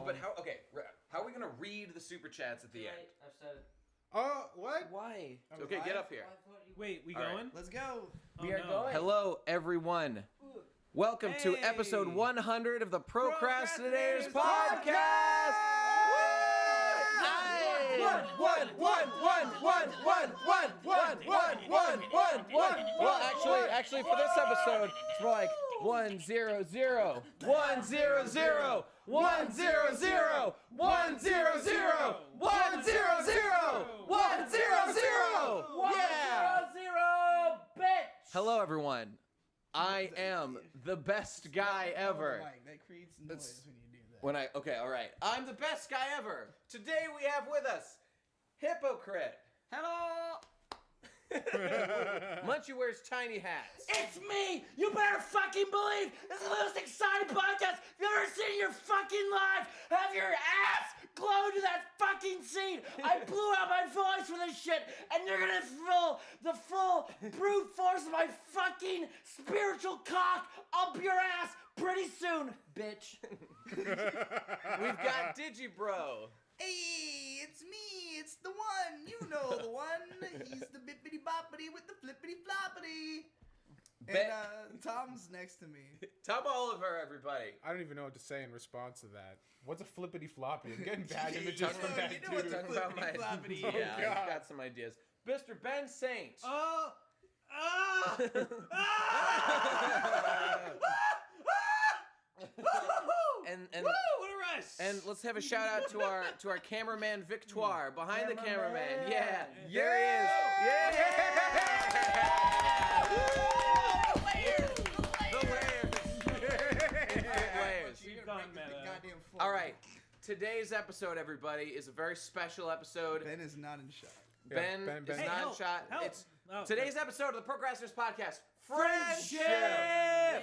but how? Okay, how are we gonna read the super chats at the end? I've said it. Oh, what? Why? Okay, get up here. Wait, we All right. going? Let's go. We are going. Hello, everyone. Welcome to Hey. episode 100 of the Pro Crastinators Crastinators podcast. Well, actually, for this episode, it's more like 100, 100, 100, 100, 100, 100. Yeah. 0, bitch. Hello, everyone. I am the best guy ever. Mike, that creates noise when you do that. All right. I'm the best guy ever. Today we have with us Hypocrite. Hello. Munchy wears tiny hats. It's me. You better fucking believe this is the most exciting podcast you've ever seen in your fucking life. Have your ass glow to that fucking scene. I blew out my voice for this shit, and you're gonna feel the full brute force of my fucking spiritual cock up your ass pretty soon, bitch. We've got Digi Bro. Hey, it's me. It's the one. You know the one. He's the bippity boppity with the flippity floppity. And Tom's next to me. Tom Oliver, everybody. I don't even know what to say in response to that. What's a flippity floppy? I'm getting bad images from that you know dude. what's a Talking about my flippity-floppity. yeah, Oh, God. I've got some ideas. Mr. Ben Saint. And What a rush! And let's have a shout out to our cameraman Victoire behind the cameraman. Yeah, there he is. Yeah. The layers. You're You've gonna gone break the meta. goddamn floor. All right. Today's episode, everybody, is a very special episode. Ben is not in shot. Ben Ben. is Hey, not help, shot. help. It's Oh, today's episode of the Procrastinators podcast. Friendship!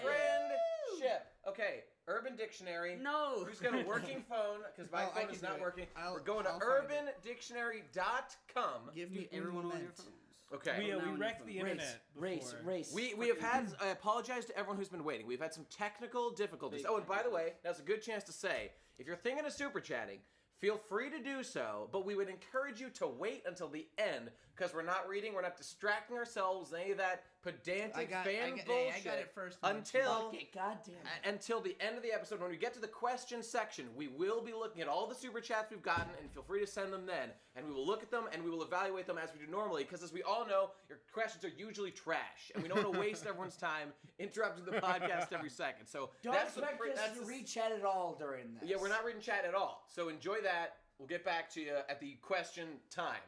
Friendship. Okay. Urban Dictionary. No. Who's got a working phone? Because my Oh, I phone can is do not it. working. I'll We're going to find it. urbandictionary.com. Give me Everyone on your moment. phones. Okay. We wrecked the internet before. Race. We have had, I apologize to everyone who's been waiting. We've had some technical difficulties. Big Oh, and by the way, that's a good chance to say, if you're thinking of super chatting, feel free to do so, but we would encourage you to wait until the end, because we're not distracting ourselves with any of that pedantic fan bullshit. I got it first. Until Fuck it, goddamn. until the end of the episode. When we get to the question section, we will be looking at all the super chats we've gotten, and feel free to send them then. And we will look at them, and we will evaluate them as we do normally, because as we all know, your questions are usually trash, and we don't want to waste everyone's time interrupting the podcast every second. So Don't that's expect us to read chat at all during this. Yeah, we're not reading chat at all. So enjoy that. We'll get back to you at the question time.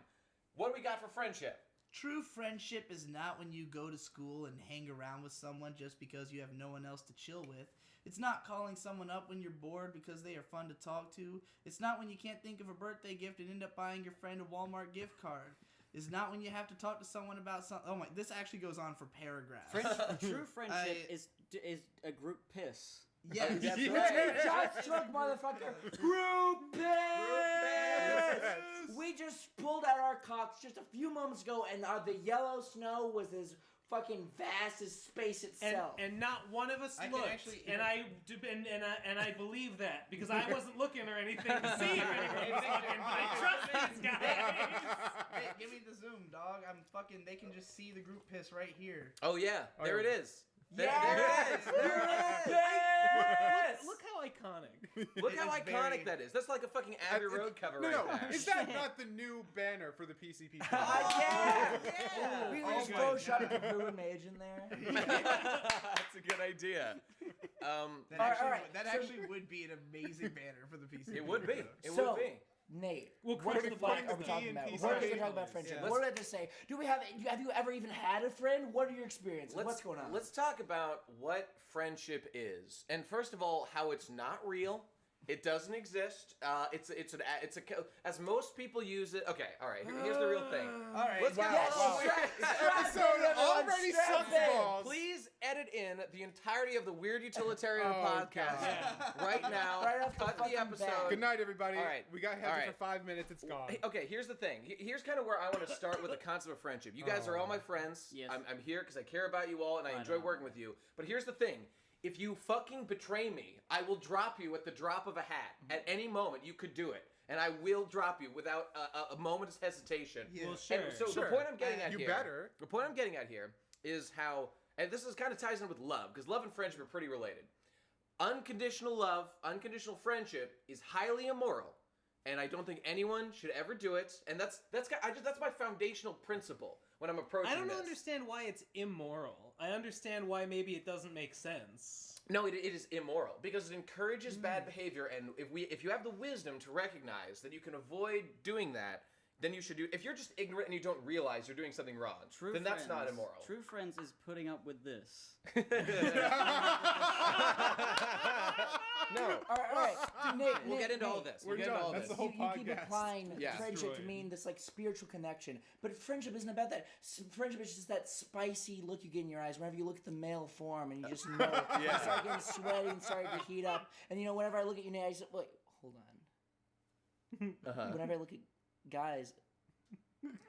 What do we got for friendship? True friendship is not when you go to school and hang around with someone just because you have no one else to chill with. It's not calling someone up when you're bored because they are fun to talk to. It's not when you can't think of a birthday gift and end up buying your friend a Walmart gift card. It's not when you have to talk to someone about something. Oh my, this actually goes on for paragraphs. True friendship is a group piss. Yes. Just took motherfucker. Group piss. We just pulled out our cocks just a few moments ago, and the yellow snow was as fucking vast as space itself. And not one of us I can looked, actually- and I believe that because I wasn't looking or anything to see if anyone was looking. But I trust these guys. Hey, give me the zoom, dog. They can just see the group piss right here. Oh yeah, there it is. There Yes! it is. Look how iconic. Look how is iconic very- that is. That's like a fucking Abbey Road cover No, right there. is that not the new banner for the PCP? Yeah! We just my photoshopped a Voodoo Mage in there. That's a good idea. That actually would be an amazing banner for the PC. It would be. It So- would be. Nate, We'll what crush the the fuck fucking are we talking about? PC What are we friendship. talking about friendship? Yeah. What do we have to say? Have you ever even had a friend? What are your experiences? What's going on? Let's talk about what friendship is, and first of all, how it's not real. It doesn't exist. It's as most people use it. Okay, all right. Here's the real thing. All right. Let's get Yes, all Episode already sucks balls. Please edit in the entirety of the Weird Utilitarian Oh, podcast right now. Right off the Cut the fucking episode. bat. Good night, everybody. All right. We got All had right. for 5 minutes. It's gone. Hey, okay, here's the thing. Here's kind of where I want to start with the concept of friendship. You guys are all my friends. Yes. I'm here because I care about you all and I enjoy know. working with you. But here's the thing. if you fucking betray me, I will drop you at the drop of a hat. At any moment, you could do it. And I will drop you without a moment's hesitation. Yeah. Well, sure. And so Sure. the point I'm getting at You here... better. The point I'm getting at here is how... And this is kind of ties in with love, because love and friendship are pretty related. Unconditional love, unconditional friendship is highly immoral. And I don't think anyone should ever do it. And that's my foundational principle when I'm approaching I don't this. understand why it's immoral. I understand why maybe it doesn't make sense. No, it is immoral because it encourages bad behavior, and if you have the wisdom to recognize that you can avoid doing that, then you should do. If you're just ignorant and you don't realize you're doing something wrong, then that's not immoral. True friends is putting up with this. No. All right. Nate, We'll get into Nate, all this. We're We'll get into done. all That's this. the whole you keep podcast. applying Yeah. friendship to Destroyed. mean this like spiritual connection, but friendship isn't about that. Friendship is just that spicy look you get in your eyes whenever you look at the male form, and you just know you start getting sweaty and start to heat up. And whenever I look at you, Nate, I just wait, hold on. Whenever I look at guys,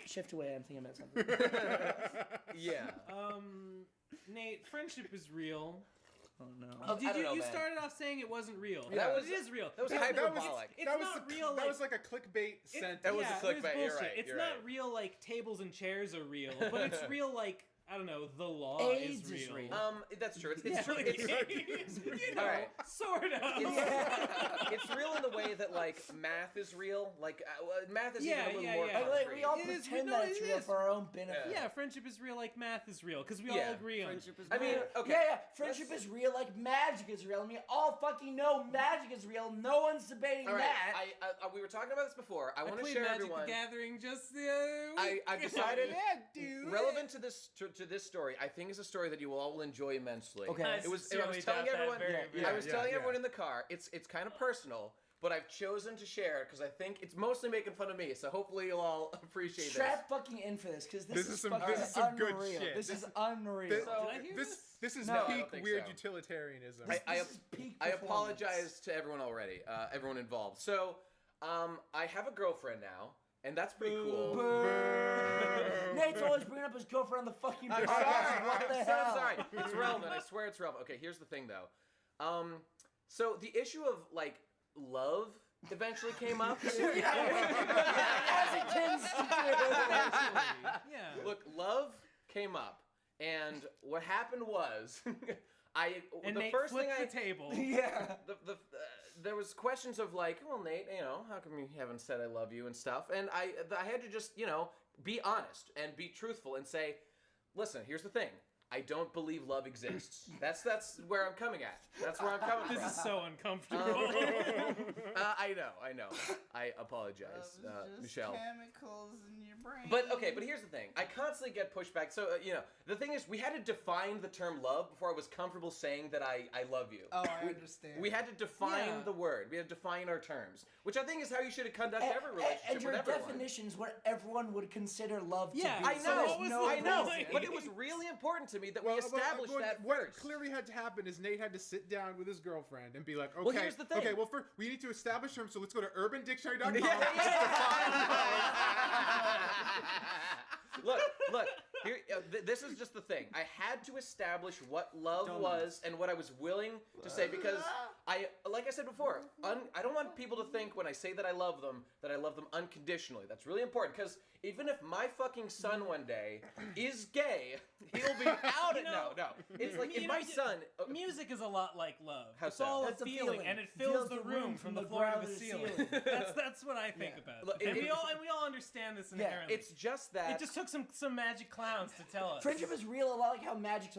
shift away. I'm thinking about something. Yeah. Nate, friendship is real. Oh no. I don't know, You man. started off saying it wasn't real. That was- it is real. that was It's- hyperbolic. It's that was not the- real. That like, was like a clickbait sentence. That was a yeah, clickbait, it was you're bullshit. right, It's you're not right. real like tables and chairs are real, but it's real like I don't know, the law AIDS is is real. real. That's true. It's Yeah, true. like, It's, you know, all right. sort of. It's real in the way that like math is real. Like math is Yeah, even a little yeah, more yeah. concrete. We all It is- pretend no, that it's it real is. for our own benefit. Yeah, friendship is real like math is real because we Yeah. all agree on. Friendship is I mean, matter. okay. Yeah, friendship is real like magic is real. And we all fucking know magic is real. No one's debating All right. that. We were talking about this before. I want to played share Magic everyone. the Gathering just I've decided Yeah, dude. relevant to this story. I think is a story that you will all enjoy immensely. Okay. I I was sincerely telling doubt that everyone. very, yeah, very I was yeah, telling yeah. everyone in the car. It's kind of personal, but I've chosen to share it because I think it's mostly making fun of me. So hopefully you'll all appreciate Strap fucking in for this because This is some fucking good unreal. shit. This This- is unreal. This, Did I hear this is No, I peak don't think weird so. utilitarianism. this. This is peak I performance. apologize to everyone already. Everyone involved. So I have a girlfriend now, and that's pretty cool. Nate's always bringing up his girlfriend on the fucking I'm podcast. sorry. What the I'm so hell? sorry. It's relevant. I swear it's relevant. Okay, here's the thing though. So the issue of like love eventually came up. As it tends to Yeah. Look, love came up, and what happened was, And the Nate first thing flipped the table. do. Yeah. there was questions of like, well, Nate, how come you haven't said I love you and stuff, and I had to just be honest and be truthful and say, listen, here's the thing. I don't believe love exists. That's where I'm coming at. That's where I'm coming This from. is so uncomfortable. I know. I apologize, Michelle. Chemicals in your brain. But here's the thing. I constantly get pushback. So the thing is, we had to define the term love before I was comfortable saying that I love you. Oh, I understand. We had to define Yeah. the word. We had to define our terms, which I think is how you should conduct every relationship And your with everyone. definition's what everyone would consider love to Yeah, be. I So know, there's no I know, reason. but it was really important to me that we established that what first. clearly had to happen is Nate had to sit down with his girlfriend and be like, okay, Well, here's the thing. okay, well, first we need to establish terms, so let's go to UrbanDictionary.com. Look. Here, this is just the thing. I had to establish what love was and what I was willing to say because like I said before, I don't want people to think when I say that I love them unconditionally. That's really important because even if my fucking son one day is gay, he'll be out. No. It's like if my son. Music is a lot like love. How It's so? all That's a a feeling, feeling. and it fills the room from the floor to the ceiling. That's what I think about. Look, And we all understand this inherently. It's just that. It just took some magic clowns to tell us. Friendship is real, a lot like how magnets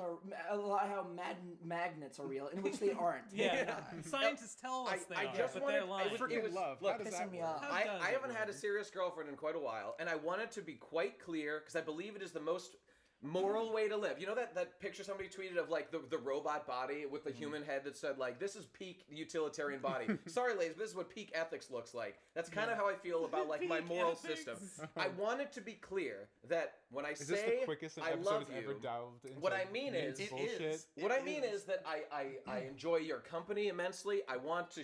are real, in which they aren't. Yeah, scientists tell us they I are, just but wanted- they're I lying. was- Freaking was- love. look, How does pissing that me work? off. How I does it haven't had a work? serious girlfriend in quite a while, and I wanted to be quite clear because I believe it is the most moral way to live. You know that picture somebody tweeted of like the robot body with the human head that said like this is peak utilitarian body. Sorry, ladies, but this is what peak ethics looks like. That's kind of how I feel about like my Peak moral ethics. system. I wanted to be clear that when I Is this say the quickest an I episode love has ever you, delved into what I mean Nate's is- bullshit? what I mean is that I enjoy your company immensely. I want to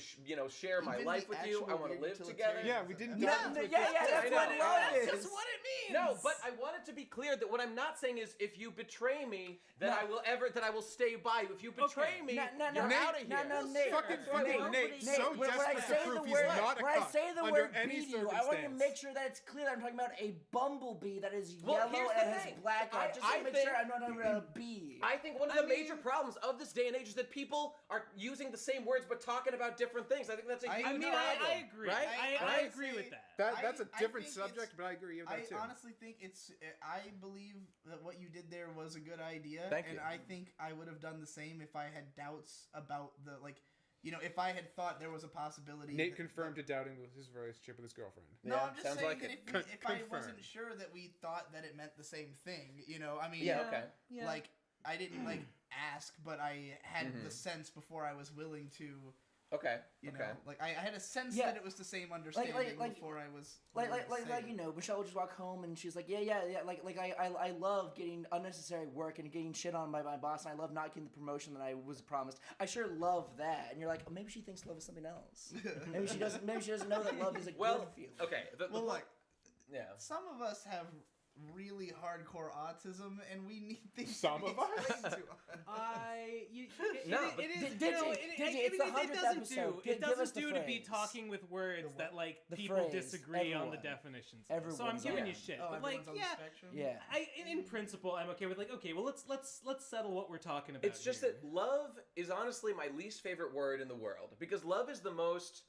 share my Even life the with you. I actual want to weird live together. Yeah, we didn't Yeah, delve into it. that's I know. what love is. That's what it means. No, but I wanted to be clear that what I'm not saying is if you betray me, that I will stay by you. If you betray me, you're out of here. No, Nate. Fucking Nate, so when I desperate say to the prove word, he's not a when I cuck say the under word any beat you, I want to circumstance. make sure that it's clear that I'm talking about a bumblebee that is Well, yellow here's and the has thing. black on it. Just I to make think- sure I'm not talking about a bee. I think one of the major problems of this day and age is that people are using the same words but talking about different things. I think that's a huge problem. I agree. Right? I agree with that. That's a I different think subject, it's- but I agree with that I too. honestly think I believe that what you did there was a good idea. Thank and you. I think I would have done the same if I had doubts about if I had thought there was a possibility. Nate confirmed to doubting his relationship with his girlfriend. No, Yeah, I'm just sounds saying like that it. if I wasn't Confirmed. sure that we thought that it meant the same thing, I mean, Yeah, okay. like I didn't ask, but I had the sense before I was willing to. Okay. You okay. know, like I had a sense Yeah. that it was the same understanding before I was. Like willing to say it. Michelle would just walk home and she's like, yeah, like I love getting unnecessary work and getting shit on by my boss, and I love not getting the promotion that I was promised. I sure love that. And you're like, oh, maybe she thinks love is something else. Maybe she doesn't know that love is a Well, good feeling. okay. Well, look, yeah. some of us have really hardcore autism, and we need things. Some to be of us? explained to us. No, but it is. Digi, it's the 100th doesn't episode. do. It Give us doesn't the do to be phrase. talking with words The that The people phrase, disagree on the everyone. definitions. of. So I'm Everyone's giving on. you shit, Oh, but everyone's on the spectrum? Yeah. in principle, I'm okay with okay. Well, let's settle what we're talking about. It's just here. that love is honestly my least favorite word in the world because love is the most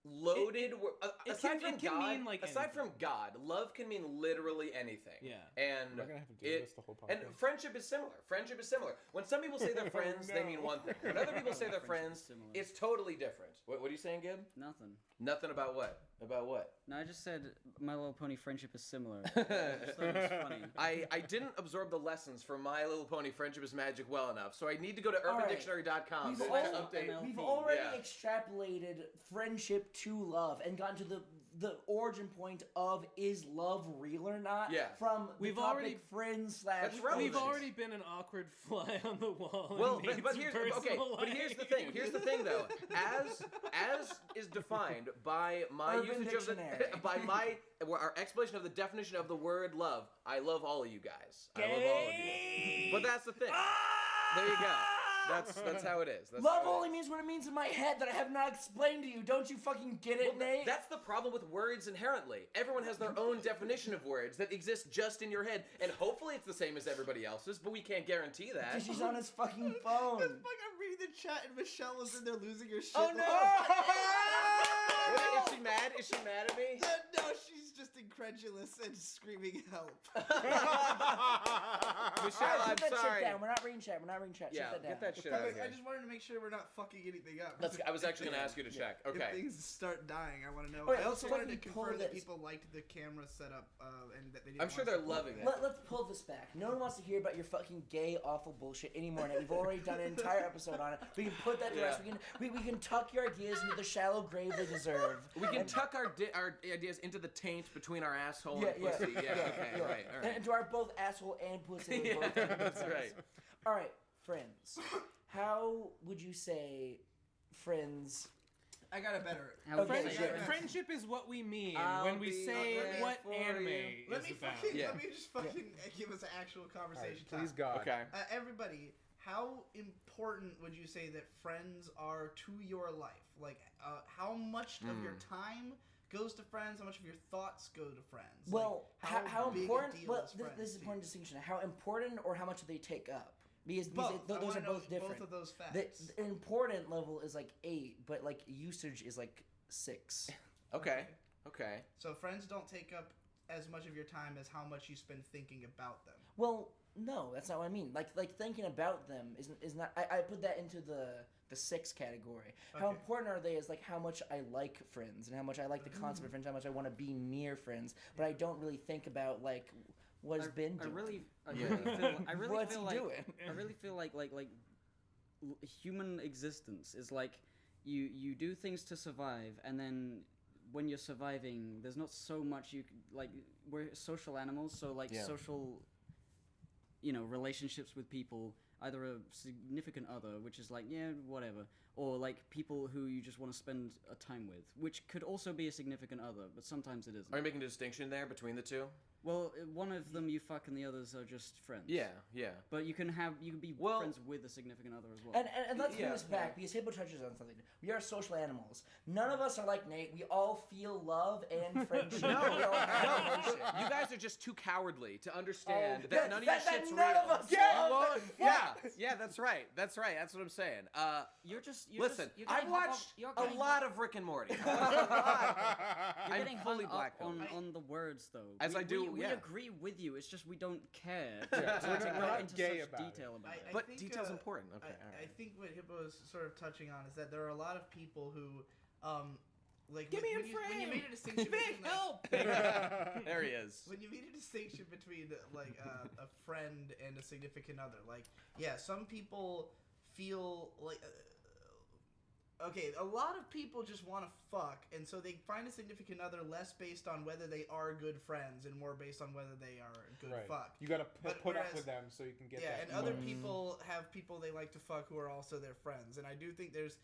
loaded word. Aside from it can God, mean, like, aside from anything. God, love can mean literally anything. Yeah. And We're gonna have to do this the whole and podcast. friendship is similar. Friendship is similar. When some people say they're friends, they mean one thing. When other people say they're friends, Similar. it's totally different. What are you saying, Gib? Nothing. Nothing about what? About what? No, I just said My Little Pony friendship is similar. I just thought it was funny. I didn't absorb the lessons from My Little Pony Friendship is Magic well enough, so I need to go to All right. UrbanDictionary.com We've to also- update. ML. We've already Yeah. extrapolated friendship to love and gotten to the origin point of is love real or not Yeah. from the We've topic already- friends / That's relevant. We've already been an awkward fly on the wall. in Well, Nate's but here's personal but here's the life. thing. Here's the thing, though. As is defined by my Urban usage of Dictionary. our explanation of the definition of the word love. I love all of you guys. I love all of you. But that's the thing. There you go. That's how it is. That's Love how it only is. means what it means in my head that I have not explained to you. Don't you fucking get it, Well, Nate? that's the problem with words inherently. Everyone has their own definition of words that exist just in your head, and hopefully it's the same as everybody else's, but we can't guarantee that. Because she's on his fucking phone. It's like I'm reading the chat and Michelle is in there losing her shit. Oh no! Oh! Is she mad? Is she mad at me? No, she's just incredulous and screaming help. Michelle, Alright, I'm put that sorry. shit down. We're not reading chat. We're not reading chat. Yeah, Shut that get down. that shit out of here. I just wanted to make sure we're not fucking anything up. I was actually going to ask you to check. If Okay. things start dying, I want to know. Alright, I also so wanted let to me pull confirm that this. people liked the camera setup and that they didn't I'm sure want they're us to loving look it. at Let's pull this back. No one wants to hear about your fucking gay, awful bullshit anymore. Nate. We've already done an entire episode on it. We can put that to rest. We can tuck your ideas into the shallow grave they deserve. We can tuck our ideas into the taint between our asshole Yeah, and yeah, pussy. Yeah, yeah, okay, yeah. right, all right. And to our both asshole and pussy. Yeah, both that's right. All right, friends. How would you say friends? I got a better. How would you Okay, say sure. that? Friendship is what we mean I'll when we be say there what for anime you. Let is me about. fucking, Yeah. let me just fucking give us an actual conversation. Please, time. God. Okay. Everybody, how important would you say that friends are to your life? Like, how much of your time goes to friends? How much of your thoughts go to friends? Well, Like, how big a important? deal Well, is this friends is to an important you? distinction. How important or how much do they take up? Because Both. those are both different. Both of those facts. The important level is like 8, but like usage is like 6. Okay. Okay. So friends don't take up as much of your time as how much you spend thinking about them. Well, no, that's not what I mean. Like thinking about them is not. I put that into the 6 category. How Okay. important are they is like how much I like friends and how much I like the concept of friends, how much I want to be near friends, but I don't really think about like what has been doing. I really What's feel he like doing? I really feel like human existence is like you do things to survive, and then when you're surviving, there's not so much like we're social animals, so like Yeah. social, relationships with people, either a significant other, which is like whatever, or like people who you just want to spend a time with, which could also be a significant other, but sometimes it isn't. Are you making a distinction there between the two? Well, one of them you fuck and the others are just friends. Yeah. But you can be friends with a significant other as well. And let's bring this back, because Hippo touches on something. We are social animals. None of us are like Nate. We all feel love and friendship. We all have emotion. You guys are just too cowardly to understand that none of your that shit's none real. of us love Yeah, that's right. That's what I'm saying. Listen, I've watched a lot of Rick and Morty. You're I'm getting fully hung up black-pilled. on the words, though. As I do, We yeah. agree with you. It's just we don't care We're to go not into gay such about it. detail about it. I But think, detail's important. Okay, all I right. think what Hippo is sort of touching on is that there are a lot of people who, like, Give me a when frame. you made a distinction between, like, help! There he is. when you made a distinction between like a friend and a significant other, like, yeah, some people feel like. Okay, a lot of people just want to fuck, and so they find a significant other less based on whether they are good friends and more based on whether they are a good Right. fuck. You gotta But put up whereas- with them so you can get Yeah, that. and other money. people have people they like to fuck who are also their friends, and I do think there's,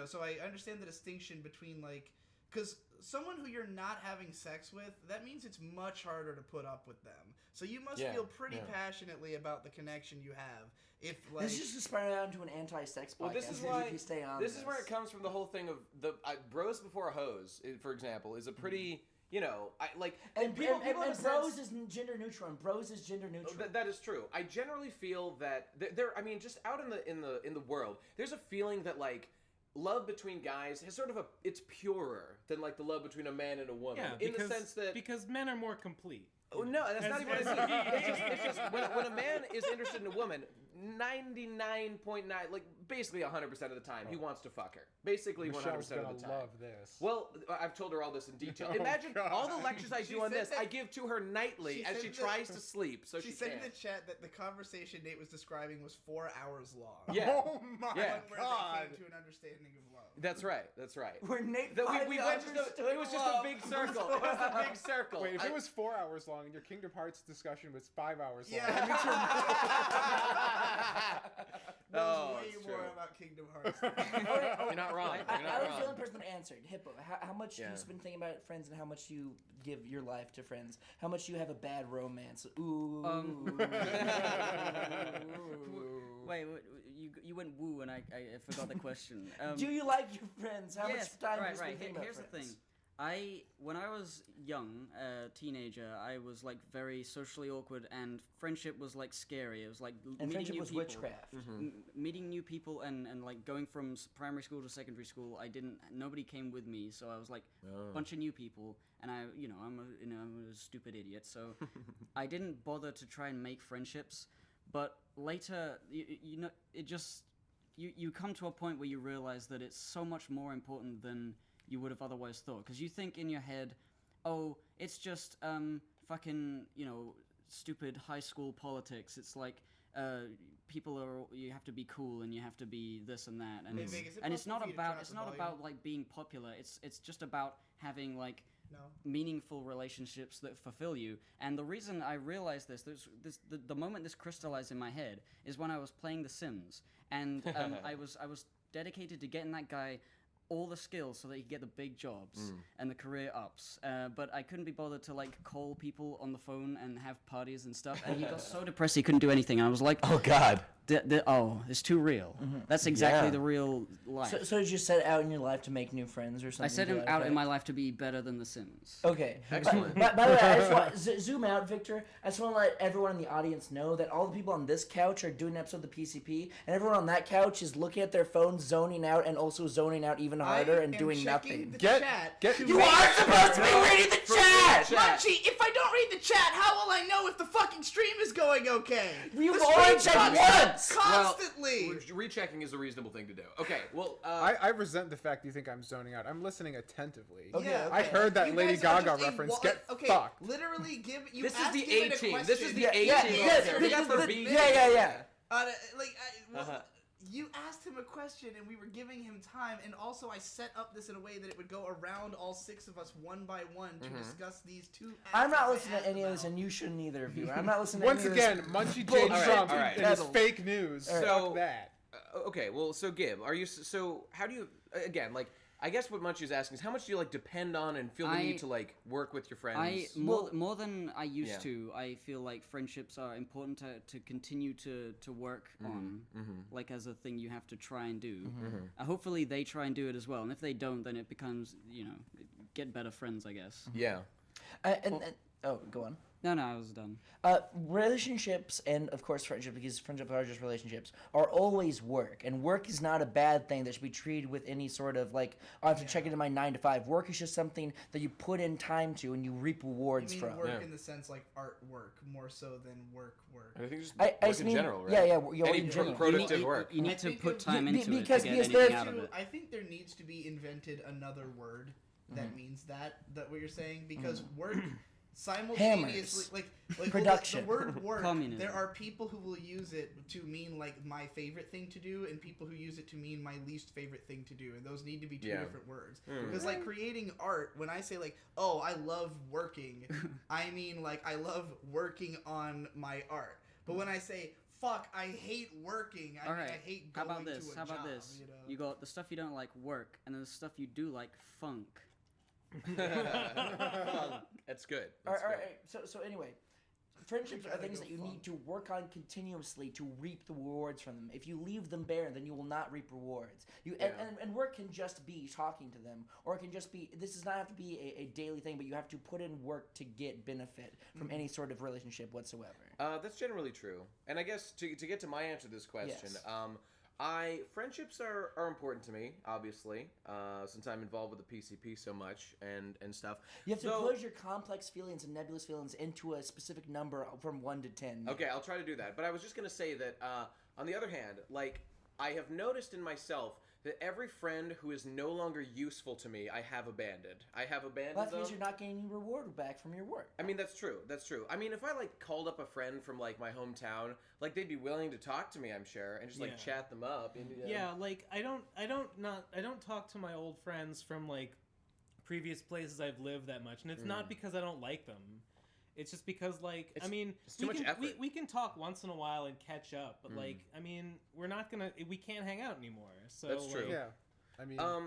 so I understand the distinction between, like, because someone who you're not having sex with, that means it's much harder to put up with them. So you must Yeah, feel pretty yeah. passionately about the connection you have. If, like, This is just spiraling out into an anti-sex podcast. Well, this is if why. you stay on This is where it comes from. The whole thing of the bros before a hose, for example, is a pretty. And people have a bros sense- is gender neutral, and bros is gender neutral. That is true. I generally feel that there. I mean, just out in the world, there's a feeling that like love between guys has sort of it's purer than like the love between a man and a woman. Yeah, in the sense that because men are more complete. Oh, no, that's not even what I mean. It's just when a man is interested in a woman, 99.9, like basically 100% of the time, he wants to fuck her. Basically 100% Michelle's of gonna the time. love this. Well, I've told her all this in detail. Oh, Imagine God. all the lectures I She do on said this, that- I give to her nightly she as said she that- tries to sleep, so she said in the can't. chat that the conversation Nate was describing was 4 hours long. Yeah. Oh my Yeah. Where god. they came to an understanding of love. That's right. Where Nate That finally we went just understood it was just love. a big circle. It was a big circle. Wait, if it was 4 hours long and your Kingdom Hearts discussion was 5 hours long, Yeah. that means Oh, Knows way it's more true. about Kingdom Hearts. You're not wrong. You're I not was the only wrong. person that answered. Hippo, how much do Yeah. you spend thinking about friends, and how much do you give your life to friends? How much do you have a bad romance? Ooh. Wait, you went woo and I forgot the question. Do you like your friends? How yes, much time do you right. spend thinking about Here's the friends? thing. When I was young, teenager, I was like very socially awkward, and friendship was like scary. It was like And meeting friendship new was people. witchcraft. Meeting new people and like going from primary school to secondary school, nobody came with me, so I was like a bunch of new people, and I'm a stupid idiot, so I didn't bother to try and make friendships. But later, you come to a point where you realize that it's so much more important than you would have otherwise thought, because you think in your head, oh, it's just fucking stupid high school politics. It's like you have to be cool and you have to be this and that, and Hey, Vic, is it and it's possible not for you to turn about up it's the not volume? about like being popular. It's just about having like No. meaningful relationships that fulfill you. And the reason I realized the moment this crystallized in my head is when I was playing The Sims, and I was dedicated to getting that guy all the skills so that he could get the big jobs and the career ups, but I couldn't be bothered to like call people on the phone and have parties and stuff, and he got so depressed he couldn't do anything, and I was like, Oh God. it's too real. That's exactly Yeah. the real life. So did you set out in your life to make new friends or something? I set to him that out in effect? my life to be better than The Sims. Okay. Excellent. By the way, I just want zoom out, Victor. I just want to let everyone in the audience know that all the people on this couch are doing an episode of the PCP, and everyone on that couch is looking at their phones, zoning out, and also zoning out even harder and doing nothing. The Get- chat get- to You make are supposed to be sure- reading the chat! Munchy, if I don't read the chat, how will I know if the fucking stream is going okay? You've The already stream checked fucks once! constantly. Rechecking is a reasonable thing to do. Okay, well, I resent the fact you think I'm zoning out. I'm listening attentively. Okay, Yeah, I heard that You Lady guys are Gaga just a reference. wa- Get okay, fucked. Literally give you. this is asked the him in a 18. This is question. the Yeah, 18. yeah, answer. We got the beat. yeah. You asked him a question and we were giving him time, and also I set up this in a way that it would go around all 6 of us one by one to discuss these two. I'm not aspects listening I to any of asked this, about. and you shouldn't either, viewer. I'm not listening to Once any again, of this. Munchy J. bullshit Trump all right. and his peddle. fake news. right. Fuck So- that. Okay, well, so Gib, are you so? How do you again like? I guess what Munchy's asking is how much do you like depend on and feel the need to like work with your friends? More than I used to. I feel like friendships are important to continue to work on, like as a thing you have to try and do. Hopefully they try and do it as well, and if they don't, then it becomes get better friends, I guess. Yeah. Oh, go on. No, I was done. Relationships and, of course, friendship, because friendships are just relationships, are always work. And work is not a bad thing that should be treated with any sort of, like, I have to check into my 9 to 5. Work is just something that you put in time to and you reap rewards You mean from. work in the sense like artwork more so than work. I think just I work in mean, general, right? Yeah, Any in general. productive work. You need to put time Be- into because- it to because get anything there's- out of it. I think there needs to be invented another word that means that what you're saying, because work simultaneously like Production. the word work, Communism. there are people who will use it to mean like my favorite thing to do and people who use it to mean my least favorite thing to do, and those need to be two different words. Because like creating art, when I say like, oh, I love working, I mean like I love working on my art. But when I say fuck, I hate working, I mean I hate How going about this? to a How about job, this? you know? You got the stuff you don't like, work, and then the stuff you do like, funk. That's good. All That's right. good. So anyway, friendships are things that you need to work on continuously to reap the rewards from them. If you leave them bare, then you will not reap rewards. And work can just be talking to them, or it can just be. This does not have to be a daily thing, but you have to put in work to get benefit from any sort of relationship whatsoever. That's generally true. And I guess to get to my answer to this question, friendships are important to me, obviously, since I'm involved with the PCP so much and stuff. You have to put your complex feelings and nebulous feelings into a specific number from 1 to 10. Okay, I'll try to do that. But I was just going to say that, on the other hand, like, I have noticed in myself that every friend who is no longer useful to me, I have abandoned. Well, that means you're not getting any reward back from your work. I mean, that's true. That's true. I mean, if I like called up a friend from like my hometown, like they'd be willing to talk to me, I'm sure, and just like chat them up. Yeah, like I don't talk to my old friends from like previous places I've lived that much, and it's not because I don't like them. It's just because, like, It's I mean, too much effort. we can talk once in a while and catch up, but like, I mean, we can't hang out anymore. So That's true. like, Yeah. I mean, I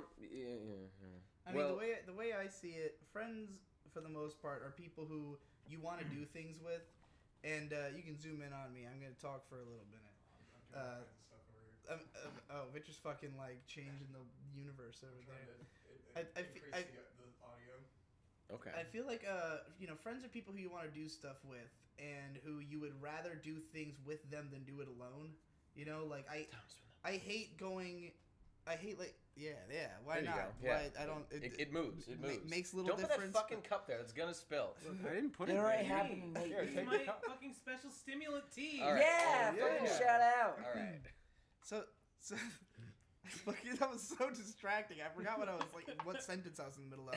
mean, the way I see it, friends for the most part are people who you want to do things with, and you can zoom in on me. I'm gonna talk for a little minute. Victor's fucking like changing the universe over there. Okay. I feel like friends are people who you want to do stuff with, and who you would rather do things with them than do it alone. You know, like I hate going. I hate like Why There you not? go. Yeah. Why I don't. It moves. It moves. Makes a little Don't difference. put that fucking cup there. It's gonna spill. I didn't put It it already there. happened, mate. Here, It's take my the cup. fucking special stimulant tea. All right. Yeah, fucking shout out. All right. So fucking, that was so distracting. I forgot what I was like. What sentence I was in the middle of.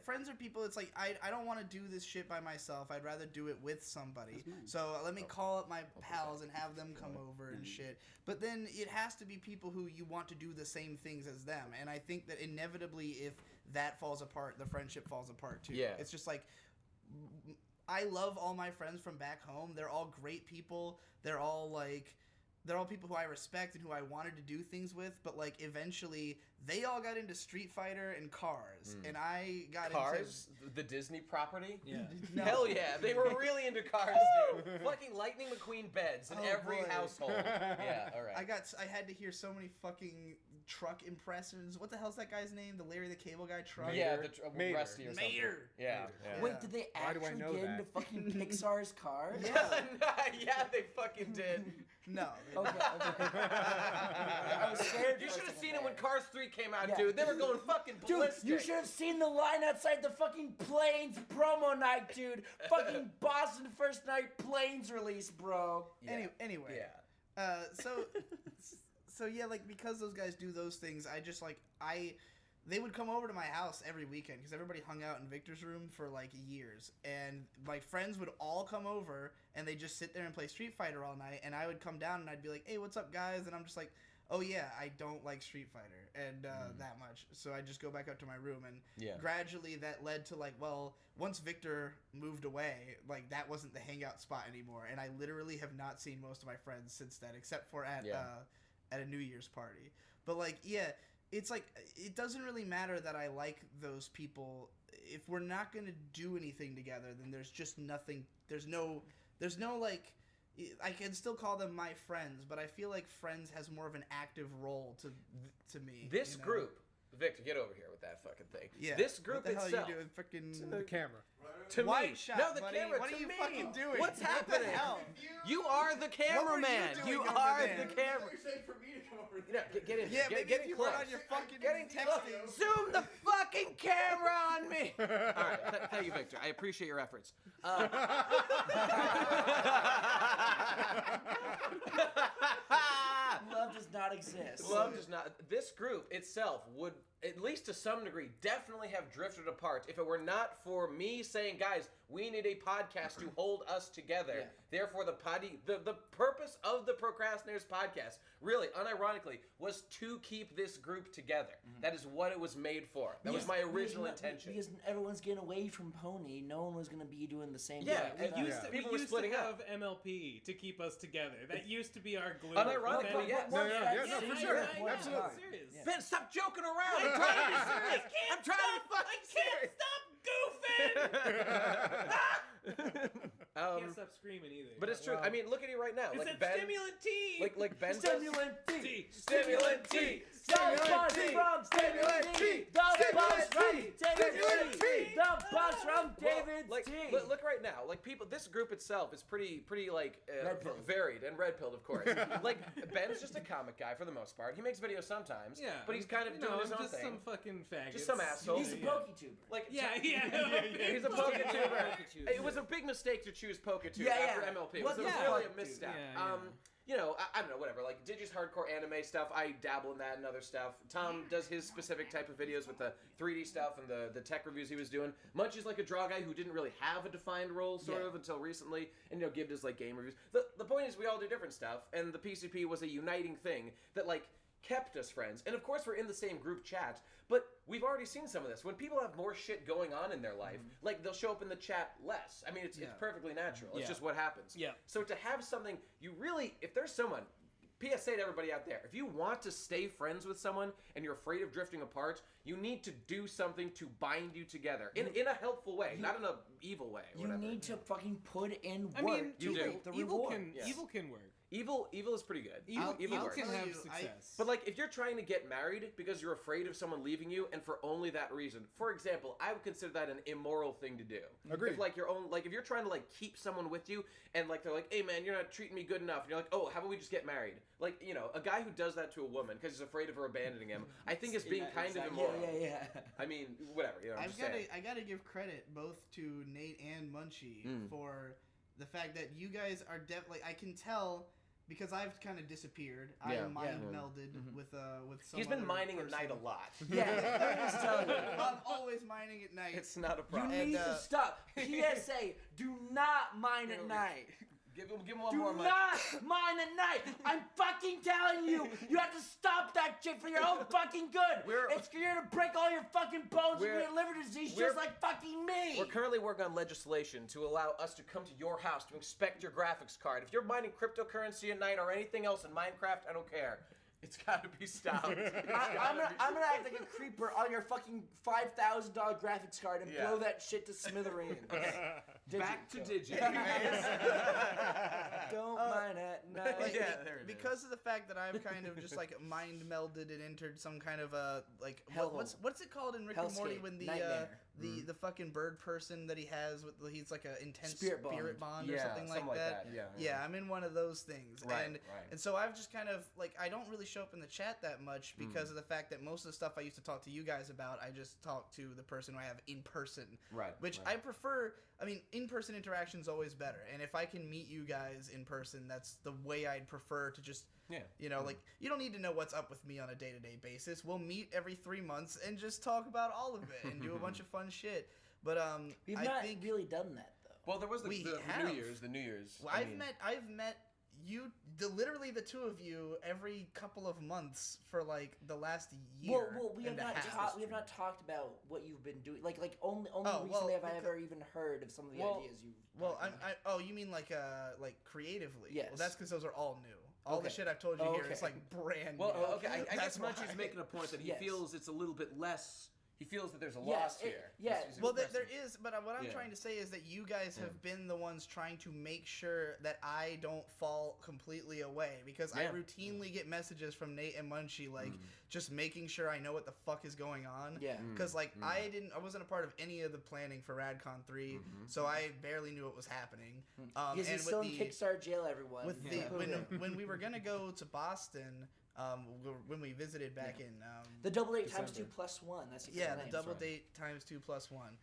Friends are people. It's like I don't want to do this shit by myself. I'd rather do it with somebody. So let me call up my pals and have them come over and shit. But then it has to be people who you want to do the same things as them. And I think that inevitably, if that falls apart, the friendship falls apart too. Yeah. It's just like, I love all my friends from back home. They're all great people. They're all people who I respect and who I wanted to do things with, but like eventually they all got into Street Fighter and Cars, and I got Cars, the Disney property. Yeah. No. Hell yeah, they were really into Cars, dude. Fucking Lightning McQueen beds in Oh, every boy. household. Yeah, all right. I had to hear so many fucking truck impressions. What the hell's that guy's name? The Larry the Cable Guy truck. Yeah, Mater. Rusty or something. Mater. Yeah. Wait, did they Why do I actually know get that? into fucking Pixar's cars? Yeah, they fucking did. No. Okay. I was scared. You for a should have second seen there. it when Cars 3 came out, Yeah. dude. They were going fucking Dude, ballistic. you should have seen the line outside the fucking Planes promo night, dude. Fucking Boston first night Planes release, bro. Yeah. Anyway. Yeah. So yeah, like because those guys do those things, I just like they would come over to my house every weekend because everybody hung out in Victor's room for like years, and my friends would all come over and they just sit there and play Street Fighter all night, and I would come down and I'd be like, hey, what's up, guys? And I'm just like, oh yeah, I don't like Street Fighter and that much, so I just go back up to my room, and gradually that led to like, well, once Victor moved away, like that wasn't the hangout spot anymore, and I literally have not seen most of my friends since then, except for at a New Year's party. But like, it's like it doesn't really matter that I like those people. If we're not gonna do anything together, then there's just nothing. There's no like. I can still call them my friends, but I feel like friends has more of an active role to me. This group, Victor, get over here with that fucking thing. Yeah. This group what the hell itself. Are you doing? Freaking The camera. To wide me. shot, No, the buddy. camera. What to are you me. fucking doing? What's What the happening? hell? You are the cameraman. doing You over are there? the camera. You're saying for me to come over You know, get in. Yeah, maybe get if in you close. weren't on your fucking Getting texting. Zoom the fucking camera on me. All right, thank you, Victor. I appreciate your efforts. Love does not exist. Love does not. This group itself would, at least to some degree, definitely have drifted apart if it were not for me saying, guys, we need a podcast to hold us together. Yeah. Therefore, the purpose of the Procrastinators podcast, really, unironically, was to keep this group together. That is what it was made for. That was my original intention. Because everyone's getting away from Pony, no one was going to be doing the same Yeah, thing. and Yeah. People were splitting to up. have MLP to keep us together. That used to be our glue. Unironically, But- yes. No, for sure. Yeah, Absolutely. I'm serious. Yeah. Ben, stop joking around. I'm trying to be serious. I'm trying to be fucking serious. Can't stop screaming either. But it's true. I mean, look at you right now. It's Like a Ben, stimulant tea. like Ben. Stimulant T. Tea. Stimulant T. Don't bust from Stimulant T. Don't bust from David T. Don't bust from David Like, T. look right now. Like people, this group itself is pretty like Red-pilled. varied and red-pilled, of course. Like Ben's just a comic guy for the most part. He makes videos sometimes. Yeah, But he's kind of doing his own just thing. some fucking faggot. Just some asshole. He's a PokeTuber. Like Yeah. he's a PokeTuber. PokeTuber. It was a big mistake to choose PokeTuber Yeah, after yeah. MLP. It What was the really fuck, a misstep. dude? Yeah, You know, I don't know, whatever. Like Digi's hardcore anime stuff, I dabble in that and other stuff. Tom does his specific type of videos with the 3D stuff and the tech reviews he was doing. Munchy's like a draw guy who didn't really have a defined role, sort of, until recently. And, Gibb does, like, game reviews. The point is we all do different stuff, and the PCP was a uniting thing that, like, kept us friends. And, of course, we're in the same group chat, but we've already seen some of this. When people have more shit going on in their life, like, they'll show up in the chat less. I mean, it's perfectly natural. It's just what happens. Yeah. So to have something, you really, if there's someone, PSA to everybody out there, if you want to stay friends with someone and you're afraid of drifting apart, you need to do something to bind you together in a helpful way, not in a evil way. Or You whatever. need to fucking put in work I mean, to do. reap the evil reward. can Yes. evil can work. Evil is pretty good. Evil I'll works. can tell have you, success. But like, if you're trying to get married because you're afraid of someone leaving you, and for only that reason, for example, I would consider that an immoral thing to do. Agreed. If like if you're trying to like keep someone with you, and like they're like, hey man, you're not treating me good enough, and you're like, oh, how about we just get married? Like, a guy who does that to a woman because he's afraid of her abandoning him, I think is being kind of immoral. Yeah. I mean, whatever. I gotta give credit both to Nate and Munchy for the fact that you guys are definitely. I can tell. Because I've kind of disappeared. I am mind melded with some He's been other mining person. at night a lot. Yeah, let me just tell you. I'm always mining at night. It's not a You problem. need to stop. PSA, do not mine at night. Give him one Do more. not mine at night. I'm fucking telling you. You have to stop that shit for your own fucking good. It's you're gonna break all your fucking bones and get liver disease just like fucking me. We're currently working on legislation to allow us to come to your house to inspect your graphics card. If you're mining cryptocurrency at night or anything else in Minecraft, I don't care. It's gotta be stopped. I'm gonna act like a creeper on your fucking $5,000 graphics card and blow that shit to smithereens. Back to Digi. Don't mind at night. Like, there it because of the fact that I've kind of just like mind melded and entered some kind of a like what's it called in Rick and Morty Hellscape. when Nightmare. the fucking bird person that he has with he's like an intense Spirit bond or Yeah, something like that. Yeah. I'm in one of those things. Right, and right. and so I've just kind of like I don't really show up in the chat that much because of the fact that most of the stuff I used to talk to you guys about I just talk to the person who I have in person. Right, Which right. I prefer. I mean, in-person interaction is always better, and if I can meet you guys in person, that's the way I'd prefer to just, like, you don't need to know what's up with me on a day-to-day basis. We'll meet every 3 months and just talk about all of it and do a bunch of fun shit. But We've I not think really done that though. Well, there was the We New have. Year's. The New Year's. I've met literally the two of you, every couple of months for like the last year. Well, we have and a not half. we have not talked about what you've been doing. Like only Oh, recently well, have I ever even heard of some of the ideas you've. Well, talked about. you mean like creatively? Yes. Well, that's because those are all new. All the Okay. shit I've told you Oh, here okay. is like brand Well, new. okay, I That's guess Munchy's why. making a point that he Yes. feels it's a little bit less. He feels that there's a Yes, loss it- here. yeah. He's Well, there expressing. is, but what I'm Yeah. trying to say is that you guys have been the ones trying to make sure that I don't fall completely away, because I Yeah. routinely get messages from Nate and Munchy, like, just making sure I know what the fuck is going on. Yeah. Because, like, I wasn't a part of any of the planning for RadCon 3, so I barely knew what was happening. Because and he's still in with Kickstarter jail, everyone. with the when we were gonna go to Boston, when we visited back in the double date times December. 2 plus 1. That's the yeah, name. the double right. date times 2 plus 1.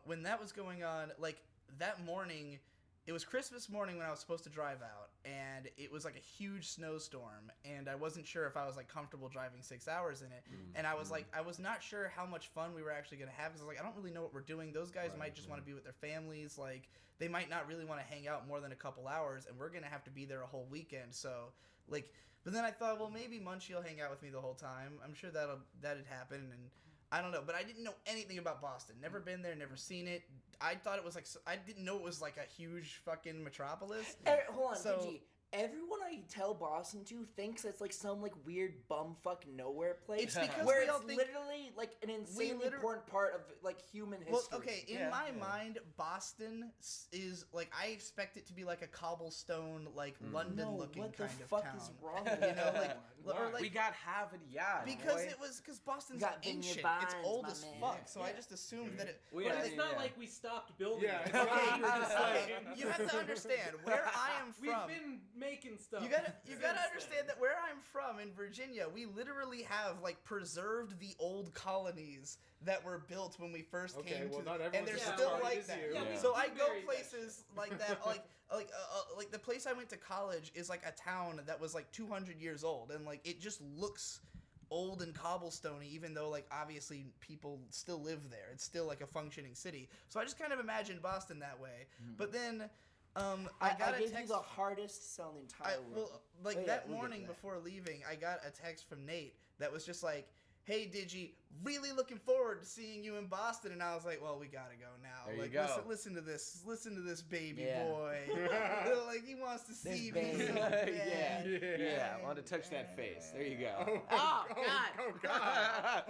When that was going on, like that morning, it was Christmas morning when I was supposed to drive out, and it was like a huge snowstorm, and I wasn't sure if I was like comfortable driving 6 hours in it, and I was like, I was not sure how much fun we were actually gonna have, because I was like, I don't really know what we're doing. Those guys might just want to be with their families, like they might not really want to hang out more than a couple hours, and we're gonna have to be there a whole weekend, so like. But then I thought, well, maybe Munchy will hang out with me the whole time. I'm sure that'd happen, and I don't know. But I didn't know anything about Boston. Never been there, never seen it. I thought it was like, I didn't know it was like a huge fucking metropolis. Hold on, So- Digi. Everyone I tell Boston to thinks it's like some like weird bumfuck nowhere place. It's because where we all it's think literally like an insanely important part of like human history. Well, okay, in my mind, Boston is like, I expect it to be like a cobblestone, like London-looking what the kind of fuck town. is wrong with You know, like, everyone? or like we got Harvard Yard. because boy. because Boston's Got vineyard ancient, vines, it's old my as man. fuck. So I Yeah. just assumed that it. Well, But yeah, it's not like we stopped building. Yeah, it. it's not like You're just Okay, like- you have to understand where I am We've from. been making stuff. You gotta since understand that where I'm from in Virginia, we literally have like preserved the old colonies that were built when we first Okay, came well, to, not and everyone's they're as still smart like as that. you. Yeah, we So do I go very that places like that, like the place I went to college is like a town that was like 200 years old, and like it just looks old and cobblestoney, even though like obviously people still live there. It's still like a functioning city. So I just kind of imagined Boston that way. But then I got a gave text. you the hardest sell in the entire world. Well, like Oh, yeah, that we'll get to morning that. before leaving, I got a text from Nate that was just like, "Hey, Digi, really looking forward to seeing you in Boston." And I was like, "Well, we gotta go now. There you like, go. listen to this baby Yeah. boy. Like he wants to see me baby. so yeah, bad." yeah. I want to touch that face. There you go. Oh, God. Oh God!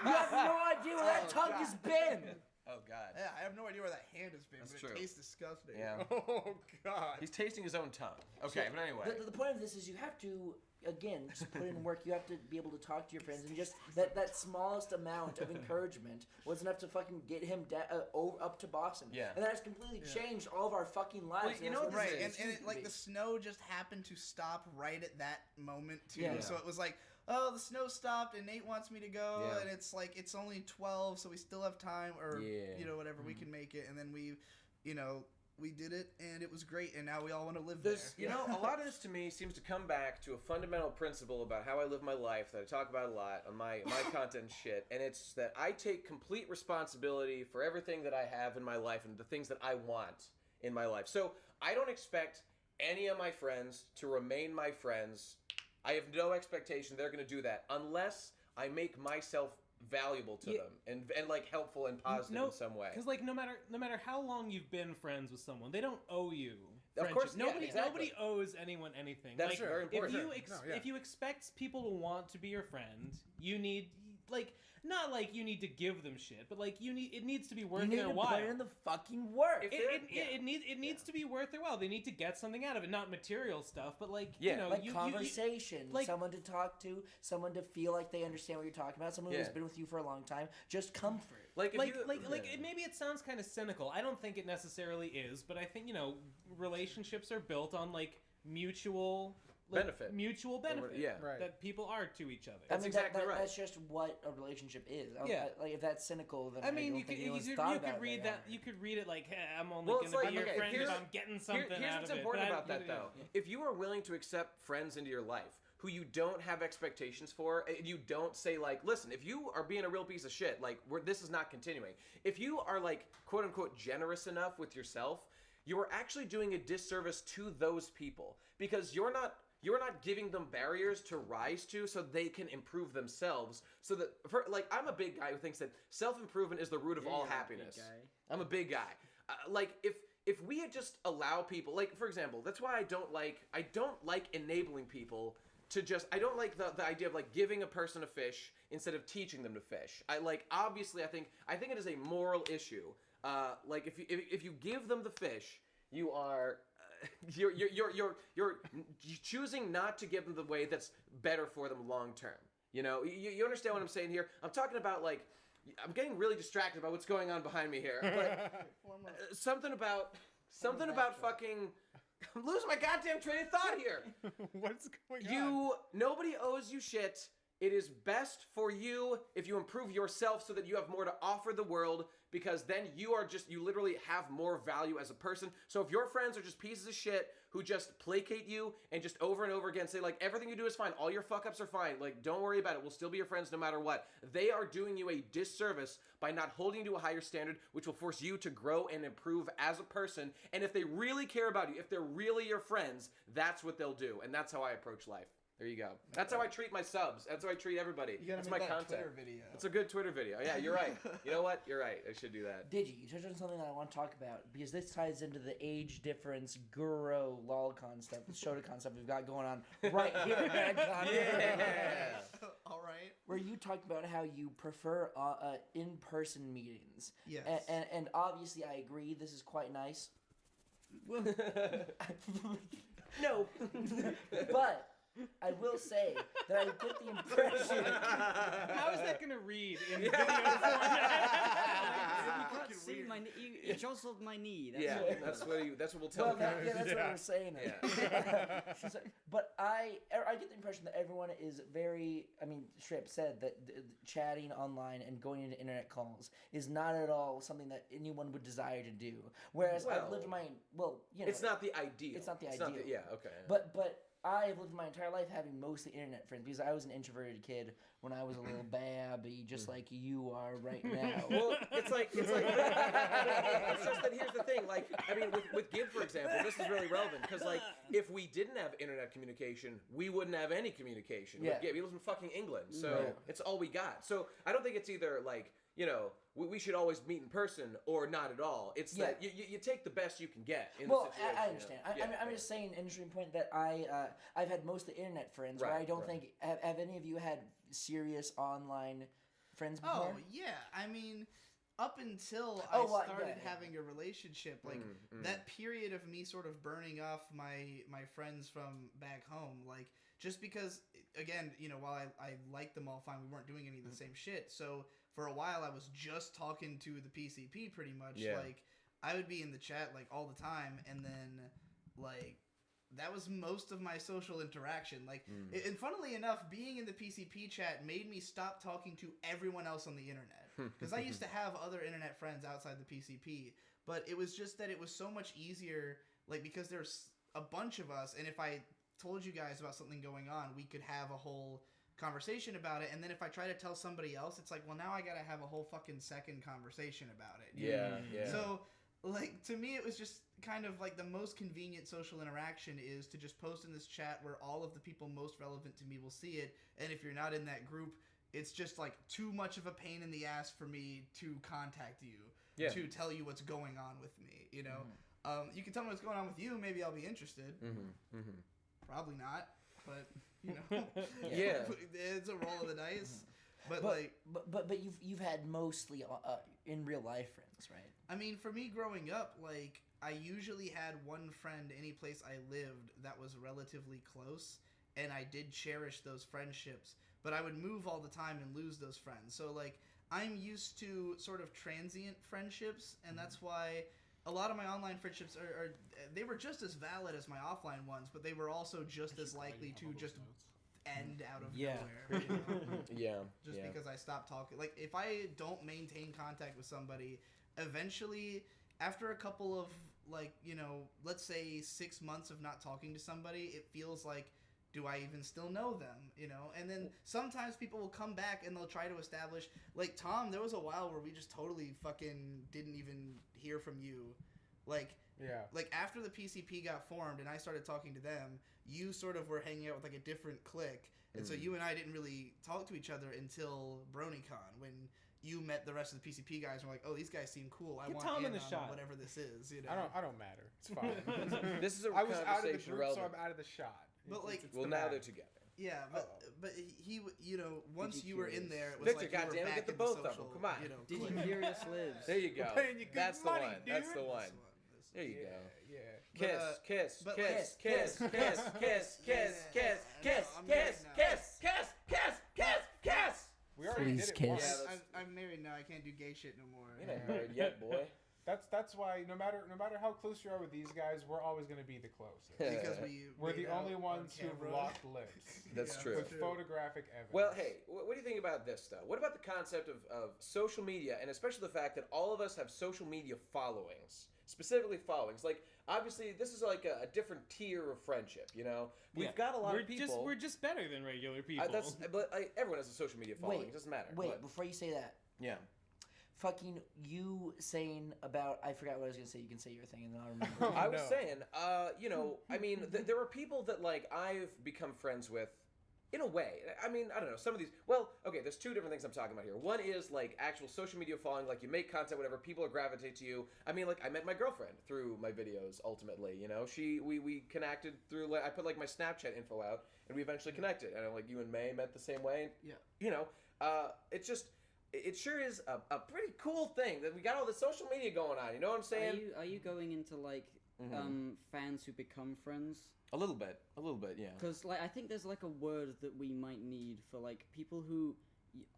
You have no idea where that tongue has been. Oh God. Yeah, I have no idea where that hand has been, That's but true. it tastes disgusting. Yeah. Oh God! He's tasting his own tongue. Okay, but anyway. The point of this is you have to, again, just put in work. You have to be able to talk to your friends, and just that smallest amount of encouragement was enough to fucking get him up to Boston. Yeah. And that has completely changed all of our fucking lives. Well, you and know that's what what this Right, is. and it, like the snow just happened to stop right at that moment too. Yeah. So it was like, oh, the snow stopped, and Nate wants me to go, Yeah. and it's like it's only 12, so we still have time, or Yeah. whatever, we can make it. And then we did it, and it was great, and now we all want to live there. You know, a lot of this to me seems to come back to a fundamental principle about how I live my life that I talk about a lot on my content and shit, and it's that I take complete responsibility for everything that I have in my life and the things that I want in my life. So I don't expect any of my friends to remain my friends. I have no expectation they're going to do that unless I make myself valuable to them and like helpful and positive in some way. Because like no matter how long you've been friends with someone, they don't owe you. Of Friendship. course, yeah, nobody exactly. owes anyone anything. That's like, very important. If you expect people to want to be your friend, you need like not like you need to give them shit, but like it needs to be worth you need their to while. put in the fucking work. It needs to be worth their while. They need to get something out of it, not material stuff, but like Yeah. you know, Like you, conversation, like- someone to talk to, someone to feel like they understand what you're talking about, someone who's Yeah. been with you for a long time. Just comfort. Like, if you, Maybe it sounds kind of cynical. I don't think it necessarily is, but I think relationships are built on like mutual Benefit. mutual benefit. Yeah. Right. That people are to each other. That's exactly right. That's just what a relationship is. Yeah. Like if that's cynical, then I mean, don't you think could anyone's you thought could about it read very that. hard. You could read it like, hey, I'm only Well, going it's to like, be your okay, friend if here's- I'm getting something Here's out what's of it. important But about that, though. If you are willing to accept friends into your life who you don't have expectations for, and you don't say, like, listen, if you are being a real piece of shit, like, this is not continuing. If you are, like, quote-unquote generous enough with yourself, you are actually doing a disservice to those people because you're not giving them barriers to rise to so they can improve themselves. So that, like, I'm a big guy who thinks that self-improvement is the root of all happiness. I'm a big guy. Like, if we had just allow people, like, for example, that's why I don't like enabling people to just, I don't like the idea of, like, giving a person a fish instead of teaching them to fish. Obviously, I think it is a moral issue. Like, if you give them the fish, you are... You're choosing not to give them the way that's better for them long term. You know, you understand what I'm saying here? I'm talking about, like, I'm getting really distracted by what's going on behind me here. But something about fucking. I'm losing my goddamn train of thought here. What's going on? Nobody owes you shit. It is best for you if you improve yourself so that you have more to offer the world, because then you literally have more value as a person. So if your friends are just pieces of shit who just placate you and just over and over again say, like, everything you do is fine, all your fuck-ups are fine, like, don't worry about it, we'll still be your friends no matter what, they are doing you a disservice by not holding you to a higher standard, which will force you to grow and improve as a person. And if they really care about you, if they're really your friends, that's what they'll do. And that's how I approach life. There you go. That's how I treat my subs. That's how I treat everybody. That's my content. Twitter video. It's a good Twitter video. Yeah, you're right. You know what? You're right. I should do that. Digi, you touched on something that I want to talk about because this ties into the age difference, guru, lolcon stuff, the Shotokan stuff we've got going on right here at MadCon. Yeah. All right. Where you talked about how you prefer in-person meetings. Yes. And obviously I agree, this is quite nice. No. But I will say that I get the impression... How is that going to read in video format? See, you jostled my knee. That's what we'll tell Well, you. that's what I was saying. Yeah. But I get the impression that everyone is very, I mean, Strip said that chatting online and going into internet calls is not at all something that anyone would desire to do. Whereas I've lived my, it's not the ideal. It's not the ideal. Okay. But I have lived my entire life having mostly internet friends because I was an introverted kid when I was a little babby, just like you are right now. Well, it's like it's just that here's the thing. Like, I mean, with Gib, for example, this is really relevant because, like, if we didn't have internet communication, we wouldn't have any communication. Yeah. With Gib, he lives in fucking England, so it's all we got. So I don't think it's either like, you know, we should always meet in person or not at all. It's that you take the best you can get in the situation. I understand. I'm just saying an interesting point that I've had mostly internet friends where I don't think have any of you had serious online friends before? Oh yeah, I mean, up until I started having a relationship, like that period of me sort of burning off my friends from back home, like just because again, you know, while I liked them all fine, we weren't doing any of the same shit, so. For a while, I was just talking to the PCP pretty much. Yeah. Like, I would be in the chat, like, all the time, and then, like, that was most of my social interaction. Like, and funnily enough, being in the PCP chat made me stop talking to everyone else on the internet. Because I used to have other internet friends outside the PCP, but it was just that it was so much easier, like, because there's a bunch of us, and if I told you guys about something going on, we could have a whole conversation about it, and then if I try to tell somebody else, it's like, well, now I gotta have a whole fucking second conversation about it. Yeah. So, like, to me, it was just kind of like the most convenient social interaction is to just post in this chat where all of the people most relevant to me will see it, and if you're not in that group, it's just, like, too much of a pain in the ass for me to contact you to tell you what's going on with me, you know? You can tell me what's going on with you, maybe I'll be interested. Probably not, but... You know, it's a roll of the dice, but you've had mostly in real life friends, right? I mean, for me growing up, like I usually had one friend any place I lived that was relatively close, and I did cherish those friendships. But I would move all the time and lose those friends. So like I'm used to sort of transient friendships, and that's why. A lot of my online friendships they were just as valid as my offline ones, but they were also just as likely to just end out of nowhere. You know? Just because I stopped talking. Like, if I don't maintain contact with somebody, eventually, after a couple of, like, you know, let's say 6 months of not talking to somebody, it feels like, do I even still know them, you know? And then sometimes people will come back and they'll try to establish, like Tom, there was a while where we just totally fucking didn't even hear from you Like, Yeah. like after the PCP got formed and I started talking to them, you sort of were hanging out with like a different clique, and so you and I didn't really talk to each other until BronyCon, when you met the rest of the PCP guys and were like, oh, these guys seem cool. I Get want Tom in in the on shot. whatever this is. You know? I don't matter. It's fine. This is a I was out of the conversation group, so relevant. I'm out of the shot. But, like- it's Well, the now math. they're together. Yeah, but he, you know, once Digi you were in Curious. there, it was Victor, like you were goddamn it, back get the in both of them. social, Come on. You know, Digi clique. Curious lives. There you go. We're paying you good That's the money, one. That's dude. the one. This There you Yeah, go. yeah. Kiss, But, kiss, but kiss, like- kiss, kiss, kiss, kiss, kiss, kiss, kiss, I'm kiss, married now. kiss, kiss, kiss, kiss, kiss. We already Please did it kiss. once. Yeah, that's- I'm married now. I can't do gay shit no more. You're not married yet, boy. That's why no matter how close you are with these guys, we're always gonna be the closest. Because We're made the out only on ones who've camera. locked lips. That's true. With photographic evidence. Well, hey, what do you think about this, though? What about the concept of social media, and especially the fact that all of us have social media followings? Specifically followings. Like, obviously, this is like a different tier of friendship, you know? We've got a lot of people. We're just better than regular people. But everyone has a social media following. It doesn't matter. Wait, What? before you say that, Yeah. fucking you saying about, I forgot what I was gonna say. You can say your thing and then I'll remember. I was no. saying, you know, I mean, there are people that, like, I've become friends with, in a way. I mean, I don't know, some of these, well, okay, there's two different things I'm talking about here. One is, like, actual social media following, like, you make content, whatever, people gravitate to you. I mean, like, I met my girlfriend through my videos, ultimately, you know? We connected through, like, I put, like, my Snapchat info out, and we eventually connected. And, like, you and May met the same way. Yeah. You know, it's just... It sure is a pretty cool thing that we got all the social media going on. You know what I'm saying? Are you going into like fans who become friends? A little bit, yeah. Because like I think there's like a word that we might need for like people who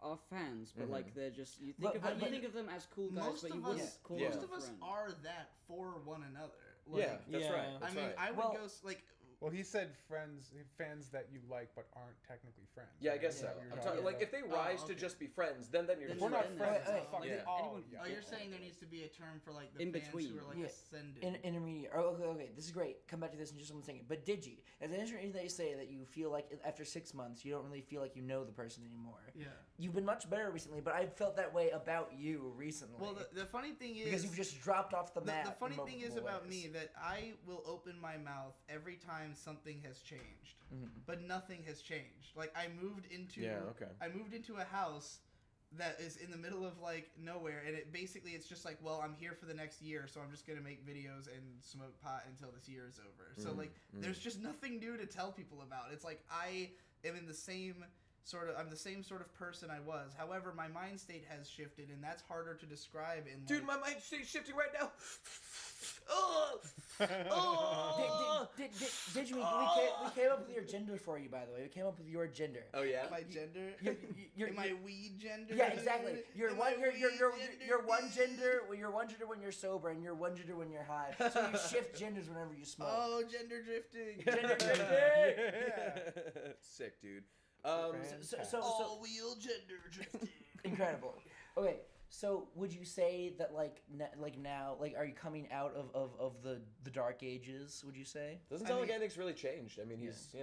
are fans, but like they're just you think But- you think of them as cool guys, Most but you of wouldn't us, call Yeah. them most a of us friend. are that for one another. Yeah, Like, that's Yeah. right. I That's mean, right. I would Well- go like. Well, he said fans that you like but aren't technically friends. Yeah, I right? guess so. You're I'm talking talking like about- if they rise to okay. just be friends, then you're Then If just we're not Then friends, that's it's fucking Yeah. all. Anyone- Yeah. Oh, you're saying there needs to be a term for like the In fans between. who are like Yeah. ascended. Intermediate. Oh, okay, this is great. Come back to this in just one second. But Digi, as an interesting that you say that you feel like after 6 months you don't really feel like you know the person anymore. Yeah. You've been much better recently, but I've felt that way about you recently. Well, the funny thing is because you've just dropped off the map. the funny in thing is multiple about ways. me that I will open my mouth every time something has changed, Mm-hmm. but nothing has changed. Like I moved into a house that is in the middle of like nowhere, and it's just like, well, I'm here for the next year, so I'm just gonna make videos and smoke pot until this year is over. So like, there's just nothing new to tell people about. It's like I am in the same I'm the same sort of person I was. However, my mind state has shifted, and that's harder to describe in. Dude, my mind's shifting right now. Oh, oh. Digi, we came up with your gender for you, by the way. We came up with your gender. Oh yeah. my gender. You're- Am I weed gender? Yeah, exactly. You're Am one. I You're weed one gender. Well, you're one gender when you're sober, and you're one gender when you're high. So you shift genders whenever you smoke. Oh, gender drifting. Gender drifting. Yeah. Sick, dude. So All-wheel gender drifting. incredible. Okay, so would you say that like now are you coming out of the dark ages? Would you say? Doesn't I sound like mean- anything's really changed. I mean, he's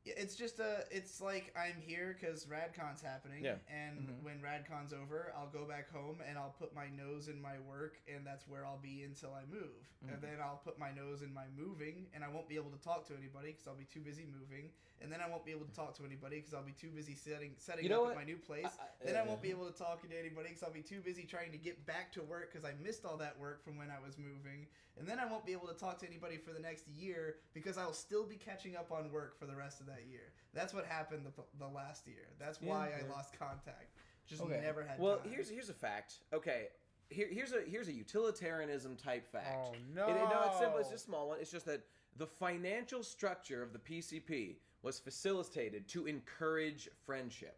It's just it's like I'm here because RadCon's happening, Yeah. and when RadCon's over, I'll go back home and I'll put my nose in my work, and that's where I'll be until I move. And then I'll put my nose in my moving, and I won't be able to talk to anybody because I'll be too busy moving. And then I won't be able to talk to anybody because I'll be too busy setting You know up what? at my new place. Then I won't be able to talk to anybody because I'll be too busy trying to get back to work because I missed all that work from when I was moving. And then I won't be able to talk to anybody for the next year because I'll still be catching up on work for the rest of that year. That's what happened the last year. That's why I lost contact. Just Okay. never had Well, time. here's a fact. Okay, here's a utilitarianism type fact. Oh, no. No, it's simple. It's just a small one. It's just that the financial structure of the PCP was facilitated to encourage friendship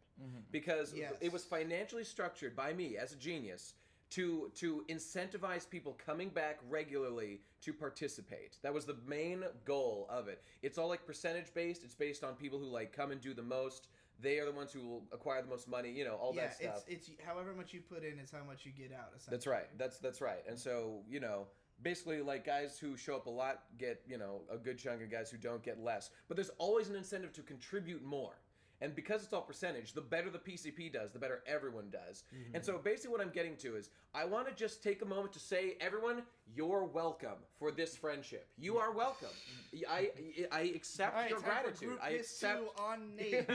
because Yes. it was financially structured by me as a genius to incentivize people coming back regularly to participate. That was the main goal of it. It's all like percentage based. It's based on people who like come and do the most. They are the ones who will acquire the most money. You know, all that stuff. it's however much you put in is how much you get out. Essentially. That's right. That's right. And so, basically, like, guys who show up a lot get, a good chunk of guys who don't get less. But there's always an incentive to contribute more. And because it's all percentage, the better the PCP does, the better everyone does. And so basically what I'm getting to is, I want to just take a moment to say, everyone, you're welcome for this friendship. You are welcome. I accept your gratitude. I accept... on Nate.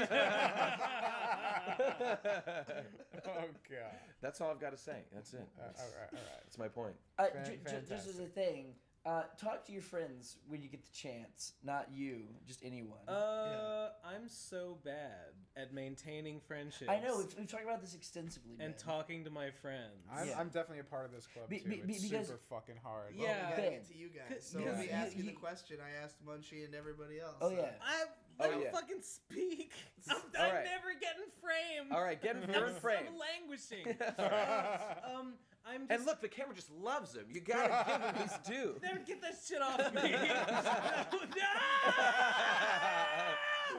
Oh god. That's all I've got to say. That's it. All right. That's my point. Just as a thing, talk to your friends when you get the chance. Not you, just anyone. I'm so bad at maintaining friendships. I know, we've talked about this extensively, and man. talking to my friends. I'm definitely a part of this club too. It's because- super fucking hard. Well, Yeah. we gotta Ben. get to you guys. So Because let me ask you you- the question I asked Munchy and everybody else. Oh, So- yeah. I don't yeah. fucking speak. I'm right. never getting framed. All right, you're in frame. I'm languishing. I'm just... And look, the camera just loves him. You gotta give him his due. Never get that shit off me. No.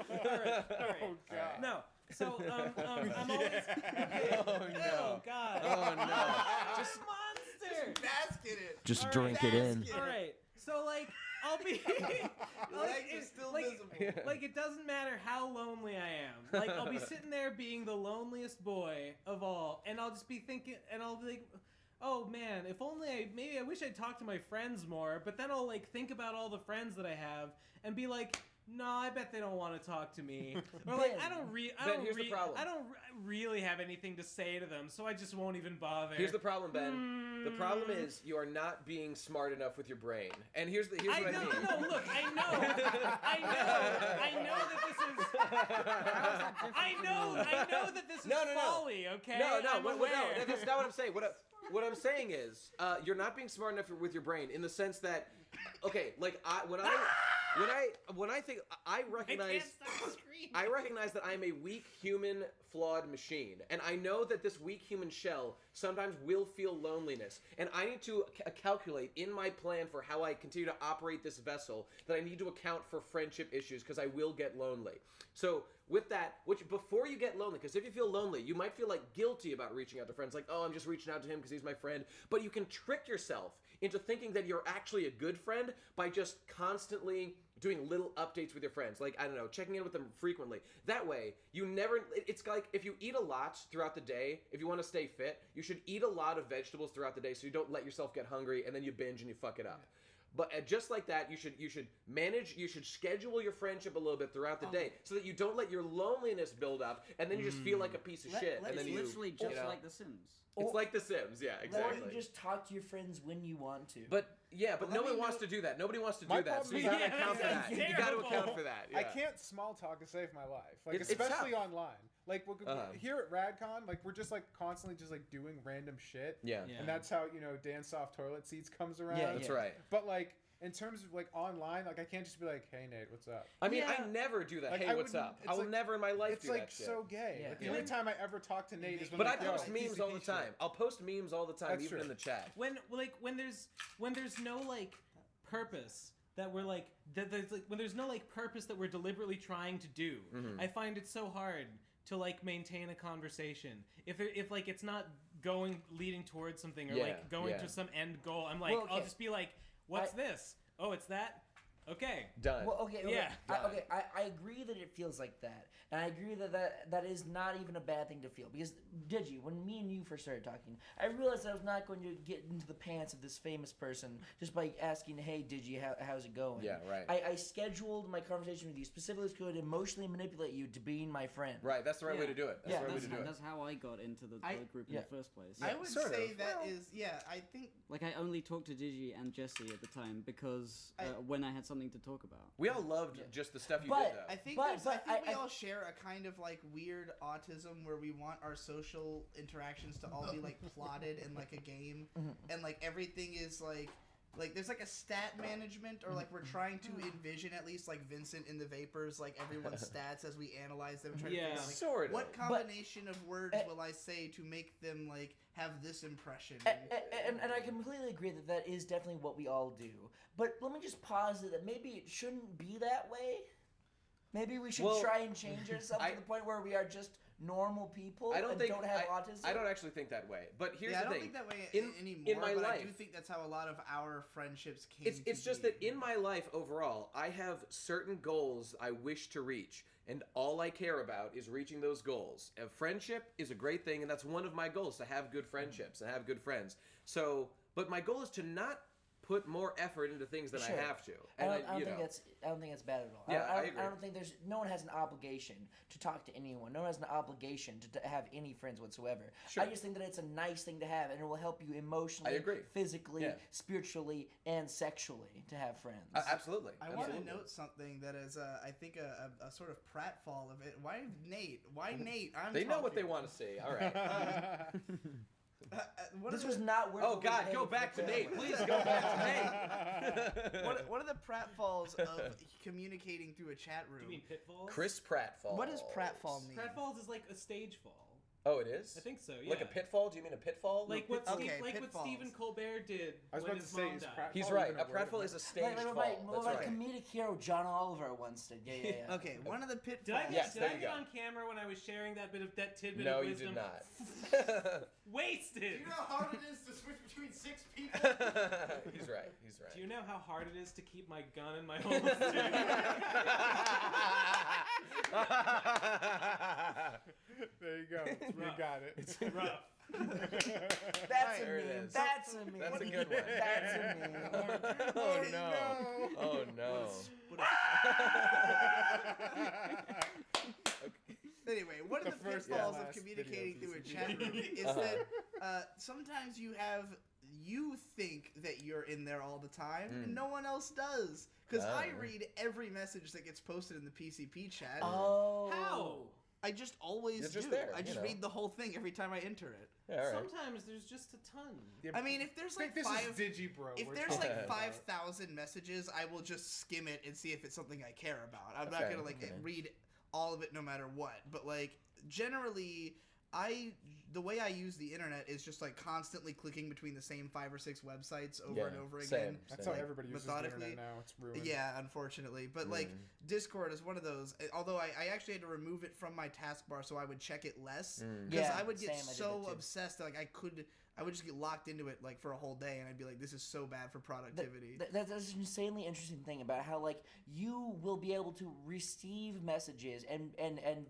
All right. Oh god. No. So, I'm always... Oh, no. Oh, God. Oh, no. Just monster. Bask in it. Just All drink right. it in. Bask in All right. So, like, I'll be... Your legs are still visible. Like, it doesn't matter how lonely I am. Like, I'll be sitting there being the loneliest boy of all, and I'll just be thinking, and I'll be like, oh man, if only maybe I wish I'd talk to my friends more, but then I'll, like, think about all the friends that I have, and be like, no, I bet they don't want to talk to me. Or like, I don't here's the problem. I don't really have anything to say to them, so I just won't even bother. Here's the problem, Ben. The problem is you are not being smart enough with your brain. And here's what I mean. No, look, I know that this is. I know that this is folly. Okay. No, I'm aware. that's not what I'm saying. What I'm saying is, you're not being smart enough with your brain in the sense that, okay, like when I think I recognize. I recognize that I'm a weak human, flawed machine, and I know that this weak human shell sometimes will feel loneliness, and I need to calculate in my plan for how I continue to operate this vessel that I need to account for friendship issues, because I will get lonely. So with that, before you get lonely, because if you feel lonely, you might feel like guilty about reaching out to friends, like, oh, I'm just reaching out to him because he's my friend, but you can trick yourself into thinking that you're actually a good friend by just constantly doing little updates with your friends, like, I don't know, checking in with them frequently. That way, it's like, if you eat a lot throughout the day, if you want to stay fit, you should eat a lot of vegetables throughout the day so you don't let yourself get hungry and then you binge and you fuck it up. But just like that, you should schedule your friendship a little bit throughout the day so that you don't let your loneliness build up and then you just feel like a piece of shit. And It's then literally just like The Sims. It's like The Sims, yeah, exactly. Or you just talk to your friends when you want to. But nobody wants to do that. Nobody wants to do My that. So problem you is gotta account for that. that's You gotta terrible. account for that. Yeah. I can't small talk to save my life. Like, It's especially tough. online. Like, here at RadCon, like, we're just, like, constantly just, like, doing random shit. Yeah. Yeah. And that's how, Dan Soft Toilet Seats comes around. Yeah, That's right. But, like, in terms of, like, online, like, I can't just be like, hey, Nate, what's up? I mean, Yeah. I never do that. Like, Hey, I what's wouldn't- up? it's I will like- never in my life It's, do like, that shit. so gay. Yeah. Like, the Yeah. only time I ever talk to Nate is when, But I like, yo, post memes all the PCP shit. time. I'll post memes all the time, That's even true. in the chat. when there's no like purpose that we're like when there's no like purpose that we're deliberately trying to do, Mm-hmm. I find it so hard to like maintain a conversation if like it's not leading towards something or Yeah, like going yeah. to some end goal. I'm like, Well, I'll okay. just be like, what's this? Oh, it's that. Okay. Done. Well, okay. Yeah. I agree that it feels like that, and I agree that is not even a bad thing to feel. Because Digi, when me and you first started talking, I realized I was not going to get into the pants of this famous person just by asking, "Hey, Digi, how's it going?" Yeah, right. I scheduled my conversation with you specifically to emotionally manipulate you to being my friend. Right, that's the right way to do it. That's Yeah. the right way to do it. That's how I got into the group in yeah. the first place. I would sort say of. that is, I think Like, I only talked to Digi and Jesse at the time because when I had something to talk about. We all loved just the stuff you But- did, though. I think But- I think we I- all share a kind of like weird autism where we want our social interactions to all be like plotted in like a game, and like everything is like there's like a stat management, or like we're trying to envision at least like Vincent in the Vapors, like everyone's stats as we analyze them, trying to figure out like Sort of. what combination of words will I say to make them like have this impression. And I completely agree that is definitely what we all do. But let me just pause it that maybe it shouldn't be that way. Maybe we should Well, try and change ourselves to the point where we are just normal people I don't and think don't have autism? I don't actually think that way. But here's Yeah, I the don't thing. think that way In- anymore. in my but I life- do think that's how a lot of our friendships came. It's just that in my life overall, I have certain goals I wish to reach, and all I care about is reaching those goals. A friendship is a great thing, and that's one of my goals, to have good friendships and have good friends. So, but my goal is to not put more effort into things than Sure. I have to. I And don't think that's bad at all. Yeah, I I agree. don't think no one has an obligation to talk to anyone. No one has an obligation to have any friends whatsoever. Sure. I just think that it's a nice thing to have, and it will help you emotionally, I agree. physically, Yeah. spiritually, and sexually to have friends. Absolutely. I want to Absolutely. note something that is, I think, a sort of pratfall of it. Why Nate? Why Nate? They know what they want to see. All right. This was not worth. Oh what we God, paid go for back to the Nate. camera. Please go back to Nate. What are the pratfalls of communicating through a chat room? Do you mean pitfalls? Chris Pratfall. What does pratfall mean? Pratfalls is like a stage fall. Oh, it is? I think so. Yeah. Like a pitfall? Do you mean a pitfall? Like what? Okay, Like what pitfalls. Stephen Colbert did I was when about his to say, mom is died. prat- He's Oh, right. even A a word pratfall of is a it. stage Like fall. my That's right. comedic hero John Oliver once did. Yeah. Okay, one of the pitfalls. Did I get, Yes, did there I you get go. on camera when I was sharing that tidbit No, of you wisdom? did not. Wasted. how hard it is to switch between 6 people? He's right. He's right. Do you know how hard it is to keep my gun in my holster? There you go. You rough. got it. It's rough. That's There a it meme. is. That's a meme. That's a good one. That's a meme. Oh no. Oh no. Anyway, one of The the first pitfalls and of last communicating video through a PCP. chat room is that sometimes you think that you're in there all the time, and no one else does. Because I Oh. read every message that gets posted in the PCP chat. Oh. How? I just always It's just do. there, I you just know. read the whole thing every time I enter it. Yeah, all right. Sometimes there's just a ton. I mean, if there's like this five, is Digi, bro. if We're there's talking like about. 5,000 messages, I will just skim it and see if it's something I care about. I'm not Okay, gonna like okay. read all of it no matter what. But like generally, the way I use the internet is just like constantly clicking between the same 5 or 6 websites over and over same, again. That's same. how everybody uses the methodically. internet now. It's ruined. Yeah, unfortunately. But like Discord is one of those. Although I actually had to remove it from my taskbar so I would check it less because Yeah, I would get same, I did so that too. obsessed that like I would just get locked into it like for a whole day and I'd be like, this is so bad for productivity. That's an insanely interesting thing about how like you will be able to receive messages and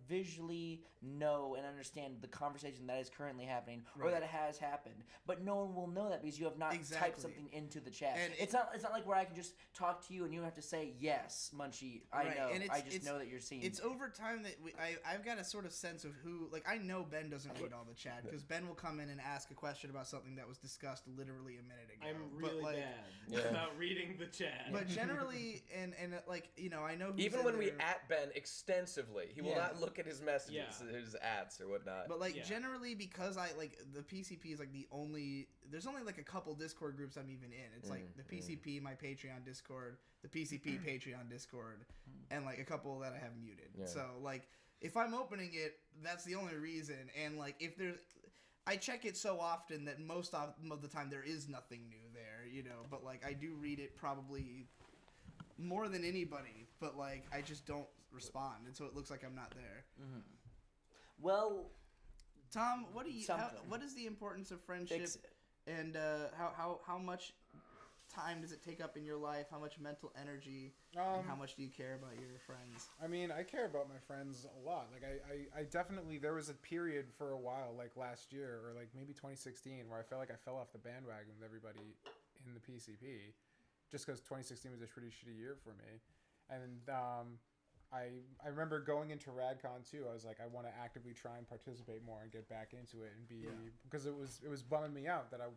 visually know and understand the conversation that is currently happening or Right. that has happened, but no one will know that because you have not typed Exactly. something into the chat. And it's not like where I can just talk to you and you don't have to say yes, Munchy. I Right, know. and I just know that you're seeing. It's over time that I've got a sort of sense of who, like, I know Ben doesn't read all the chat because Ben will come in and ask a question about something that was discussed literally a minute ago. I'm but, really like, bad Yeah. about reading the chat. But generally, and like, you know, I know who's Even in when we there, at Ben extensively, he will Yeah. not look at his messages, Yeah. his ats or whatnot. But like Yeah. generally, because I like the PCP is like the only. There's only like a couple Discord groups I'm even in. It's like the PCP, my Patreon Discord, the PCP Patreon Discord, and like a couple that I have muted. Yeah. So like, if I'm opening it, that's the only reason. And like, if there's, I check it so often that most of the time there is nothing new there, you know. But like, I do read it probably more than anybody. But like, I just don't respond, and so it looks like I'm not there. well, Tom, what do you? Something. What is the importance of friendship? fix it. And how much time does it take up in your life? How much mental energy? And how much do you care about your friends? I mean, I care about my friends a lot. Like, I definitely, there was a period for a while, like last year, or like maybe 2016, where I felt like I fell off the bandwagon with everybody in the PCP, just because 2016 was a pretty shitty year for me. And I remember going into RadCon too. I was like, I want to actively try and participate more and get back into it and be, because it was bumming me out that I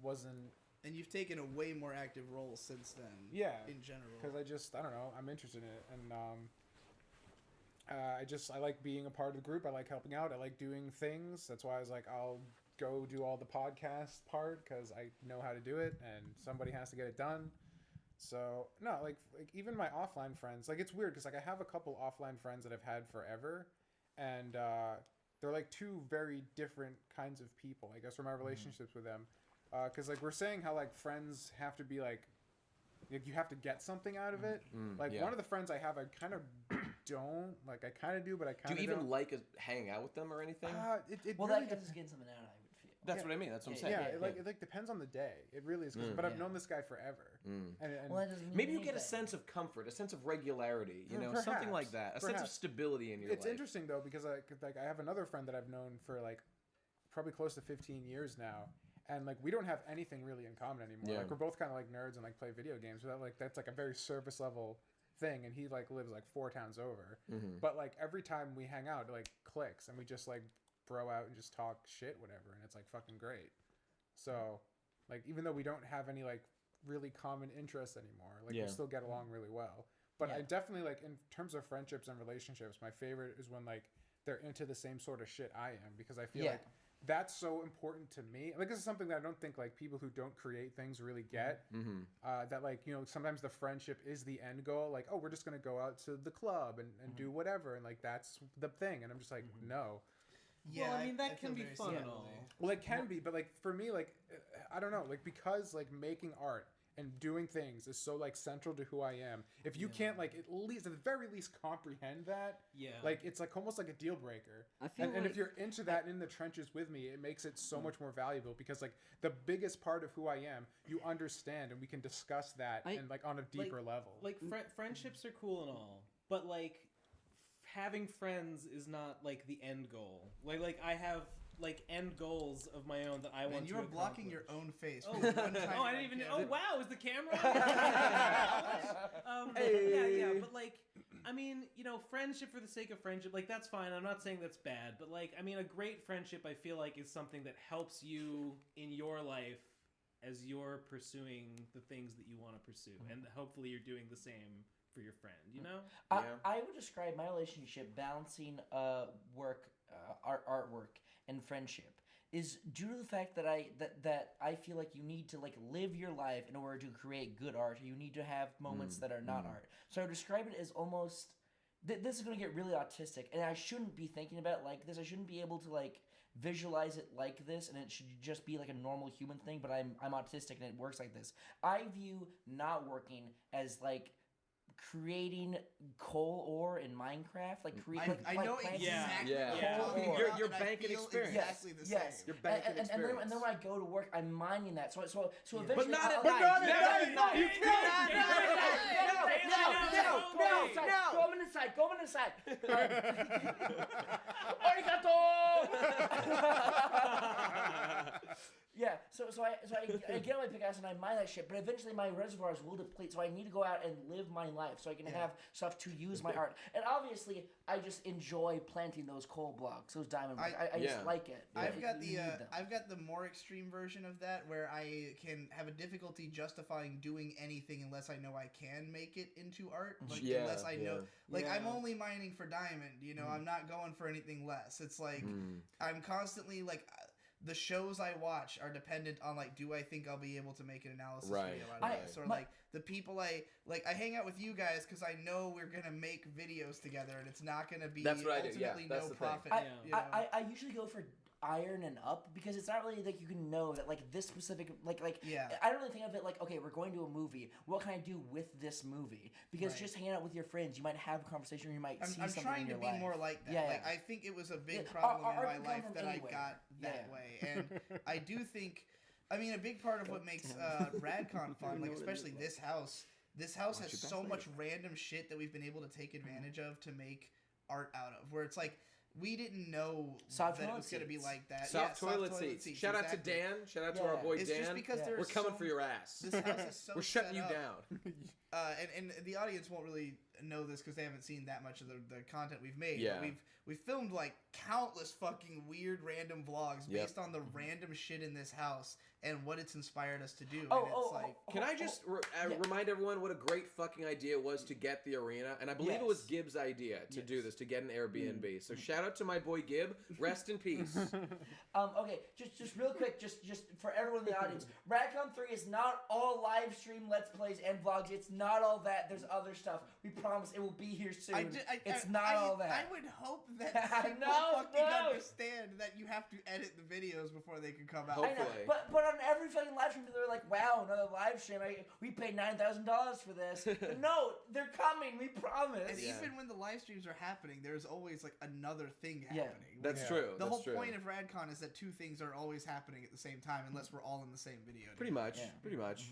wasn't. And you've taken a way more active role since then. Yeah, In general. because I don't know, I'm interested in it, and I like being a part of the group. I like helping out. I like doing things. That's why I was like, I'll go do all the podcast part because I know how to do it, and somebody has to get it done. So no, like even my offline friends, like it's weird because like I have a couple offline friends that I've had forever, and they're like two very different kinds of people, I guess, for my relationships with them. Because like we're saying how like friends have to be like you have to get something out of it. Like yeah. one of the friends I have, I kind of don't. Like, I kind of do, but I Do kind of you don't. even like hang out with them or anything? It Well, really that is getting something out. I would feel. That's what I mean. That's what I'm saying. yeah, it like depends on the day. It really is. But I've known this guy forever. And Well, that doesn't mean Maybe you get a anything. sense of comfort, a sense of regularity, you know, Perhaps, something like that, a sense of perhaps. stability in your life. It's interesting though because I have another friend that I've known for like probably close to 15 years now, and like we don't have anything really in common anymore. Yeah. Like we're both kind of like nerds and like play video games, but that's like a very surface level thing, and he like lives like 4 towns over. But like every time we hang out, it like clicks, and we just like bro out and just talk shit, whatever, and it's like fucking great. So like even though we don't have any like really common interests anymore, like we still get along really well. But I definitely like in terms of friendships and relationships, my favorite is when like they're into the same sort of shit I am, because I feel like that's so important to me. Like this is something that I don't think like people who don't create things really get. That like, you know, sometimes the friendship is the end goal. Like, oh, we're just gonna go out to the club and do whatever, and like that's the thing. And I'm just like, no. Well, I mean, that feel can be very fun and similarly. all. Well, it can be, but like for me, like I don't know, like because like making art and doing things is so like central to who I am. If you can't like at the very least comprehend that, like it's like almost like a deal breaker. I feel and like- if you're into that in the trenches with me, it makes it so much more valuable, because like the biggest part of who I am, you understand, and we can discuss that and like on a deeper level. Like friendships are cool and all, but like having friends is not like the end goal. Like I have like end goals of my own that I want And to you're blocking accomplish. your own face. Oh, with one tiny oh, I didn't even. webcam. Oh, wow! Is the camera? Yeah. But like, I mean, you know, friendship for the sake of friendship, like that's fine. I'm not saying that's bad, but like, I mean, a great friendship, I feel like, is something that helps you in your life as you're pursuing the things that you want to pursue, and hopefully you're doing the same for your friend. You know? I would describe my relationship balancing work, artwork, and friendship is due to the fact that I feel like you need to like live your life in order to create good art. You need to have moments that are not art. So I would describe it as almost this is going to get really autistic, and I shouldn't be thinking about it like this. I shouldn't be able to like visualize it like this, and it should just be like a normal human thing, but I'm autistic and it works like this. I view not working as like creating coal ore in Minecraft, like I know exactly Yeah. what Yeah. you're talking You're- about, you're and I banking feel experience. exactly the Yes. same. You're banking and then experience. when I go to work, I'm mining that. So eventually, But not at I'll- night. No, No, you can't. No. No, go on inside. Go on inside. Arigato. Yeah, so I get on my pickaxe and I mine that shit, but eventually my reservoirs will deplete, so I need to go out and live my life so I can have stuff to use my art. And obviously, I just enjoy planting those coal blocks, those diamond blocks. I just like it. I've got You need them. I've got the more extreme version of that, where I can have a difficulty justifying doing anything unless I know I can make it into art. Like unless I know, like I'm only mining for diamond. You know, I'm not going for anything less. It's like I'm constantly like. The shows I watch are dependent on like, do I think I'll be able to make an analysis video out of this, or like the people I hang out with you guys because I know we're gonna make videos together and it's not gonna be ultimately no profit. I usually go for iron and up because it's not really like you can know that like this specific like I don't really think of it like, okay, we're going to a movie, what can I do with this movie, because just hanging out with your friends, you might have a conversation or you might see something trying in to your be life. more like that. Yeah, like yeah. I think it was a big Yeah, problem art in can my come life from that I anywhere. got that Yeah. way, and I do think, I mean, a big part of what makes RadCon fun, like especially this house has so much random shit that we've been able to take advantage of to make art out of, where it's like, we didn't know Soft that it toilet was going to be seats. like that. Soft toilet seats. Shout out to exactly. Dan. Shout out to our boy It's Dan. just because Yeah. there's We're coming so- for your ass. This house is so We're shutting set you up. down. And the audience won't really know this because they haven't seen that much of the content we've made. Yeah. But we've filmed like countless fucking weird random vlogs Yep. based on the random shit in this house and what it's inspired us to do. And it's like, Can I just remind everyone what a great fucking idea it was to get the arena? And I believe it was Gibb's idea to do this, to get an Airbnb. So shout out to my boy Gib. Rest in peace. Okay, just real quick, just for everyone in the audience, RadCon 3 is not all live stream Let's Plays and vlogs. It's not all that. There's other stuff. We promise it will be here soon. It's I- not I- all that. I would hope that people No, fucking no. understand that you have to edit the videos before they can come out. I know, Hopefully. but on every fucking live stream, they're like, "Wow, another live stream! We paid $9,000 for this." No, they're coming. We promise. And Yeah. even when the live streams are happening, there's always like another thing Yeah. happening. That's Yeah. true. The That's whole true. point of RadCon is that two things are always happening at the same time, unless we're all in the same video. Pretty much. Yeah. Pretty much.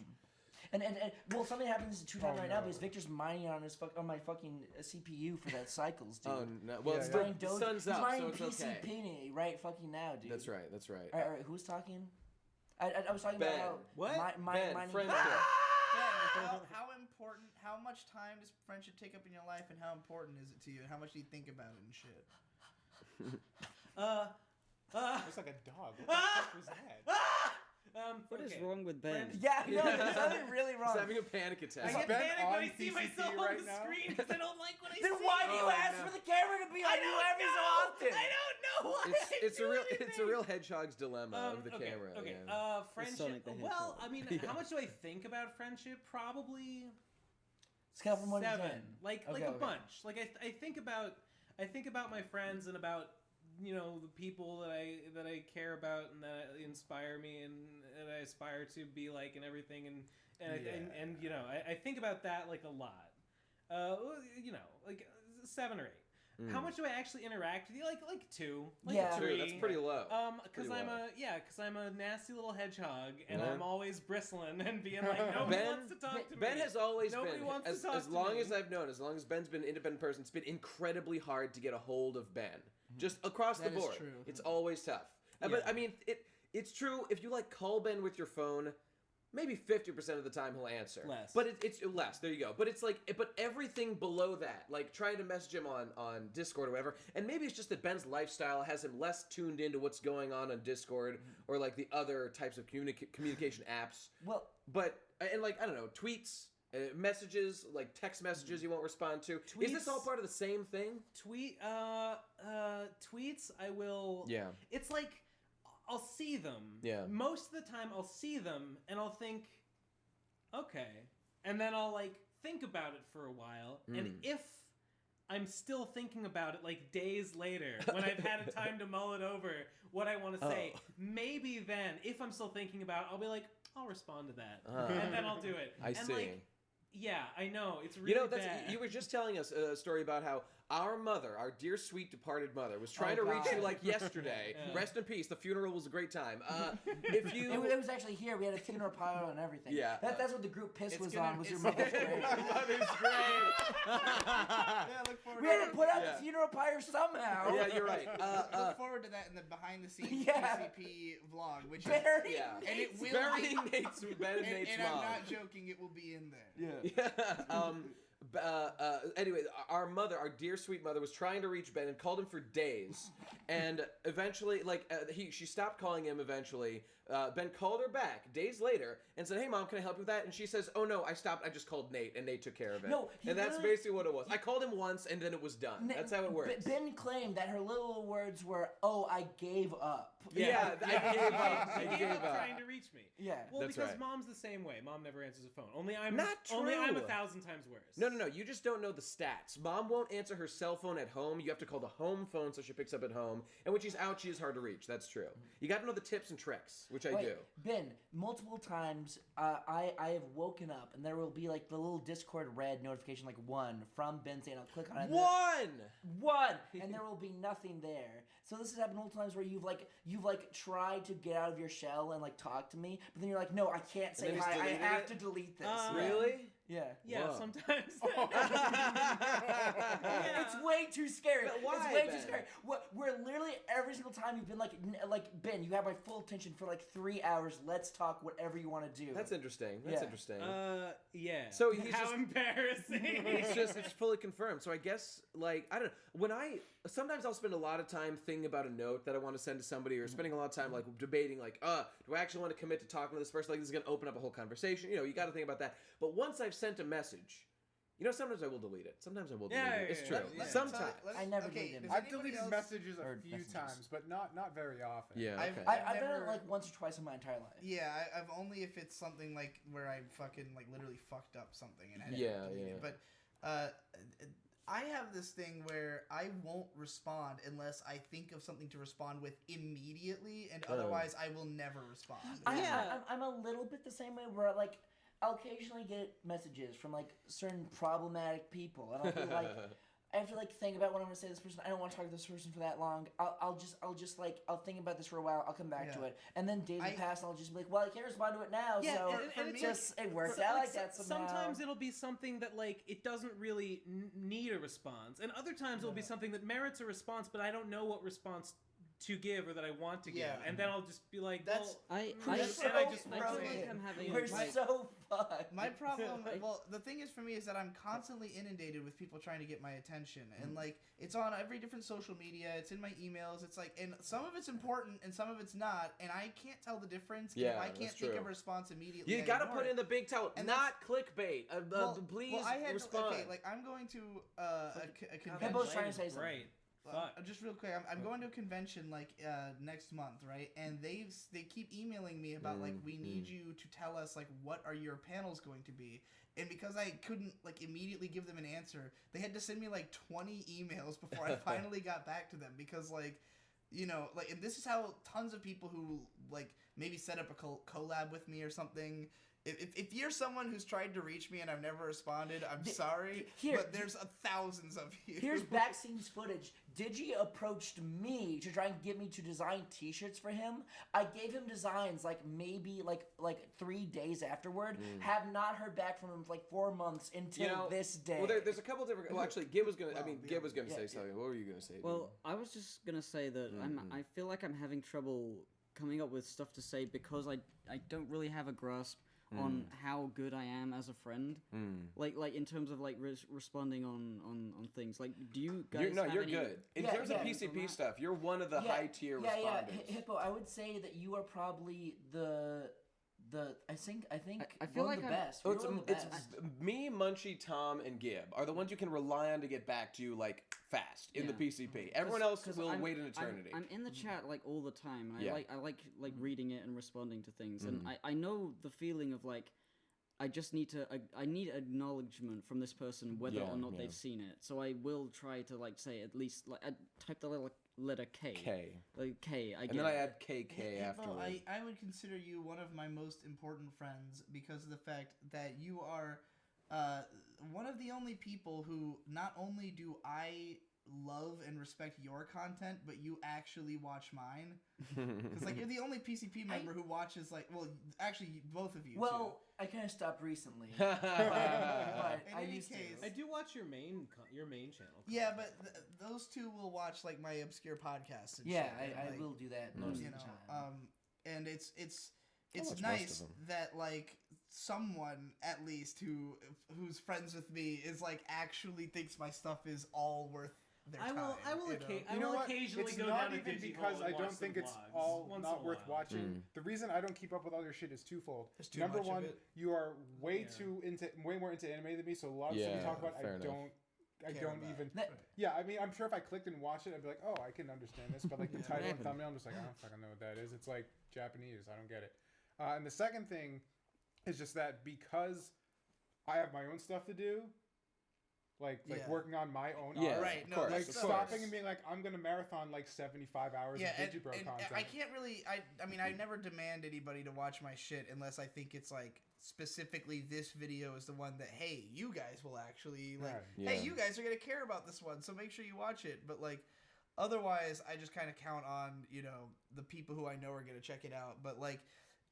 And well, something happens to 2 times right now no. because Victor's mining on on my fucking CPU for that cycles, dude. Oh no. Well, Yeah, it's yeah. the, the sun's He's up, mining so it's okay. PCP right fucking now, dude. That's right. That's right. All right, who's talking? I was talking Ben. about how What? Ben, mining. friendship. How important? How much time does friendship take up in your life, and how important is it to you, and how much do you think about it and shit? It's like a dog. What the fuck was that? What is okay. wrong with Ben? Yeah, no, there's something really He's wrong. having a panic I attack. get Ben panicked when on I see PCP myself right on the now? screen because I don't like what I Then see. why do you Oh, ask no. for the camera to be on you every so often? I don't know why. It's a real hedgehog's dilemma of the okay, camera. Okay, yeah. friendship. Sonic the Well, Hedgehog. I mean, how much do I think about friendship? Probably Scale from 1 to 10. 7. Like Okay, a okay. bunch. Like I think about my friends and about the people that I care about and that inspire me and I aspire to be like and everything and I think about that like a lot. Like 7 or 8. How much do I actually interact with you? Like 2, like Yeah. 3. That's pretty low. Because Pretty I'm a nasty little hedgehog, and Yeah. I'm always bristling and being like, nobody wants to talk to me. Ben has always Nobody been, wants as, to talk as to long me. as I've known, as long as Ben's been an independent person, it's been incredibly hard to get a hold of Ben. Just across That the is board. true. It's always tough. But Yeah. I mean, it's true, if you call Ben with your phone, maybe 50% of the time he'll answer. Less. But it's less, there you go. But it's but everything below that, like trying to message him on Discord or whatever, and maybe it's just that Ben's lifestyle has him less tuned into what's going on Discord or like the other types of communication apps. Well, But, and I don't know, tweets, messages, like text messages you won't respond to. Is this all Tweets- part of the same thing? tweets, I will. Yeah. It's like, I'll see them. Yeah. Most of the time, I'll see them and I'll think, okay. And then I'll think about it for a while. And if I'm still thinking about it days later, when I've had a time to mull it over, what I want to say, maybe then, if I'm still thinking about it, I'll be like, I'll respond to that. And then I'll do it. I and see. Yeah, I know. It's really bad. You were just telling us a story about how our mother, our dear sweet departed mother, was trying Oh, to reach you God. yesterday. Yeah. Rest in peace. The funeral was a great time. If you, it was actually here. We had a funeral pyro and everything. Yeah. That's what the group piss It's was gonna- on. Was your it's- mother's grave. my mother's grave. Yeah, look forward We to had to that. put out Yeah. the funeral pyre somehow. Yeah, you're right. Look forward to that in the behind the scenes Yeah. PCP vlog, which is, Bury Yeah. and it will Burying be, Nate's Ben and Nate's and mom. I'm not joking, it will be in there. Yeah. Anyway, our mother, our dear sweet mother, was trying to reach Ben and called him for days, and eventually, she stopped calling him. Eventually, Ben called her back days later and said, "Hey, Mom, can I help you with that?" And she says, "Oh no, I stopped. I just called Nate, and Nate took care of it." No, he and that's literally- basically what it was. I called him once, and then it was done. That's how it works. Ben claimed that her little words were, "Oh, I gave up." Yeah, I gave up. She I gave up. trying to reach me. Yeah. Well, That's because right. Mom's the same way. Mom never answers the phone. Only I'm Not Only I'm true. 1,000 times worse. No. You just don't know the stats. Mom won't answer her cell phone at home. You have to call the home phone so she picks up at home. And when she's out, she is hard to reach. That's true. You got to know the tips and tricks, which I Wait, do. Ben, multiple times I have woken up and there will be the little Discord red notification 1 from Ben saying I'll click on it. One, and there will be nothing there. So this has happened multiple times where you've tried to get out of your shell and talk to me, but then you're like, no, I can't And say then he's hi. I deleted have it? to delete this. Really? Yeah. Yeah, Whoa. sometimes. It's way too scary. But why, It's way too Ben? scary. We're literally every single time you've been Ben, you have my full attention for 3 hours. Let's talk whatever you want to do. That's interesting. That's Yeah. interesting. Yeah. So he's How just- embarrassing. it's fully confirmed. So I guess I don't know. Sometimes I'll spend a lot of time thinking about a note that I want to send to somebody, or spending a lot of time debating do I actually want to commit to talking to this person? This is going to open up a whole conversation. You got to think about that. But once I've sent a message, sometimes I will delete it. Sometimes I will delete it. It's true. yeah. Sometimes. I never deleted does them. I've anybody deleted else- messages a Or few messages. times, but not very often. Yeah. I've- Okay. I've done never- it once or twice in my entire life. Yeah, I've only if it's something where I fucking literally fucked up something and had Yeah, to delete yeah. it. But I have this thing where I won't respond unless I think of something to respond with immediately, and otherwise I will never respond. I'm a little bit the same way where like I'll occasionally get messages from like certain problematic people, and I'll be like, I have to like think about what I'm gonna say to this person. I don't want to talk to this person for that long. I'll just like I'll think about this for a while. I'll come back to it, and then days will pass, and I'll just be like, well, I can't respond to it now. Yeah, so and it just it works out like that somehow. Sometimes it'll be something that like it doesn't really need a response, and other times it'll be something that merits a response, but I don't know what response to give or that I want to give, and then I'll just be like, That's- well, I feel like I'm having We're so fun. My problem, well, the thing is for me is that I'm constantly inundated with people trying to get my attention, and like it's on every different social media. It's in my emails. It's like, and some of it's important and some of it's not, and I can't tell the difference. Yeah, if I can't that's think true. of a response immediately. You I gotta ignore put it. in the big towel, And not clickbait. Please I had respond. okay, like I'm going to a convention. Hippo's trying to say something. Right. Just real quick, I'm going to a convention like next month, right? And they keep emailing me about like we need you to tell us like what are your panels going to be, and because I couldn't like immediately give them an answer, they had to send me like 20 emails before I finally got back to them because like like, and this is how tons of people who like maybe set up a collab with me or something. If you're someone who's tried to reach me and I've never responded, I'm sorry, but there's thousands of you. Here's back-scenes footage. Digi approached me to try and get me to design T-shirts for him. I gave him designs like maybe like 3 days afterward. Have not heard back from him for like 4 months until this day. Well, there's a couple different. Well, actually, Gib was gonna. Gib was gonna say something. What were you gonna say? Well, I was just gonna say that I feel like I'm having trouble coming up with stuff to say because I don't really have a grasp on how good I am as a friend, like in terms of like responding on things. Like, do you guys? You're any... good in terms of PCP stuff. You're one of the high tier responders. Hippo, I would say that you are probably the I think I feel one like of the I'm- best. Oh, You're one of the it's best. me, Munchy, Tom, and Gib are the ones you can rely on to get back to you like fast in the PCP. Everyone else will wait an eternity. I'm in the chat like all the time, and I like reading it and responding to things, and I know the feeling of like I just need to I need acknowledgement from this person whether or not they've seen it. So I will try to like say at least like I type the letter K. K. Like K. And then I add KK afterwards. I would consider you one of my most important friends because of the fact that you are one of the only people who not only do I love and respect your content, but you actually watch mine. Because like you're the only PCP member who watches like, well, actually both of you. Well, too. I kind of stopped recently. But I in any used case, I do watch your main channel. Yeah, but those two will watch like my obscure podcasts. And yeah, shit, and, I like, will do that most of the time. And it's watch most nice of them. that like someone at least who's friends with me is like actually thinks my stuff is all worth their time. I will You know what? occasionally It's go not down to even Digi because Hole I and don't watch think some it's vlogs all once not in a worth while. watching. The reason I don't keep up with all your shit is twofold. There's too Number much of one, it. you are way more into anime than me, so a lot of stuff you talk about, fair I enough. don't even. Yeah, I mean, I'm sure if I clicked and watched it, I'd be like, oh, I can understand this. But like the title and thumbnail, I'm just like, I don't fucking know what that is. It's like Japanese. I don't get it. And the second thing is just that because I have my own stuff to do, like working on my own art. Right, no, course, Like of stopping and being like, I'm gonna marathon like 75 hours of Digibro content. I can't really. I mean, I never demand anybody to watch my shit unless I think it's like specifically this video is the one that hey, you guys will actually like. Right. Hey, you guys are gonna care about this one, so make sure you watch it. But like, otherwise, I just kind of count on the people who I know are gonna check it out. But like.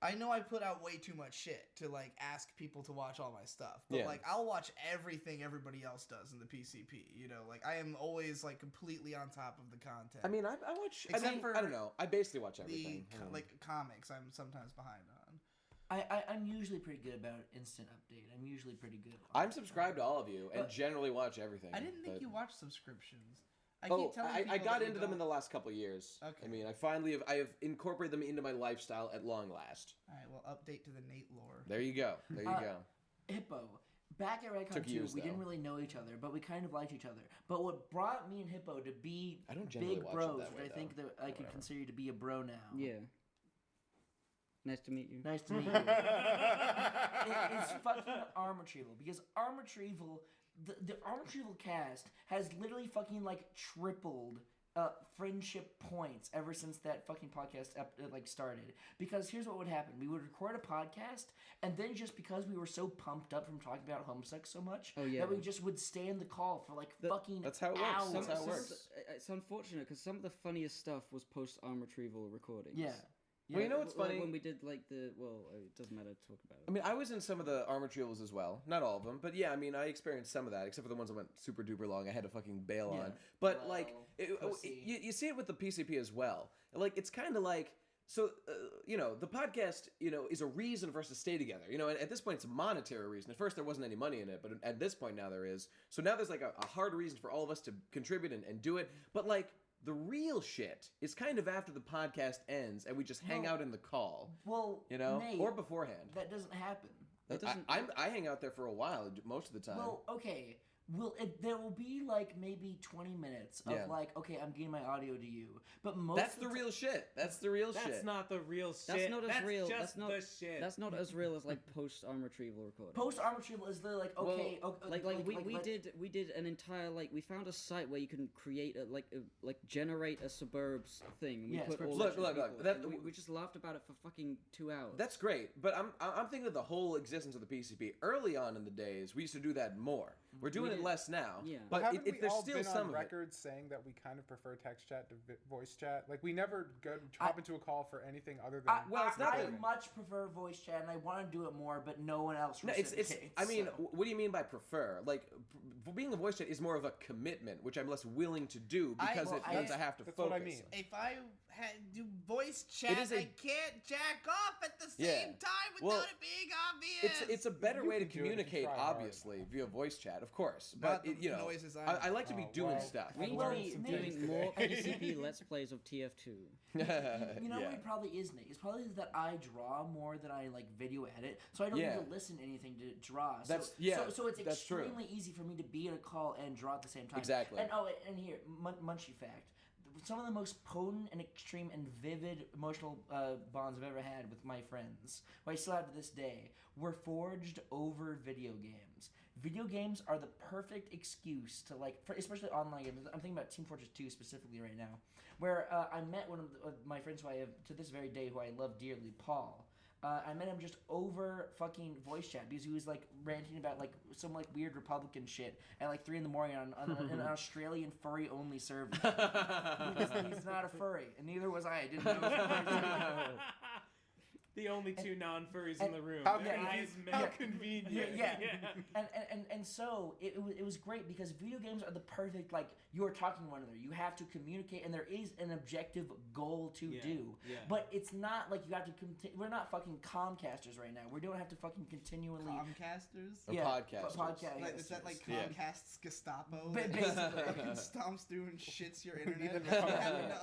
I know I put out way too much shit to like ask people to watch all my stuff, but like I'll watch everything everybody else does in the PCP. Like I am always like completely on top of the content. I mean, I watch. Except for I don't know. I basically watch the everything. like comics, I'm sometimes behind on. I'm usually pretty good about instant update. I'm usually pretty good. I'm subscribed to all of you and generally watch everything. I didn't think but- you watched subscriptions. I Oh, keep telling I people got that into you them in don't. the last couple of years. Okay. I mean, I have incorporated them into my lifestyle at long last. All right, well, update to the Nate lore. There you go. There you go. Hippo. Back at Redcon Took 2, years, we though. didn't really know each other, but we kind of liked each other. But what brought me and Hippo to be I don't generally big watch it bros, that way, which I think though. that I could consider you to be a bro now. Yeah. Nice to meet you. Nice to meet you. It's fucking arm retrieval because arm retrieval, the arm retrieval cast has literally fucking like tripled friendship points ever since that fucking podcast started. Because here's what would happen: we would record a podcast, and then just because we were so pumped up from talking about homesex so much, that we just would stay in the call for fucking That's how it works. hours. That's how it works. It's unfortunate because some of the funniest stuff was post arm retrieval recordings. Yeah. Well, you know what's funny? When we did it doesn't matter to talk about it. I mean, I was in some of the arm retrievals as well. Not all of them, but yeah, I mean, I experienced some of that, except for the ones that went super duper long. I had to fucking bail on. But you see it with the PCP as well. Like, it's kind of like, so, the podcast, is a reason for us to stay together. And at this point, it's a monetary reason. At first, there wasn't any money in it, but at this point now there is. So now there's like a hard reason for all of us to contribute and do it. But like, the real shit is kind of after the podcast ends and we just hang out in the call. Well, Nate, or beforehand. That doesn't happen. I hang out there for a while most of the time. Well, okay. There will be maybe 20 minutes of okay, I'm getting my audio to you, but that's the real shit. That's the real shit. That's not the real shit. That's not as real. Just the shit. That's not as real as post arm retrieval recording. Post arm retrieval is the we did an entire we found a site where you can create generate a suburbs thing. We put all look. We just laughed about it for fucking 2 hours. That's great, but I'm thinking of the whole existence of the PCP. Early on in the days, we used to do that more. We're doing it less now. Yeah. But haven't we there's all still been some on of record saying that we kind of prefer text chat to voice chat? Like, we never hop into a call for anything other than... I much prefer voice chat, and I want to do it more, but no one else reciprocates. I mean, what do you mean by prefer? Being a voice chat is more of a commitment, which I'm less willing to do because it means I have to that's focus. what I mean. If I do voice chat, I can't jack off at the same time without it being obvious. It's a better You way to can do it if you communicate, try hard. obviously, via voice chat, of course. Not But the noises I like to be doing stuff. We need to be doing more PCP Let's Plays of TF2. What it probably is, Nate? It's probably that I draw more than I video edit, so I don't need to listen to anything to draw. So it's extremely easy for me to be in a call and draw at the same time. Exactly. And here, Munchy fact. Some of the most potent and extreme and vivid emotional bonds I've ever had with my friends, who I still have to this day, were forged over video games. Video games are the perfect excuse to especially online games. I'm thinking about Team Fortress 2 specifically right now, where I met one of my friends who I have to this very day, who I love dearly, Paul. I met him just over fucking voice chat because he was ranting about some weird Republican shit at 3 a.m. on an Australian furry only server. He's not a furry, and neither was I. I didn't know. The only two non-furries in the room. How convenient. Yeah. And so it was great because video games are the perfect you are talking to one another. You have to communicate, and there is an objective goal to do. Yeah. But it's not you have to. We're not fucking Comcasters right now. We don't have to fucking continually. Comcasters. Or podcasters. Podcasters. Is that Comcast's Gestapo? Basically, fucking stomps through and shits your internet.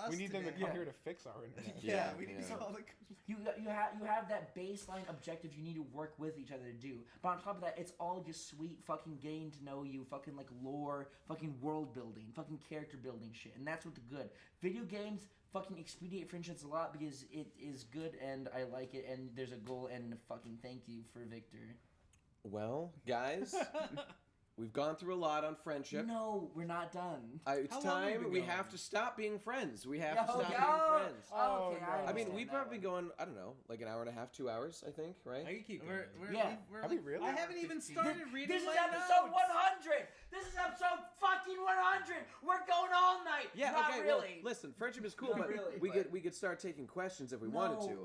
We need them to come here to fix our internet. Yeah, we need to all the. You have that baseline objective you need to work with each other to do. But on top of that, it's all just sweet fucking getting to know you, fucking lore, fucking world building, fucking character building shit. And that's what the good. Video games fucking expedite friendships a lot because it is good and I like it and there's a goal and fucking thank you for Victor. Well, guys, we've gone through a lot on friendship. No, we're not done. It's time we have to stop being friends. We have to stop being friends. Okay, I mean, we've probably been going, I don't know, an hour and a half, 2 hours, I think, right? I can keep going. Have we really? I haven't even started reading This is my episode notes. 100! This is episode fucking 100! We're going all night! Yeah, not okay, really. well, listen, friendship is cool, Not but really, we could start taking questions if we wanted to.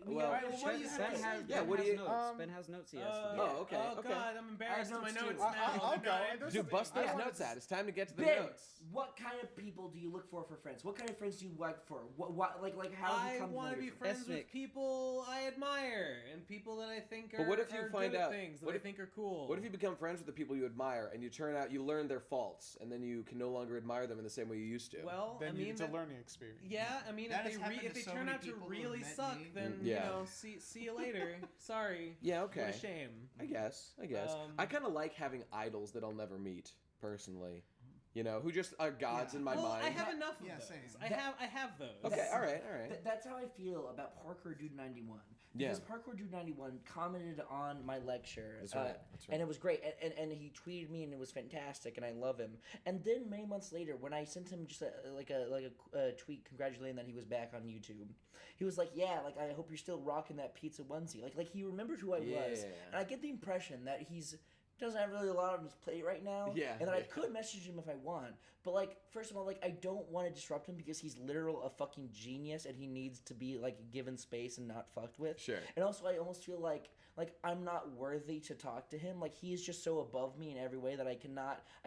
What do you have to say? Ben has notes he has to do. Oh, okay. Oh, God, I'm embarrassed I of have my notes notes too. now. I'll go. Dude, bust those notes out. It's time to get to the Ben, notes. what kind of people do you look for friends? What kind of friends do you like for? What how do you I come to know want to be your friends with people I admire and people that I think are, But what if you are find good at out- things that what I if- think are cool. What if you become friends with the people you admire and you learn their faults and then you can no longer admire them in the same way you used to? Well, Then I mean, it's a learning experience. yeah, I mean, That if has they happened if to they so turn many out to people who have really met suck, me. then Yeah. see you later. Sorry. Yeah, okay. What a shame. I guess. I kind of like having idols that I'll never meet, personally. You know, who just are gods Yeah. in my Well, mind. I have enough of Yeah, those. same. I have those. Okay, all right. That's how I feel about Parkour Dude 91. Because Parkour Dude 91 commented on my lecture. That's right. And it was great. And he tweeted me, and it was fantastic, and I love him. And then many months later, when I sent him just a tweet congratulating that he was back on YouTube, he was like, yeah, like, I hope you're still rocking that pizza onesie. Like he remembered who I was. And I get the impression that he's doesn't have really a lot on his plate right now. Yeah. And that I could message him if I want. But, like, first of all, like, I don't want to disrupt him because he's literal a fucking genius and he needs to be, like, given space and not fucked with. Sure. And also, I almost feel like I'm not worthy to talk to him. Like, he is just so above me in every way that I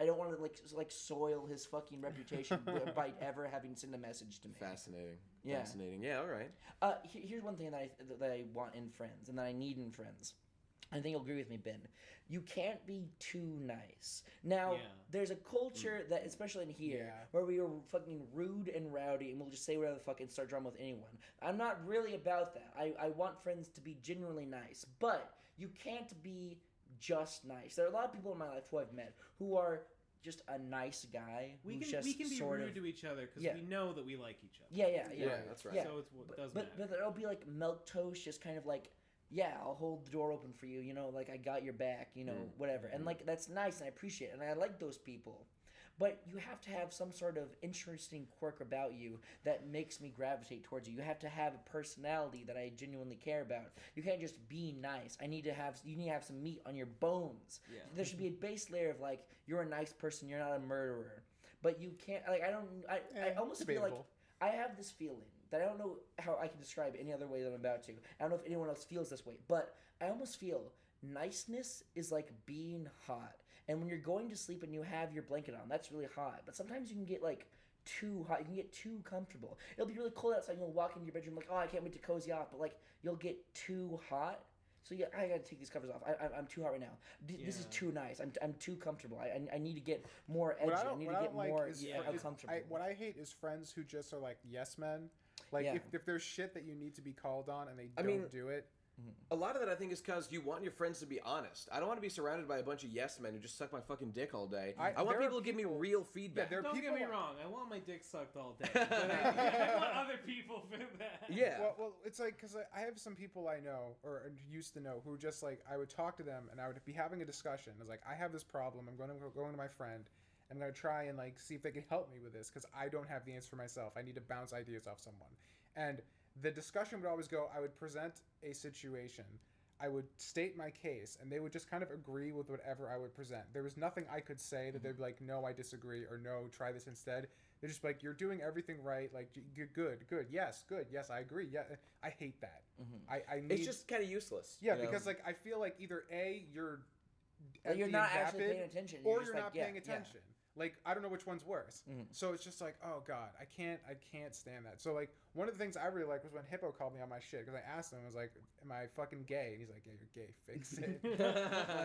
don't want to, like soil his fuking reputation by ever having sent a message to me. Fascinating. Yeah. Fascinating. Yeah, all right. Here's one thing that I want in friends and that I need in friends. I think you'll agree with me, Ben. You can't be too nice. Now, there's a culture that, especially in here, where we are fucking rude and rowdy and we'll just say whatever the fuck and start drama with anyone. I'm not really about that. I want friends to be genuinely nice. But you can't be just nice. There are a lot of people in my life who I've met who are just a nice guy. We can be rude to each other because we know that we like each other. Yeah, that's right. Yeah. So it does matter. But there'll be like milquetoast, just kind of like, yeah, I'll hold the door open for you, you know, like I got your back, you know, whatever. And like that's nice and I appreciate it and I like those people. But you have to have some sort of interesting quirk about you that makes me gravitate towards you. You have to have a personality that I genuinely care about. You can't just be nice. You need to have some meat on your bones. Yeah. There should be a base layer of like, you're a nice person, you're not a murderer. But you can't, like, I almost feel like I have this feeling that I don't know how I can describe it any other way than I'm about to. I don't know if anyone else feels this way, but I almost feel niceness is like being hot. And when you're going to sleep and you have your blanket on, that's really hot. But sometimes you can get like too hot. You can get too comfortable. It'll be really cold outside and you'll walk into your bedroom like, oh, I can't wait to cozy up. But like, you'll get too hot. So yeah, I gotta take these covers off. I'm too hot right now. This is too nice. I'm too comfortable. I need to get more edgy. I need to get more uncomfortable. What I hate is friends who just are like yes men. Like if there's shit that you need to be called on and they don't do it. A lot of that I think is because you want your friends to be honest. I don't want to be surrounded by a bunch of yes men who just suck my fucking dick all day. I want people to give me real feedback. Yeah, don't get me wrong. I want my dick sucked all day. But I want other people for that. Yeah. Well, it's like because I have some people I know or used to know who just like I would talk to them and I would be having a discussion. I was like, I have this problem. I'm going to my friend. I'm going to try and like see if they can help me with this because I don't have the answer for myself. I need to bounce ideas off someone. And the discussion would always go, I would present a situation, I would state my case, and they would just kind of agree with whatever I would present. There was nothing I could say that they'd be like, no, I disagree, or no, try this instead. They're just like, you're doing everything right, like, good, yes, I agree, yeah. I hate that. I need... It's just kind of useless. Yeah, because like I feel like either A, you're not actually paying attention, or you're not paying attention. Like, I don't know which one's worse. So it's just like, oh god, I can't stand that. So like, one of the things I really liked was when Hippo called me on my shit because I asked him, I was like, am I fucking gay? And he's like, yeah, you're gay. Fix it.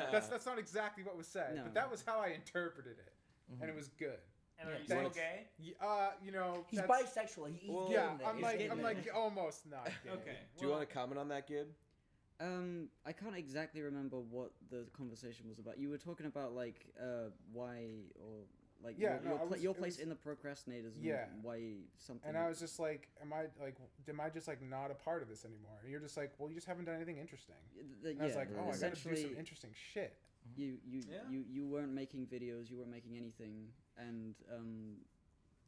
That's not exactly what was said, but that was how I interpreted it, and it was good. And are you still gay? You know, he's bisexual. I'm like almost not gay. Okay. Do you want to comment on that, Gib? I can't exactly remember what the conversation was about. You were talking about like why or like your place in the Procrastinators. And why something. And I was just like, am I just like not a part of this anymore? And you're just like, well, you just haven't done anything interesting. And I was like, oh, I gotta do some interesting shit. You weren't making videos. You weren't making anything, and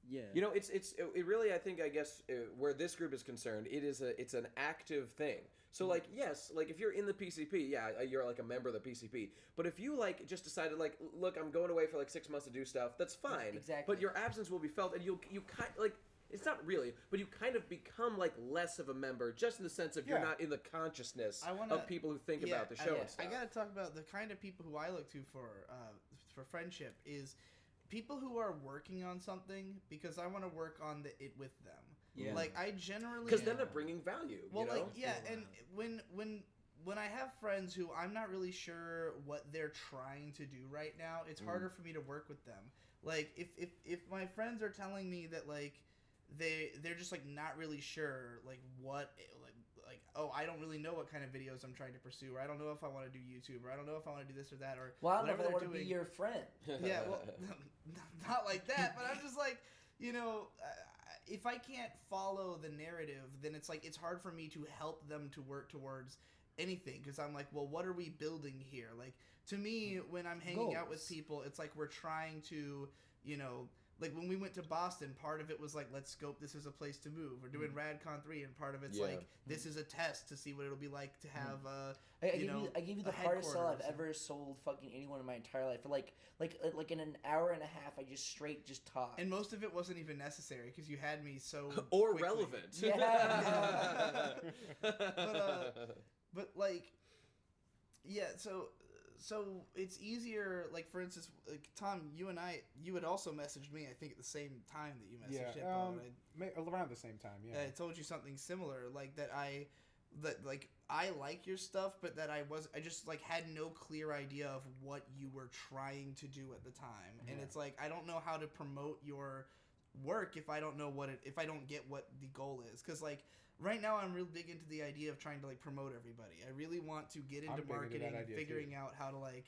yeah. You know, it really, I think, I guess, where this group is concerned, it's an active thing. So, like, yes, like, if you're in the PCP, yeah, you're, like, a member of the PCP. But if you, like, just decided, like, look, I'm going away for, like, 6 months to do stuff, that's fine. Exactly. But your absence will be felt, and you kind like, it's not really, but you kind of become, like, less of a member, just in the sense of you're not in the consciousness of people who think about the show and stuff. I gotta talk about the kind of people who I look to for friendship is people who are working on something because I want to work on it with them. Yeah. Like I generally because then they're bringing value. Well, you know? like and when I have friends who I'm not really sure what they're trying to do right now, it's harder for me to work with them. Like if my friends are telling me that like they're just like not really sure like what like, oh, I don't really know what kind of videos I'm trying to pursue, or I don't know if I want to do YouTube, or I don't know if I want to do this or that, or Well, I don't know whatever if I they're want to be doing. your friend. Yeah, well, not like that, but I'm just like, if I can't follow the narrative, then it's like it's hard for me to help them to work towards anything, because I'm like, well, what are we building here? Like, to me, when I'm hanging out with people, it's like we're trying to, like when we went to Boston, part of it was like, let's scope this as a place to move. We're doing RadCon 3, and part of it's like, this is a test to see what it'll be like to have, I gave you the hardest sell I've headquarters. ever sold fucking anyone in my entire life. For like in an hour and a half, I just talked. And most of it wasn't even necessary, because you had me so or quickly. relevant. Yeah. But like, yeah, so it's easier, like, for instance, like, Tom, you had also messaged me, I think, at the same time that you messaged Hippo. Around the same time, yeah. I told you something similar, like, that I like your stuff, but that I just, like, had no clear idea of what you were trying to do at the time. And it's like, I don't know how to promote your work if I don't know if I don't get what the goal is. Because, like, right now I'm real big into the idea of trying to, like, promote everybody. I really want to get into marketing and figuring out how to, like,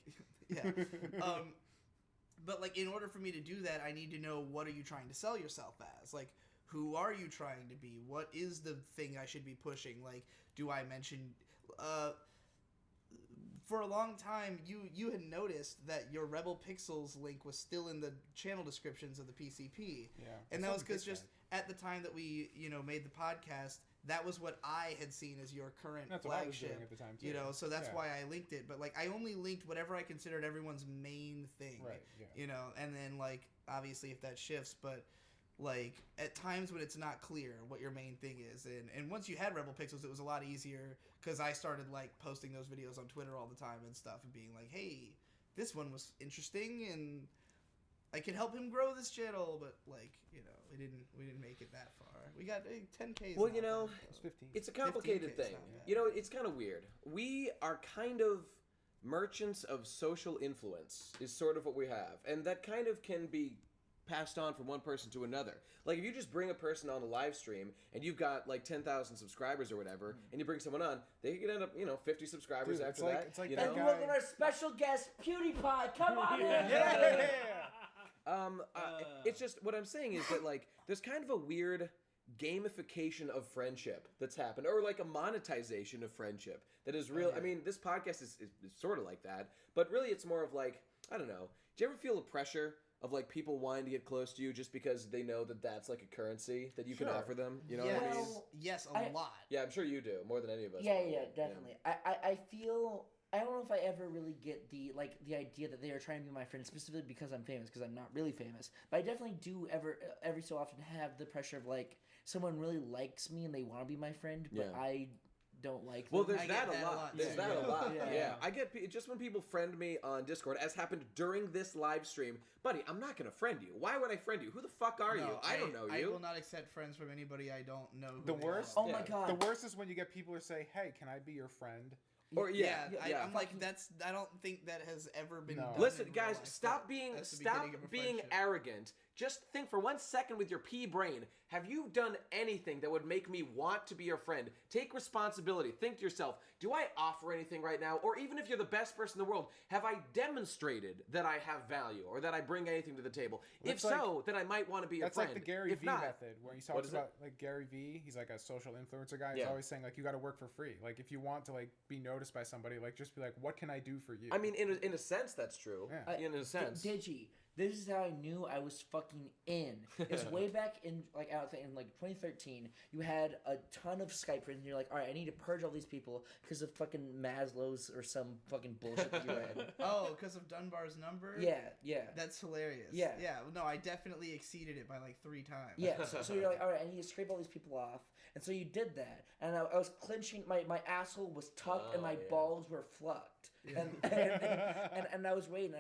but, like, in order for me to do that, I need to know, what are you trying to sell yourself as? Like, who are you trying to be? What is the thing I should be pushing? Like, do I mention... for a long time, you had noticed that your Rebel Pixels link was still in the channel descriptions of the PCP. Yeah. And that was because just at the time that we, made the podcast, that was what I had seen as your current That's what I was flagship. doing at the time, too. So that's why I linked it. But, like, I only linked whatever I considered everyone's main thing. Right, yeah. And then, like, obviously if that shifts, but... like, at times when it's not clear what your main thing is, and once you had Rebel Pixels, it was a lot easier, because I started, like, posting those videos on Twitter all the time and stuff, and being like, hey, this one was interesting, and I can help him grow this channel, but, like, we didn't make it that far. We got 10K. Well, It's 15. it's a complicated 15K is thing. not bad. It's kind of weird. We are kind of merchants of social influence, is sort of what we have, and that kind of can be passed on from one person to another. Like, if you just bring a person on a live stream and you've got like 10,000 subscribers or whatever, and you bring someone on, they could end up 50 subscribers Dude, after it's like- that. it's like you that know? guy- And welcome our special guest, PewDiePie. Come on in. Yeah! It's just, what I'm saying is that, like, there's kind of a weird gamification of friendship that's happened, or like a monetization of friendship that is real. I mean, this podcast is sort of like that, but really it's more of like, I don't know. Do you ever feel the pressure of, like, people wanting to get close to you just because they know that that's like a currency that you can offer them? You know what I mean? Yes, a lot. Yeah, I'm sure you do, more than any of us. Yeah, probably. definitely. I feel... I don't know if I ever really get the idea that they are trying to be my friend specifically because I'm famous, because I'm not really famous. But I definitely do every so often have the pressure of, like, someone really likes me and they want to be my friend, but I don't like them. Well, there's I that get a lot. There's too. that a lot. Yeah. Yeah. I get just when people friend me on Discord, as happened during this live stream, buddy, I'm not gonna friend you. Why would I friend you? Who the fuck are you? I don't know you. I will not accept friends from anybody I don't know. Who The they worst? are. Oh my god. The worst is when you get people who say, hey, can I be your friend? Or I'm like, I don't think that has ever been done. Listen, in real guys, life. stop being That's the beginning of a friendship. arrogant. Just think for 1 second with your pea brain. Have you done anything that would make me want to be your friend? Take responsibility. Think to yourself, do I offer anything right now? Or even if you're the best person in the world, have I demonstrated that I have value or that I bring anything to the table? If so, then I might want to be your That's friend. like the Gary if V not, method, where he What talks is about, like, Gary V, he's like a social influencer guy. He's Yeah. always saying, like, you got to work for free. Like, if you want to, like, be noticed by somebody, like, just be like, what can I do for you? I mean, in a sense, that's true. Yeah. In a sense. Digi. This is how I knew I was fucking in. It's way back in, like, I would say in, like, 2013. You had a ton of Skype friends, and you're like, all right, I need to purge all these people because of fucking Maslow's or some fucking bullshit that you read. Oh, because of Dunbar's number? Yeah. That's hilarious. Yeah. Yeah, no, I definitely exceeded it by like 3 times. Yeah, so you're like, all right, I need to scrape all these people off. And so you did that. And I was clenching, my asshole was tucked and my balls were flucked. And I was waiting,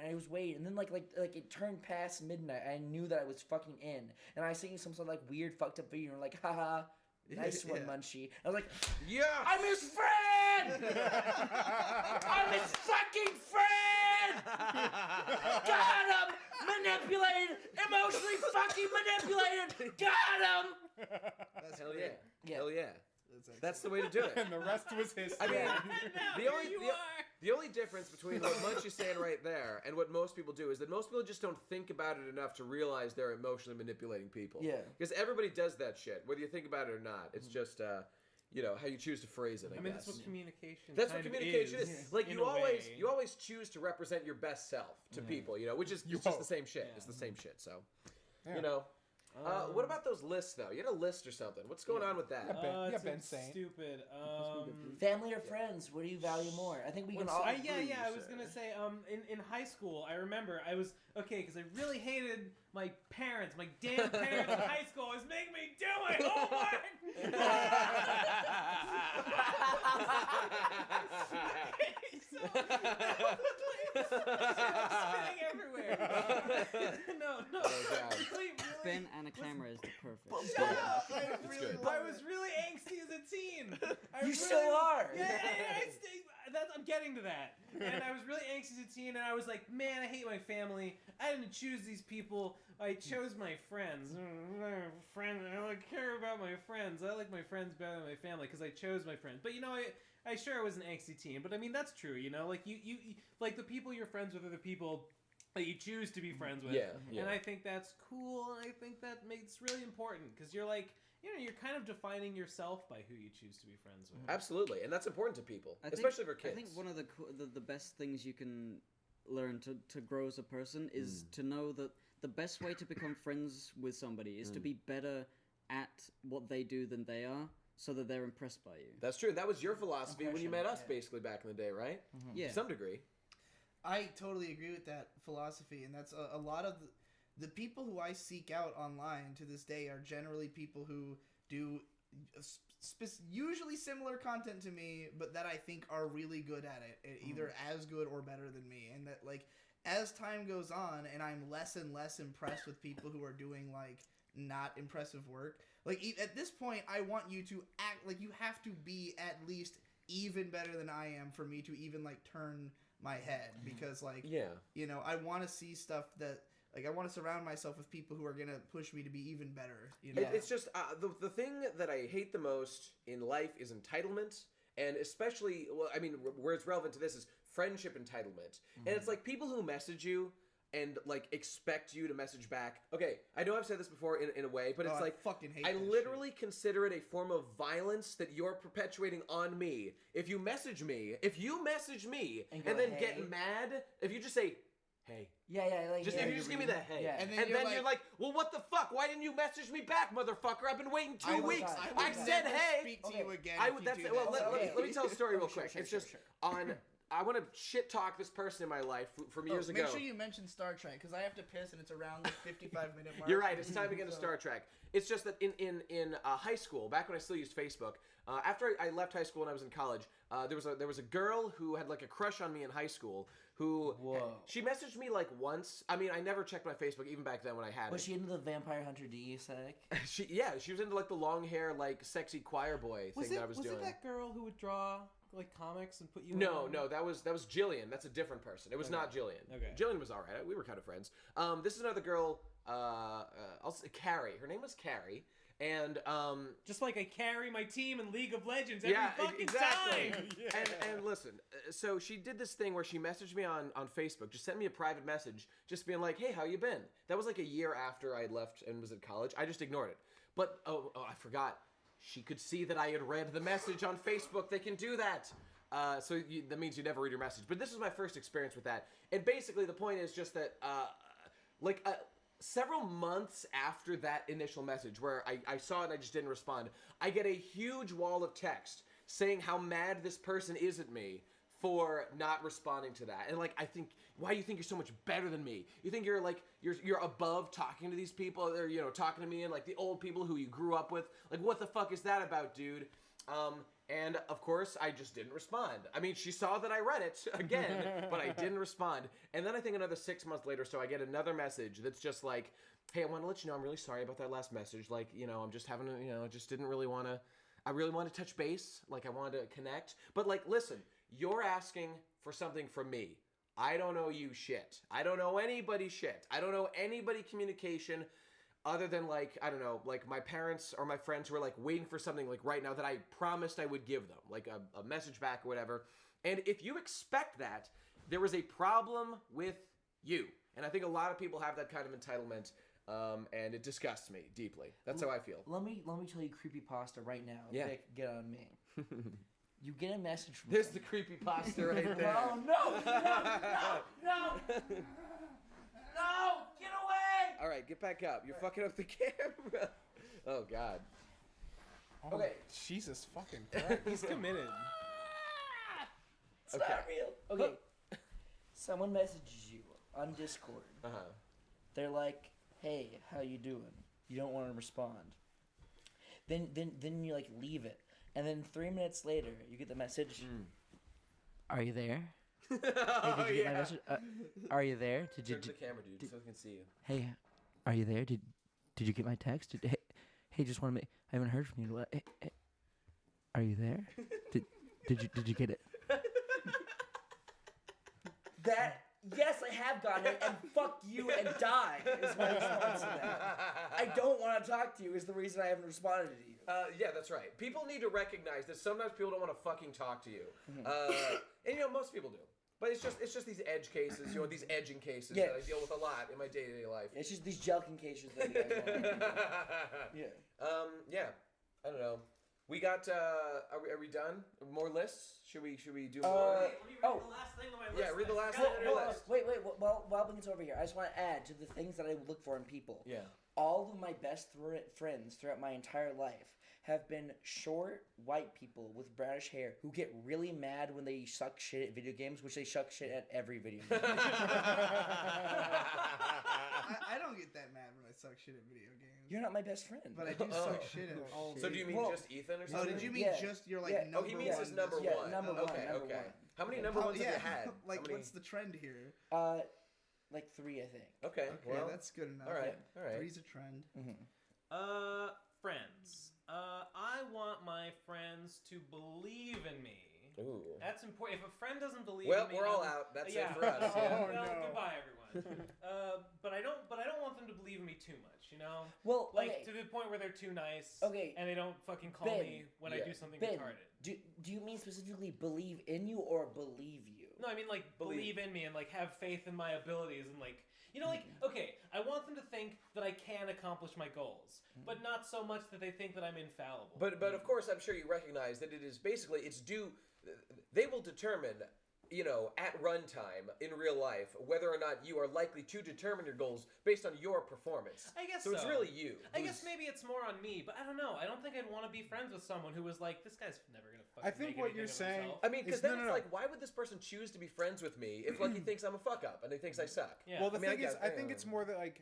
and then like it turned past midnight. I knew that I was fucking in, and I sent you some sort of like weird fucked up video, and you're like, haha, nice one, Munchy. I was like, Yeah. I'm his friend. I'm his fucking friend. Got him. Manipulated, emotionally fucking manipulated. Got him. That's Hell great. yeah. Hell yeah. That's the way to do it. And the rest was history. I mean, Now the here only you the, are. the only difference between what Munchy's saying right there and what most people do is that most people just don't think about it enough to realize they're emotionally manipulating people. Yeah. Because everybody does that shit, whether you think about it or not. It's just, how you choose to phrase it. I mean, guess. that's what communication. That's what kind of communication is. Like in you a always way. you always choose to represent your best self to people, which is it's just the same shit. It's the same shit. So, Yeah. What about those lists though? You had a list or something. What's going on with that? Yeah, It's Ben Saint. stupid. Family or friends? What do you value more? I think we can all. I agree, was gonna say, in high school, I remember I was because I really hated my parents, my damn parents in high school. Was making me do my homework. Spinning everywhere. No. God. Really, Ben and a camera is the perfect. Shut up! That's good. I was really angsty as a teen. You still are. Yeah, I'm getting to that. And I was really angsty as a teen, and I was like, man, I hate my family. I didn't choose these people. I chose my friends. I don't care about my friends. I like my friends better than my family because I chose my friends. But I sure was an angsty teen. But I mean, that's true. Like you like the people you're friends with are the people that you choose to be friends with. Yeah. And I think that's cool, and I think that makes really important because you're like, you're kind of defining yourself by who you choose to be friends with. Absolutely, and that's important to people, I think- especially for kids. I think one of the best things you can learn to grow as a person is to know that the best way to become friends with somebody is to be better at what they do than they are, so that they're impressed by you. That's true. That was your philosophy when you met us, basically back in the day, right? Yeah. To some degree. I totally agree with that philosophy, and that's a lot of the people who I seek out online to this day are generally people who do usually similar content to me, but that I think are really good at it, either as good or better than me, and that like as time goes on, and I'm less and less impressed with people who are doing like not impressive work. Like at this point, I want you to act like you have to be at least even better than I am for me to even like turn my head, because like I want to see stuff that like I want to surround myself with people who are gonna push me to be even better. It's just the thing that I hate the most in life is entitlement, and especially where it's relevant to this is friendship entitlement. And it's like people who message you and like expect you to message back. Okay, I know I've said this before in a way, but it's like I fucking hate I that literally consider it a form of violence that you're perpetuating on me. If you message me and go, then "Hey." get mad, if you just say, "Hey," Yeah, like just if you just give me the "Hey," Yeah. And and then then you're you're like, "Well, what the fuck? Why didn't you message me back, motherfucker? I've been waiting 2 weeks. I said hey." Speak to you again. I if would. you That's do well. that. Let me tell a story real quick. Sure, It's just sure. on. I want to shit talk this person in my life from years ago. Make sure you mention Star Trek, because I have to piss and it's around the 55-minute mark. You're right. It's time to get into Star Trek. It's just that in high school, back when I still used Facebook, after I left high school and I was in college, there was a girl who had like a crush on me in high school. She messaged me like once. I mean, I never checked my Facebook even back then when I had Was it. she into the Vampire Hunter Digi sec? She was into like the long hair, like sexy choir boy thing that I was doing. Was it that girl who would draw like comics and put you? No, on? that was Jillian. That's a different person. It was not Jillian. Okay. Jillian was all right. We were kind of friends. This is another girl. I'll say Carrie. Her name was Carrie, and Just like I carry my team in League of Legends every fucking exactly. time. And listen, so she did this thing where she messaged me on Facebook, just sent me a private message, just being like, "Hey, how you been?" That was like a year after I had left and was at college. I just ignored it. But I forgot. She could see that I had read the message on Facebook. They can do that. So that means you never read your message. But this was my first experience with that. And basically the point is just that, several months after that initial message where I saw it and I just didn't respond, I get a huge wall of text saying how mad this person is at me for not responding to that. And like, I think, why do you think you're so much better than me? You think you're like, you're above talking to these people, or, talking to me and like the old people who you grew up with. Like, what the fuck is that about, dude? And of course, I just didn't respond. I mean, she saw that I read it again, but I didn't respond. And then I think another 6 months later, so I get another message that's just like, "Hey, I want to let you know I'm really sorry about that last message. Like, I'm just having just didn't really want to, I really want to touch base. Like, I wanted to connect. But like, listen, you're asking for something from me. I don't owe you shit. I don't owe anybody shit. I don't owe anybody communication. other than like, I don't know, like my parents or my friends who are like waiting for something like right now that I promised I would give them, like a message back or whatever. And if you expect that, there is a problem with you. And I think a lot of people have that kind of entitlement, and it disgusts me deeply. That's how I feel. Let me tell you creepypasta right now. Yeah. Vic, get on me. You get a message from There's the creepypasta right there. Oh, no, get away! All right, get back up. You're fucking up the camera. Oh, God. Oh, Okay. Jesus fucking Christ. He's committed. It's not real. Okay. Someone messages you on Discord. Uh-huh. They're like, "Hey, how you doing?" You don't want to respond. Then you like leave it, and then 3 minutes later you get the message. Are you there? Hey, did you get my message? Are you there? Turn to the camera, dude, so we can see you. Hey, are you there? Did you get my text? Hey, just want to make. I haven't heard from you. Hey, are you there? Did you get it? That. Yes, I have gotten it, and fuck you and die is my response to that. I don't want to talk to you is the reason I haven't responded to you. Yeah, that's right. People need to recognize that sometimes people don't want to fucking talk to you. And most people do. But it's just these edge cases, these edging cases that I deal with a lot in my day-to-day life. It's just these jelking cases that you guys want. Yeah. I don't know. We got. Are we done? More lists? Should we do more? Let me read the last thing on my list. Yeah, read the last Go. thing on your list. Wait. While it's over here, I just want to add to the things that I look for in people. Yeah. All of my best friends throughout my entire life have been short, white people with brownish hair who get really mad when they suck shit at video games, which they suck shit at every video game. I don't get that mad when I suck shit at video games. You're not my best friend. But I do suck shit at all. So do you mean just Ethan or Oh, something? did you mean Yeah. just your like Yeah. number Oh, he means one? his number Yeah, one. number one, Okay. number one. How many number ones have you had? Like, How many? what's the trend here? Like 3, I think. Okay. Okay, Well, that's good enough. all right. Three's a trend. Friends. I want my friends to believe in me. Ooh. That's important. If a friend doesn't believe Well, in me, we're all then- out. That's yeah. it for us. Yeah. Oh, well, no. goodbye, everyone. But I don't want them to believe in me too much. Well, Like okay. to the point where they're too nice. Okay. And they don't fucking call Ben. me when I do something Ben, retarded. do you mean specifically believe in you or believe you? No, I mean like believe in me and like have faith in my abilities and like okay, I want them to think that I can accomplish my goals, but not so much that they think that I'm infallible. But of course, I'm sure you recognize that it is basically they will determine, at runtime in real life whether or not you are likely to determine your goals based on your performance. I guess so. It's really you. I guess maybe it's more on me, but I don't know. I don't think I'd want to be friends with someone who was like, this guy's never gonna fucking I think make what anything you're of saying- himself. I mean, because It's- then no, it's no. like, why would this person choose to be friends with me if he thinks I'm a fuck up and he thinks I suck? Yeah. Well, the I mean, thing is, guess- I think it's more that like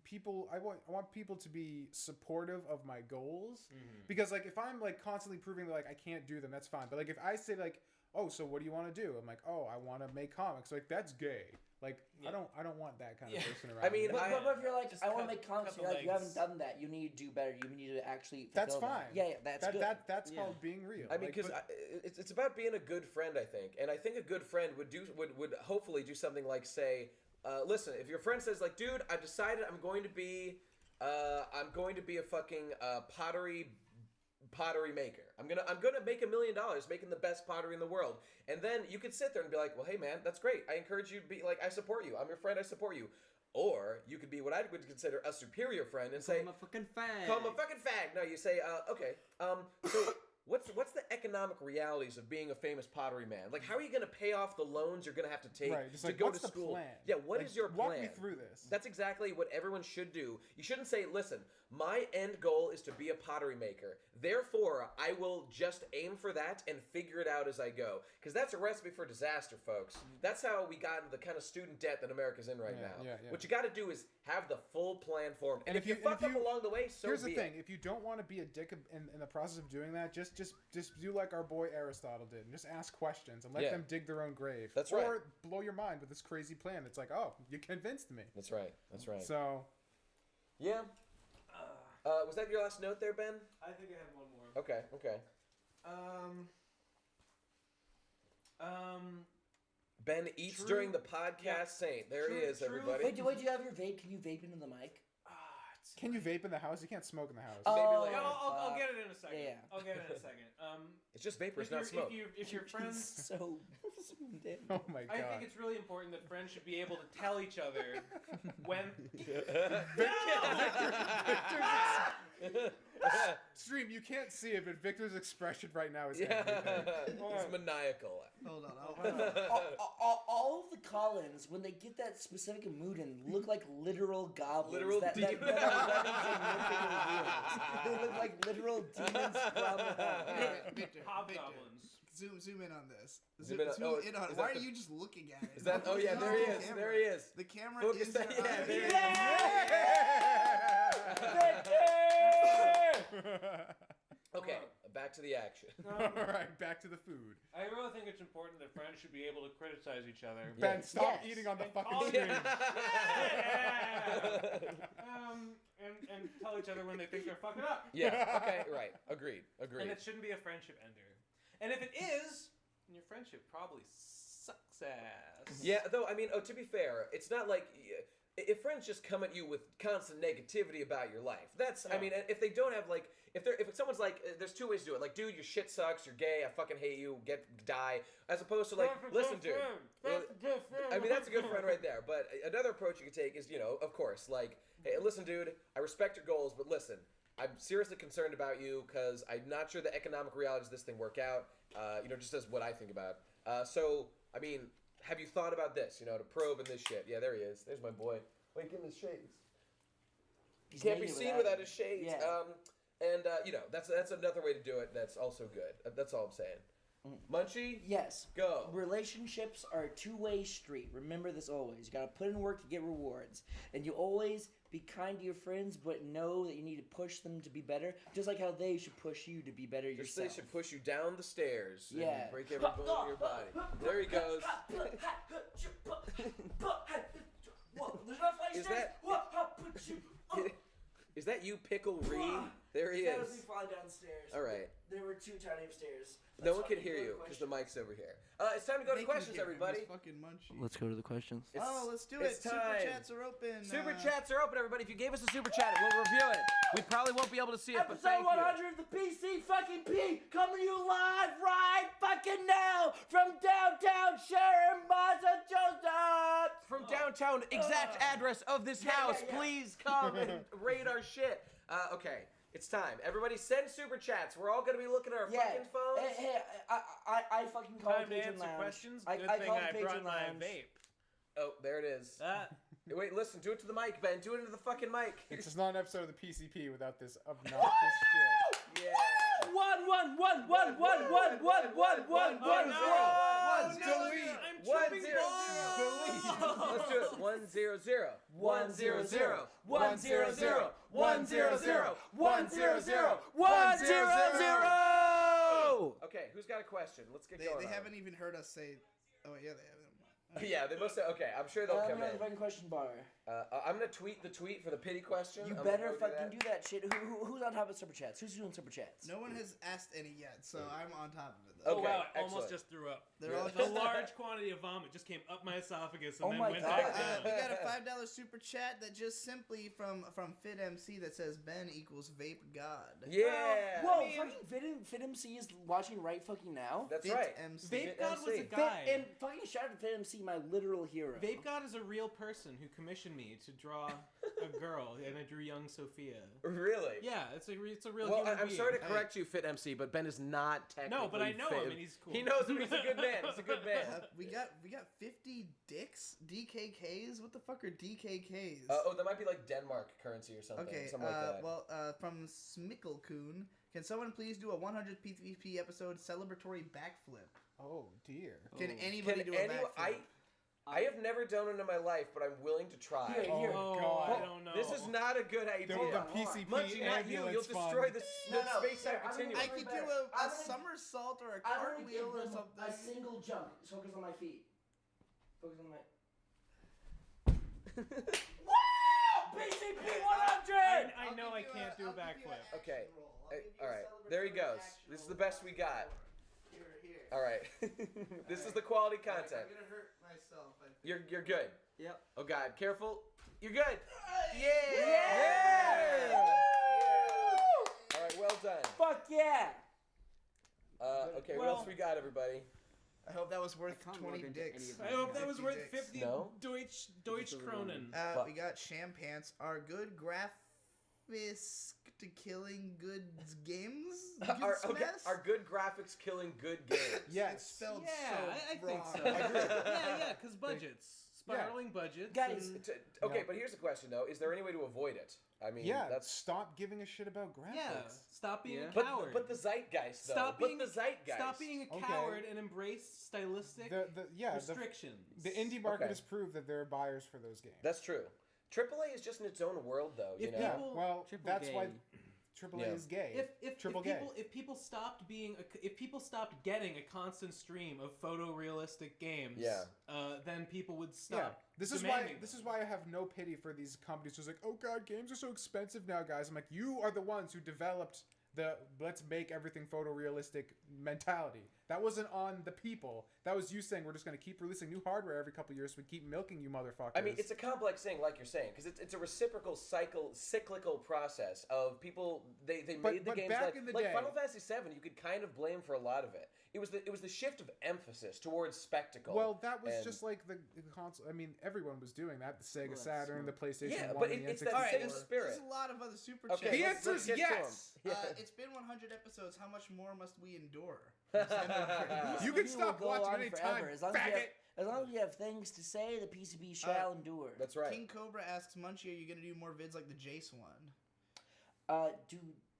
people. I want people to be supportive of my goals because like if I'm like constantly proving that like I can't do them, that's fine. But like if I say like, oh, so what do you want to do? I'm like, oh, I want to make comics. Like that's gay. Like I don't want that kind of person around. I mean, me. But if you're like, Just I want to cut- make comics, cut the you're like, you legs. haven't done that. You need to do better. You need to actually. That's fulfill fine. that. Yeah, that's good. That's Yeah. called being real. I mean, Like, because but- it's about being a good friend, I think, and I think a good friend would hopefully do something like say, listen, if your friend says like, dude, I've decided I'm going to be a fucking pottery maker. I'm gonna make $1 million making the best pottery in the world, and then you could sit there and be like, well, hey man, that's great. I encourage you to be like, I support you. I'm your friend. I support you. Or you could be what I would consider a superior friend and say, I'm a fucking fag. call him a fucking fag. No, you say, okay. So what's the economic realities of being a famous pottery man? Like, how are you going to pay off the loans you're going to have to take Right, just to like, go what's to the school? plan? Yeah, what is Like, your plan? walk me through this. That's exactly what everyone should do. You shouldn't say, listen, my end goal is to be a pottery maker. Therefore, I will just aim for that and figure it out as I go. Because that's a recipe for disaster, folks. That's how we got into the kind of student debt that America's in right now. Yeah. What you got to do is have the full plan formed. And if you and fuck up along the way, so here's be the thing: it. if you don't want to be a dick in the process of doing that, just do like our boy Aristotle did, and just ask questions and let Yeah. them dig their own grave. That's or right. Or blow your mind with this crazy plan. It's like, oh, you convinced me. That's right. That's right. So Yeah. Was that your last note there, Ben? I think I have one more. Okay. Ben eats during the podcast. Saint. There he is, True- everybody. Wait, do you have your vape? Can you vape into the mic? It's Can you vape in the house? You can't smoke in the house. Maybe Oh, later. I'll get it in a second. Yeah. I'll get it in a second. It's just vapor, it's if not you're- smoke. If your friends, So zoomed in. Oh my god. I think it's really important that friends should be able to tell each other when. Stream, you can't see it, but Victor's expression right now is Yeah, everything. it's maniacal. Hold on. All of the Collins, when they get that specific mood and look like literal goblins. Literal that demons. are running from mythical wheels. They look like literal demons from hell. Victor, Hobgoblins. Zoom in on this. Zoom in on- oh, in on. is Why that are the- you just looking at it? Is that? Oh yeah, there he is. There he is. The camera Focus is that. your Yeah, eye. there he is. Okay, back to the action. Alright, back to the food. I really think it's important that friends should be able to criticize each other. Ben, Yes. stop Yes. eating on the And fucking call stream. And tell each other when they think they're fucking up. Yeah. Okay. Right. Agreed. And Agreed. it shouldn't be a friendship ender. And if it is, then your friendship probably sucks ass. Yeah. Though I mean, to be fair, it's not like if friends just come at you with constant negativity about your life. That's. I Yeah. mean, if they don't have like. If someone's like, there's two ways to do it. Like, dude, your shit sucks. You're gay. I fucking hate you. Die. As opposed to like, listen, dude. I mean, that's a good friend right there. But another approach you could take is, of course, like, hey, listen, dude, I respect your goals, but listen, I'm seriously concerned about you because I'm not sure the economic realities of this thing work out. Just as what I think about. So, I mean, have you thought about this? To probe in this shit. Yeah, there he is. There's my boy. Wait, give him his shades. He He's can't be naked seen without him. his shades. Yeah. That's another way to do it. That's also good. That's all I'm saying. Munchy, Yes. go. Relationships are a two-way street. Remember this always. You gotta put in work to get rewards. And you always be kind to your friends, but know that you need to push them to be better. Just like how they should push you to be better Just yourself. they should push you down the stairs and Yeah. break every bone in your body. There he goes. Whoa, there's no flight Is stairs. that- Is that you, Pickle Ree? There he That was me is. falling downstairs. All right. There were two tiny upstairs. No one Let's can fucking hear go to you because the questions. mic's over here. It's time to go to They can questions, hear him, everybody. he's fucking Munchy. Let's go to the questions. Let's do it. it's Super time. chats are open. Super chats are open, everybody. If you gave us a super chat, we'll review it. We probably won't be able to see it, but Episode thank you. 100 of the PC fucking P coming to you live right fucking now from downtown Sharon, Massachusetts. From downtown, exact address of this house. yeah. Please come and raid our shit. Okay, it's time. Everybody send super chats. We're all gonna be looking at our fucking phones. Hey, I fucking call Time the to Patron answer Lounge. questions. I Good call thing the I Patron brought my Lounge. vape. Oh, there it is. Wait, listen. Do it to the mic, Ben. Do it into the fucking mic. It's just not an episode of the PCP without this obnoxious shit. Yeah. One. Delete. I'm One, tripping zero, balls. zero. Let's do it. 100. 100. 100. 100. 100. 100. Okay, who's got a question? Let's get They going. on. haven't even heard us say. Oh yeah, they haven't. Yeah, they must have. Okay, I'm sure they'll I'm come gonna in. the fucking question bar. I'm gonna tweet the tweet for the pity question. You I'm better gonna go fucking do that shit. Who's on top of super chats? Who's doing super chats? No one has asked any yet, so I'm on top of it. Okay, Oh wow! I excellent. almost just threw up. They're all A just. large quantity of vomit just came up my esophagus and Oh then my went God. back We down. got a $5 super chat that just simply from FitMC that says Ben equals vape god. Yeah. Whoa, I mean- fucking FitMC is watching right fucking now. That's Fit right. MC. Vape God was a MC. guy. And fucking shout out to FitMC, my literal hero. Vape God is a real person who commissioned me to draw a girl, and I drew young Sophia. Really? Yeah, it's a real Well, human I'm being. sorry to correct you, Fit MC, but Ben is not technically. No, but I know fit. him, and he's cool. He knows him. He's a good man. He's a good man. We got 50 dicks, DKKs. What the fuck are DKKs? That might be like Denmark currency or something. Okay, something like that. from Smickelcoon, can someone please do a 100 PvP episode celebratory backflip? Oh dear. Can anybody do a backflip? I have never done it in my life, but I'm willing to try. Here, Oh here. god. I don't know. This is not a good The, idea. the PCP Munchy, not you. ambulance You'll fund. destroy the No, space-time here, I'm continuum. I could do I'm a gonna- somersault or a I'm gonna give cartwheel or them something. a single jump. Focus on my feet. Focus on my. Wow! PCP 100! I know I can't do a backflip. Okay. All right. There he goes. This is the best we got. Here. All right. This is the quality content. I'm gonna hurt myself. I think. You're good. Yep. Oh God, careful. You're good. Yeah! done. Fuck yeah! Okay, what Well- else we got, everybody? I hope that was worth I can't 20 log into dicks. any of I hope that was 50 worth dicks. 50 No? Deutsch Kronen. We got Champants. Are good graphics to killing goods games? Are good graphics killing good games? It's Yes. spelled Yeah, so I think wrong. so. yeah, because budgets. Spiraling budgets. Guys, and- Okay, Yeah. but here's the question though: is there any way to avoid it? I mean, Yeah, that's. stop giving a shit about graphics. yeah, stop being a Yeah. coward. But the zeitgeist though. Stop being the zeitgeist. Stop being a Okay. coward and embrace stylistic The restrictions. the indie market Okay. has proved that there are buyers for those games. That's true. AAA is just in its own world though. You If know. yeah. people- Well, Triple that's why gay. AAA Yeah. is gay. If people stopped being if people stopped getting a constant stream of photorealistic games, Yeah. then people would Yeah, stop. this is demanding why them. I have no pity for these companies who's like, oh god, games are so expensive now, guys. I'm like, you are the ones who developed the let's make everything photorealistic mentality. That wasn't on the people. That was you saying we're just going to keep releasing new hardware every couple of years. So we keep milking you, motherfuckers. I mean, it's a complex thing, like you're saying, because it's a reciprocal cyclical process of people. They made the but games back in the like day- Final Fantasy VII. You could kind of blame for a lot of it. It was the shift of emphasis towards spectacle. well, that was and- just like the console. I mean, everyone was doing that. The Sega that's Saturn, the PlayStation Yeah, 1, but and the it's N64. that All right, same there's, spirit. there's a lot of other super Okay, chats. The let's answer's get to yes. 'em. It's been 100 episodes. How much more must we endure? You can This stop will go watching on anytime, forever. As long as, faggot. as long as you have things to say, the PCB shall endure. That's right. King Cobra asks Munchy, are you gonna do more vids like the Jace one?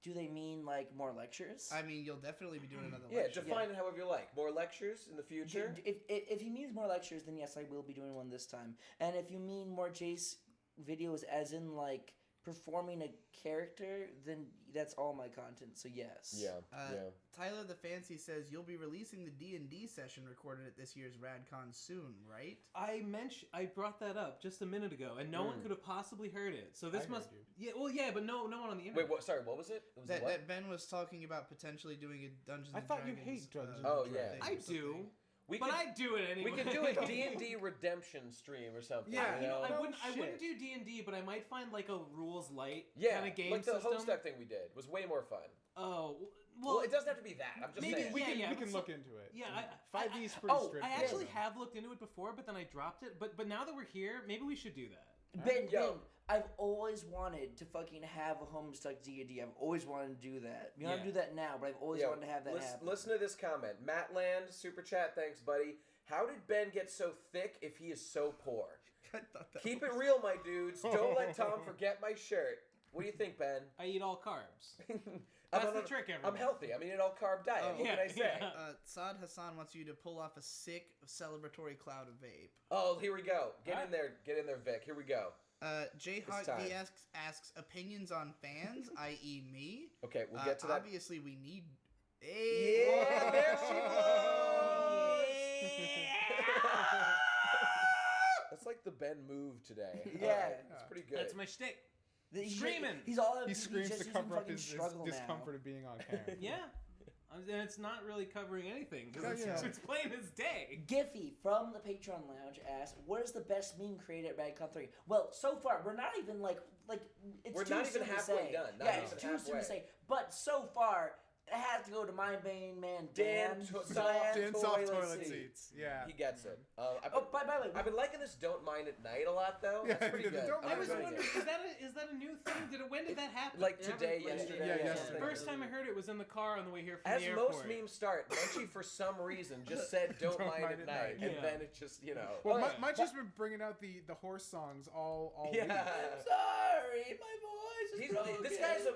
Do they mean like more lectures? I mean, you'll definitely be doing another Yeah, lecture. define it however you like. More lectures in the future. If he means more lectures, then yes, I will be doing one this time. And if you mean more Jace videos, as in like performing a character, then that's all my content. So yes. Yeah, yeah. Tyler the Fancy says you'll be releasing the D&D session recorded at this year's RadCon soon, right? I brought that up just a minute ago, and no one could have possibly heard it. So this I must. heard Yeah, well, yeah, but no one on the internet. Wait, what? Sorry, what was it? It was That, what? that Ben was talking about potentially doing a Dungeons I and thought you Dragons. hate Dungeons Oh, and yeah. Dragons. I do, We but could, I do it anyway. we could do a D&D redemption stream or something. Yeah, you know? I No wouldn't shit. do D&D, but I might find like a rules light Yeah, kind of game like the system. Homestuck thing we did was way more fun. Oh, Well, it doesn't have to be that. I'm just maybe saying. We Yeah, can, yeah, we but can so- look into it. yeah, 5E's pretty straightforward. I actually have looked into it before, but then I dropped it. But now that we're here, maybe we should do that. Ben, Yo. I've always wanted to fucking have a Homestuck D&D. I've always wanted to do that. You don't have to Yeah. do that now, but I've always Yo, wanted to have that happen. listen to this comment. Matt Land, super chat, thanks, buddy. How did Ben get so thick if he is so poor? I thought that Keep was... it real, my dudes. Don't let Tom forget my shirt. What do you think, Ben? I eat all carbs. I'm That's the on- trick, I'm everyone. healthy. I'm eating an all-carb diet. Oh. What can I say? Yeah. Saad Hassan wants you to pull off a sick celebratory cloud of vape. Oh, here we go. Get in there, Vic. Here we go. J Hawk time. D asks opinions on fans, i.e. me. Okay, we'll get to that. Obviously, we need. Yeah, there she blows. That's like the Ben move today. Yeah. It's pretty good. That's my shtick. He's Screaming. He's all. He screams just to using cover up fucking his struggle discomfort of being on camera. Yeah. And it's not really covering anything Yeah, because yeah. it's plain as day. Giffy from the Patreon Lounge asked, "What is the best meme created at RadCon 3?" Well, so far we're not even like it's We're too not soon even to halfway say. done. Not Yeah, even it's too soon halfway. to say. But so far, it has to go to my main man Dan. Soft Dan soft toilet toilet seats. seats. Yeah. He gets it. Oh, by the way, I've been liking this "Don't Mind at Night" a lot, though. Yeah, That's pretty the good. Don't I'm I was enjoying wondering, it. is that a new thing? When did that happen? Like Yeah, today, yeah, yesterday. yeah, or yesterday. something. First time I heard it was in the car on the way here from As the airport. most memes start, Munchy for some reason just said "Don't mind at night," and Yeah. then it just Well, yeah. Munchy's been bringing out the horse songs all Yeah. week. I'm sorry, my voice is broken.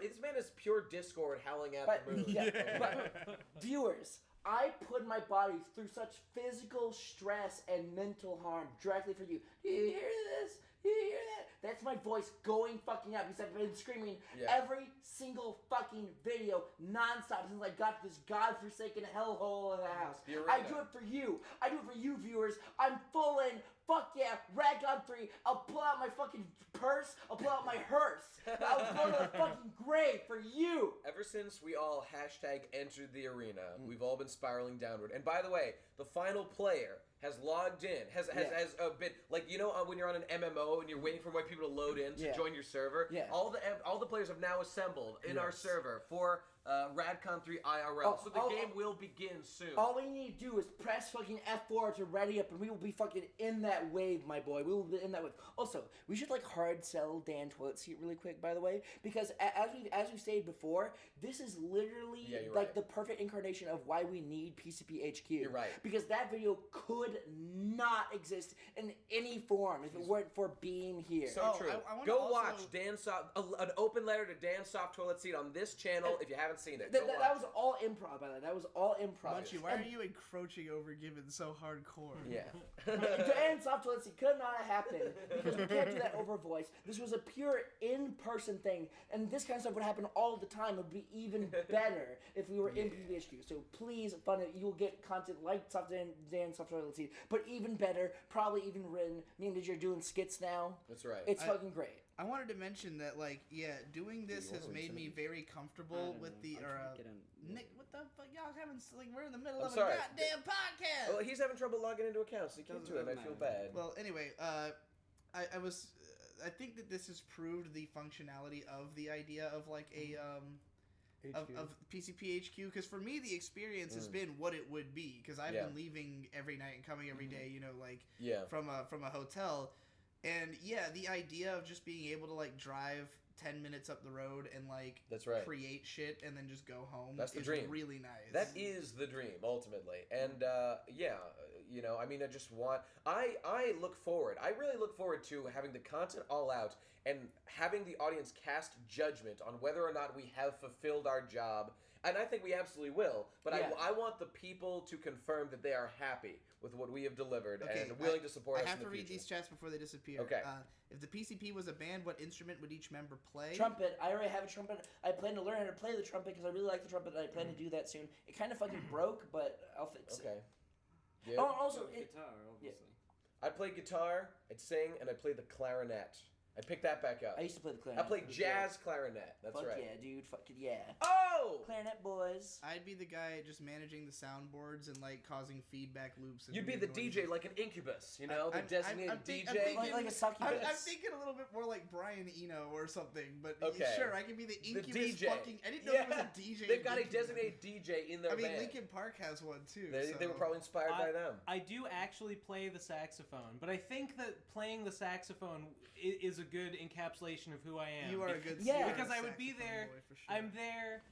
This man is pure Discord howling at But- the moon. yeah, but- Viewers, I put my body through such physical stress and mental harm directly for you. Do you hear this? Do you hear that? That's my voice going fucking up because I've been screaming Yeah. every single fucking video nonstop since I got to this godforsaken hellhole of the house. The I arena. do it for you. I do it for you, viewers. I'm full in. Fuck yeah, RadCon 3. I'll pull out my fucking purse. I'll pull out my hearse. I was going to the fucking grave for you. Ever since we all #entered the arena, we've all been spiraling downward. And by the way, the final player has logged in, has been, like, you know, when you're on an MMO and you're waiting for more people to load in to join your server, all the players have now assembled in our server for Radcon 3 IRL. So the game will begin soon. All we need to do is press fucking F4 to ready up, and we will be fucking in that wave, my boy. We will be in that wave. Also, we should like hard sell Dan Toilet Seat really quick, by the way, because as we stated before, this is literally like the perfect incarnation of why we need PCP HQ. You're right. Because that video could not exist in any form if it weren't for being here. So true. I wanna Go also- watch Dan Soft, an open letter to Dan Soft Toilet Seat on this channel if you haven't seen it. That was all improv, by the way. That was all improv. Munchy, why are you encroaching over Gibbon so hardcore? Yeah. Dan Soft Toilet Seat could not have happened because we can't do that over voice. This was a pure in-person thing, and this kind of stuff would happen all the time. It would be even better if we were in PBHQ. So please, fun it. You'll get content like Dan Soft Toilet Seat, but even better, probably even written. Me and Digi are doing skits now. That's right. It's fucking great. I wanted to mention that, like, doing this has made me very comfortable with the, Nick, what the fuck, y'all having, like, we're in the middle of sorry. a goddamn podcast! Well, he's having trouble logging into accounts, so he can't do it, and I feel bad. Well, anyway, I think that this has proved the functionality of the idea of, like, of PCP HQ, because for me the experience has been what it would be, because I've been leaving every night and coming every day, you know, like, from a hotel. And the idea of just being able to like drive 10 minutes up the road and like create shit and then just go home. That's the dream. Really nice. That is the dream ultimately. And you know, I mean, I look forward. I really look forward to having the content all out and having the audience cast judgment on whether or not we have fulfilled our job. And I think we absolutely will. But I want the people to confirm that they are happy with what we have delivered and willing to support us in the future. I have to read these chats before they disappear. Okay. If the PCP was a band, what instrument would each member play? Trumpet. I already have a trumpet. I plan to learn how to play the trumpet because I really like the trumpet, and I plan to do that soon. It kind of fucking broke, but I'll fix it. Yeah. Oh, also, guitar, obviously. I play guitar, I'd sing, and I play the clarinet. I picked that back up. I used to play the clarinet. I played jazz clarinet. That's Fuck right. yeah, dude. Fucking yeah. Oh! Clarinet boys. I'd be the guy just managing the soundboards and like causing feedback loops. And You'd be the DJ, like an incubus, you know, the designated DJ. Like a succubus. I'm thinking a little bit more like Brian Eno or something, but Okay. sure, I can be the incubus. DJ. I didn't know there was a DJ. They've got a Incubus. designated DJ in their band. Linkin Park has one too. They were probably inspired by them. I do actually play the saxophone, but I think that playing the saxophone is a good encapsulation of who I am. You are a good because I would be saxophone there. boy, for sure. I'm there.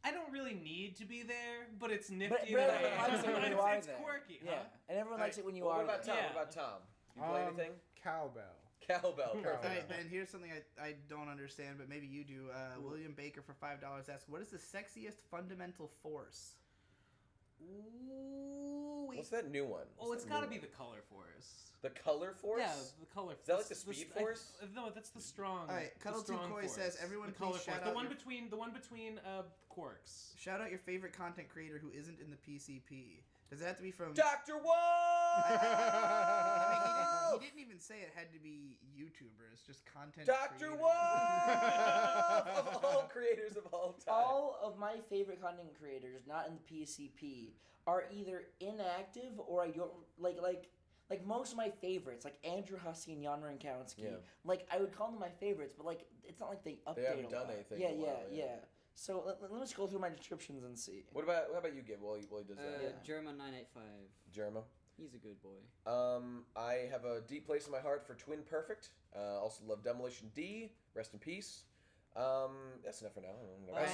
I don't really need to be there, but it's nifty But that I everyone am. likes it when you are It's there. quirky, Yeah, huh? and everyone likes it when you What are about there. Tom? Yeah. What about Tom? You play anything? Cowbell. Cowbell, perfect. Alright, Ben, here's something I don't understand, but maybe you do. William Baker for $5 asks, "What is the sexiest fundamental force?" Ooh, What's that new one? Oh, it's got to be the color force. The color force? Yeah, the color. Is that like the speed force? No, that's the strong. All right, Cuddle the strong Koi force. says, "Everyone the please color shout force. out The one your- between quarks. Shout out your favorite content creator who isn't in the PCP. Does it have to be from? Dr. Whoa! I mean, he didn't even say it had to be YouTubers, just content. Dr. creators. Whoa! Of all creators of all time. All of my favorite content creators, not in the PCP, are either inactive or like most of my favorites, like Andrew Hussey and Jan Rankowski. Yeah. Like I would call them my favorites, but like it's not like they update haven't a done lot. anything Yeah, in a while, yeah. So let me scroll through my descriptions and see. How about you, Gib, while he does that? German985. Jerema? He's a good boy. I have a deep place in my heart for Twin Perfect. Also love Demolition D. Rest in peace. That's enough for now.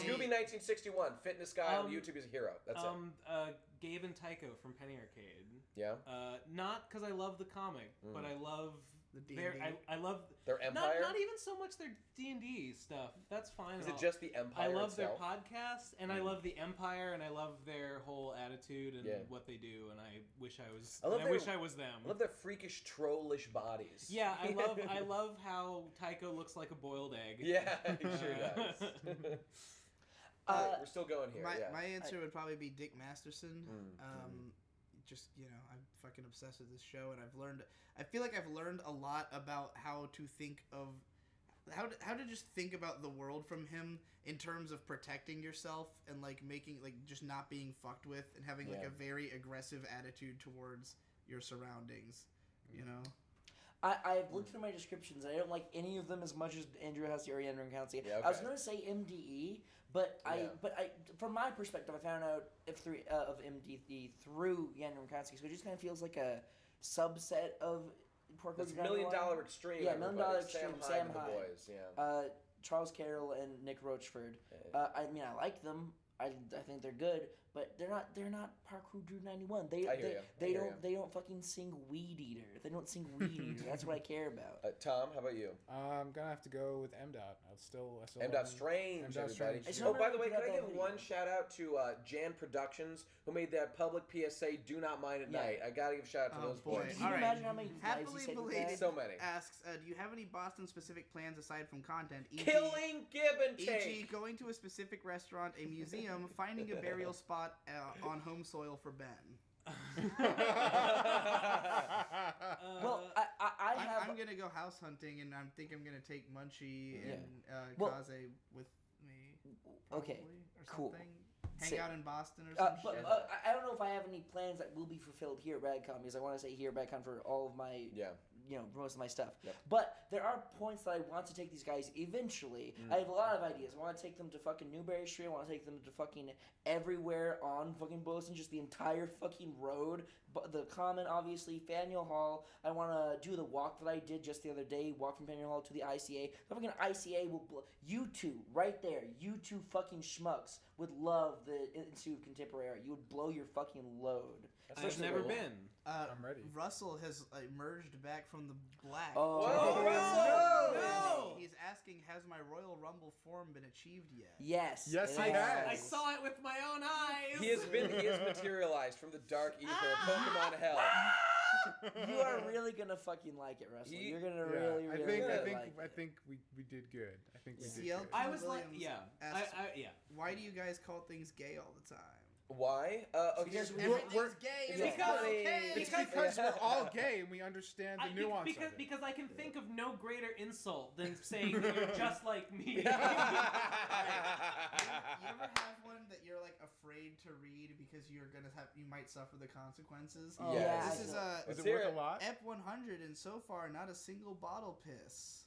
Scooby1961. Fitness guy on YouTube is a hero. That's it. Gabe and Tycho from Penny Arcade. Yeah? Not because I love the comic, but I love The their. D&D. I love Their empire? Not even so much their D&D stuff. That's fine. Is and it all. just the empire I love itself? their podcast, and I love the Empire, and I love their whole attitude and Yeah. what they do, and I wish I was. I love I their- wish I was them. I love their freakish, trollish bodies. Yeah, I love how Tycho looks like a boiled egg. Yeah, he sure does. Alright, we're still going here. My answer would probably be Dick Masterson. Mm. Just, I'm fucking obsessed with this show, and I feel like I've learned a lot about how to think of how to just think about the world from him in terms of protecting yourself and like making like just not being fucked with and having like a very aggressive attitude towards your surroundings, you know. I've looked through my descriptions. I don't like any of them as much as Andrew has or Andrew County. Yeah, okay. I was gonna say MDE, but I from my perspective, I found out of MDE through Yandere County, so it just kind of feels like a subset of Porco It's $1 Million Extreme. Yeah, $1 Million Extreme. Sam and the Hyde. boys. Yeah. Charles Carroll and Nick Rochford. I mean, I like them. I think they're good, but they're not Parkour Drew 91. They don't fucking sing Weed Eater. They don't sing Weed Eater. That's what I care about. Tom, how about you? I'm gonna have to go with M-Dot. I still M-Dot Strange, M-Dot everybody. Strange. Oh, by the way, can I give one shout out to Jan Productions, who made that public PSA, "Do not mine at night." I gotta give a shout out to those boys. Can you imagine how many lives he saved with that? So many. Asks, do you have any Boston-specific plans aside from content? Killing, give, and take. E.g., going to a specific restaurant, a museum, finding a burial spot on home soil for Ben. Well, I'm gonna go house hunting, and I think I'm gonna take Munchy and Kaze with me. Okay, or cool. Something. Hang out in Boston or something. But I don't know if I have any plans that will be fulfilled here at RadCon, because I want to stay here at RadCon for all of my most of my stuff. Yep. But there are points that I want to take these guys eventually. I have a lot of ideas. I want to take them to fucking Newberry Street. I want to take them to fucking everywhere on fucking Boylston, just the entire fucking road. But the Common, obviously, Faneuil Hall. I want to do the walk that I did just the other day, walk from Faneuil Hall to the ICA. The fucking ICA will blow. You two, right there, you two fucking schmucks would love the Institute of Contemporary Art. You would blow your fucking load. I've never been. I'm ready. Russell has emerged back from the black. Oh, Russell! No! He's asking, has my Royal Rumble form been achieved yet? Yes. Yes, it he has. I saw it with my own eyes. He has materialized from the dark ether of Pokemon Hell. You are really gonna fucking like it, Russell. You're gonna really like it. I think we did good. I think we did CL good. I was like, Williams yeah. asks, Why why do you guys call things gay all the time? Why? Okay. Because Everything's gay. Yeah. It's because we're all gay and we understand the nuance of it. Because I can think of no greater insult than saying that you're just like me. You ever have one that you're like afraid to read because you might suffer the consequences? Oh, Yeah, This is Is it worth a lot? EP 100, and so far not a single bottle piss.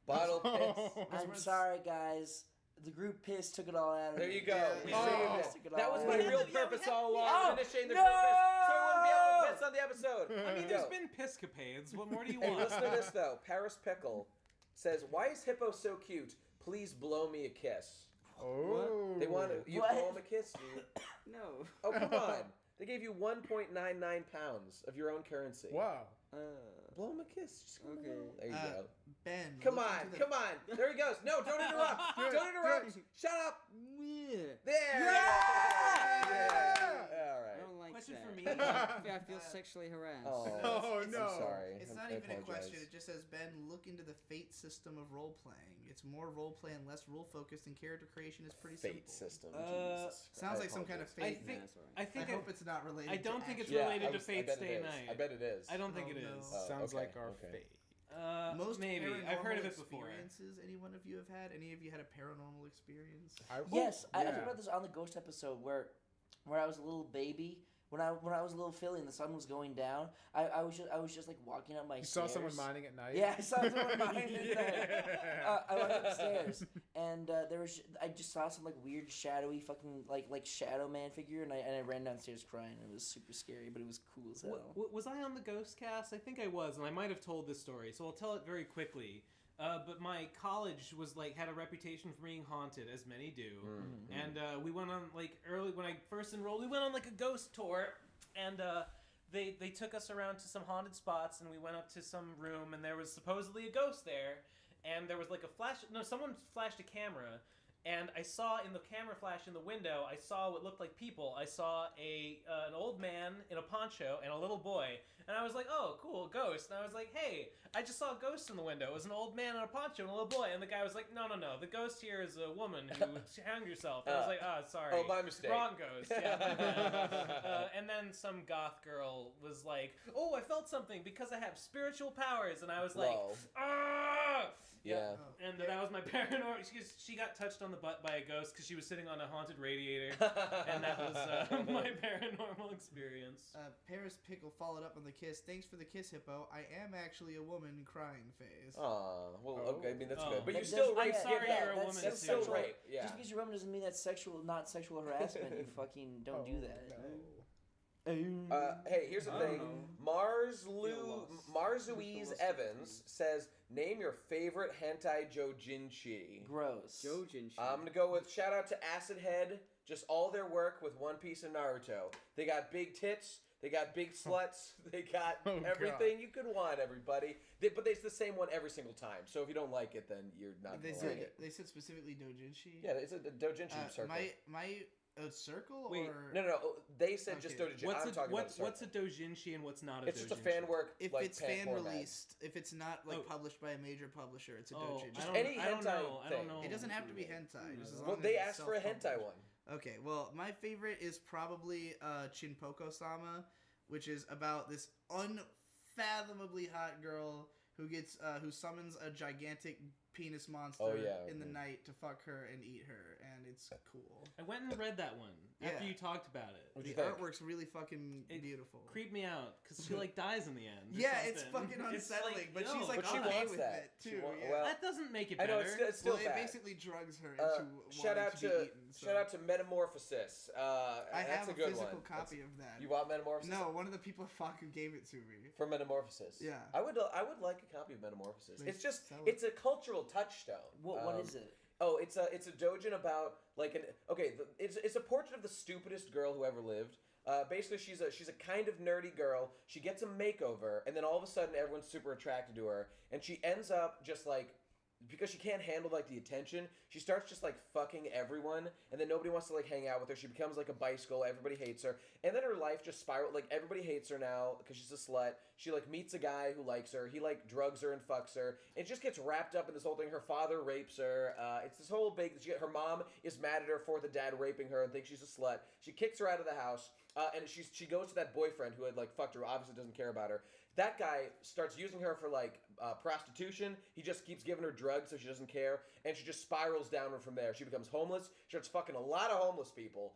Bottle piss. I'm sorry, guys. The group piss took it all out of There me. you go. We Oh. saved it. That was my real purpose all along. Oh, Initiating the no! group piss, so I wouldn't be able to piss on the episode. I mean, there's been pisscapades. What more do you Hey, want? listen to this though. Paris Pickle says, "Why is Hippo so cute? Please blow me a kiss." Oh. They want to. You What? blow him a kiss, dude. No. Oh, come on. They gave you 1.99 pounds of your own currency. Wow. Blow him a kiss. Just go Okay. blow. There you go. Ben, Come look on, into the- come on. There he goes. No, don't interrupt. Don't interrupt. Shut up. Yeah. There. Yeah! Yeah. All I right. don't like Question that. for me. I feel sexually harassed. Oh, Oh, I'm no. sorry. It's I not even a apologize. question. It just says, Ben, look into the fate system of role playing. It's more role play and less rule focused, and character creation is pretty Fate simple. system. Jesus. Sounds I like some kind of apologize. fate. think- Nah, sorry. I I think hope it's not related. I don't to think it's action. related to I Fate's bet it Day is. Night. I bet it is. I don't think Oh, it no. is. Sounds okay, like our okay. fate. Most Maybe. I've heard of paranormal it before. experiences any one of you have had? Any of you had a paranormal experience? Yes, I yeah. talked about this on the Ghost episode where I was a little baby. When I was a little filly and the sun was going down, I was just like walking up my You stairs. saw someone mining at night? Yeah, I saw someone mining at night. Yeah. I went upstairs and I just saw some like weird shadowy fucking like shadow man figure and I ran downstairs crying. It was super scary, but it was cool as hell. Was I on the Ghost Cast? I think I was, and I might have told this story, so I'll tell it very quickly. But my college was had a reputation for being haunted, as many do. And we went on early when I first enrolled. We went on a ghost tour, and they took us around to some haunted spots, and we went up to some room, and there was supposedly a ghost there, and there was a flash. No, someone flashed a camera. And I saw in the camera flash in the window, I saw what looked like people. I saw an old man in a poncho and a little boy. And I was like, oh, cool, ghost. And I was like, hey, I just saw a ghost in the window. It was an old man in a poncho and a little boy. And the guy was like, no. The ghost here is a woman who hanged herself. And I was like, oh, sorry. Oh, my mistake. Wrong ghost. Yeah. And then some goth girl was like, oh, I felt something because I have spiritual powers. And I was like, Whoa. ah! Yeah. And that was my paranormal. She got touched on the butt by a ghost because she was sitting on a haunted radiator, and that was my paranormal experience. Paris Pickle followed up on the kiss. Thanks for the kiss, Hippo. I am actually a woman crying phase. Aw, well, okay, I mean, that's Oh. good. But you That still does- rape. I'm sorry yeah, you're a that's woman. That's too. still sexual- rape, yeah. Just because you're a woman doesn't mean that's not sexual harassment. You fucking don't do that. Hey, here's the I thing. don't Marzuise Evans says, name your favorite hentai joujinshi. Gross. I'm gonna go with shout out to Acid Head. Just all their work with One Piece and Naruto. They got big tits. They got big sluts. They got Oh, everything you could want, everybody. But it's the same one every single time. So if you don't like it, then you're not They gonna said like it. they said specifically dojinshi. Yeah, it's a doujinshi circle. My circle Wait, or No. They said just Okay. doujinshi. I'm talking about What's a doujinshi and what's not a It's doujinshi? just a fan work. if like, it's fan format. released, if it's not like Oh. published by a major publisher, it's a Oh, doujinshi. Just any I don't hentai know. I don't thing. know. It doesn't have to be hentai. Just as long Well, as they it's asked for a hentai self-published. one. Okay, well, my favorite is probably Chinpoko-sama, which is about this unfathomably hot girl who summons a gigantic penis monster in the night to fuck her and eat her, and it's cool. I went and read that one after Yeah. you talked about it. What'd you The think? artwork's really fucking It beautiful. Creeped me out because she like dies in the end. or Yeah, it's something. fucking It's unsettling, like, but no, she's like But she okay wants with that. it She too. wa- yeah. well, that doesn't make it I better. know it's still Well, it bad. basically drugs her into Shout wanting out to to be eaten. So. shout out to Metamorphosis. I That's have a a good physical one. copy of that. You want Metamorphosis? No, one of the people fucking gave it to me. For Metamorphosis. Yeah. I would like a copy of Metamorphosis. They It's just sell it. it's a cultural touchstone. What is it? Oh, it's a doujin about like it's a portrait of the stupidest girl who ever lived. Basically, she's a kind of nerdy girl. She gets a makeover, and then all of a sudden, everyone's super attracted to her, and she ends up just like. Because she can't handle like the attention, she starts just like fucking everyone, and then nobody wants to like hang out with her. She becomes like a bicycle. Everybody hates her, and then her life just spiraled. Like everybody hates her now because she's a slut. She like meets a guy who likes her. He like drugs her and fucks her. It just gets wrapped up in this whole thing. Her father rapes her. It's this whole big. Her mom is mad at her for the dad raping her and thinks she's a slut. She kicks her out of the house, and she goes to that boyfriend who had like fucked her. Who obviously doesn't care about her. That guy starts using her for like prostitution. He just keeps giving her drugs so she doesn't care, and she just spirals downward from there. She becomes homeless. She starts fucking a lot of homeless people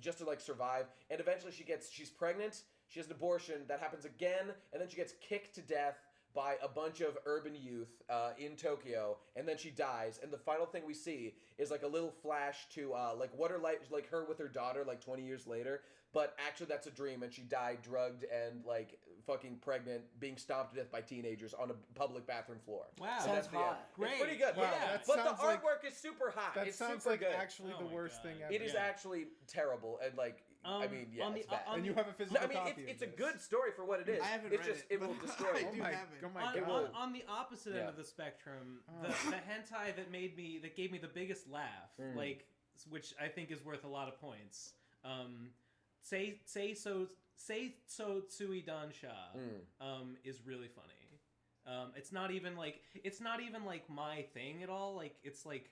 just to like survive, and eventually she's pregnant. She has an abortion. That happens again, and then she gets kicked to death by a bunch of urban youth in Tokyo, and then she dies. And the final thing we see is like a little flash to like what her life like her with her daughter like 20 years later. But actually, that's a dream, and she died drugged and like fucking pregnant, being stomped to death by teenagers on a public bathroom floor. Wow. So Sounds that's the end. hot. Great. It's pretty good. Wow, Yeah, that but the sounds like- artwork is super hot. That It's sounds super like good. actually Oh the my worst God. thing ever. It is Yeah. actually terrible, and like I mean, yeah, on it's the- bad. on And the- you have a No, physical I mean copy it's of a this. good story for what it is. I haven't it's read just it, it will but destroy I you. do have it. Oh my on, god. on the opposite end Yeah. of the spectrum, the hentai that gave me the biggest laugh, like which I think is worth a lot of points. Say so Tsui Dansha is really funny. It's not even like my thing at all. Like it's like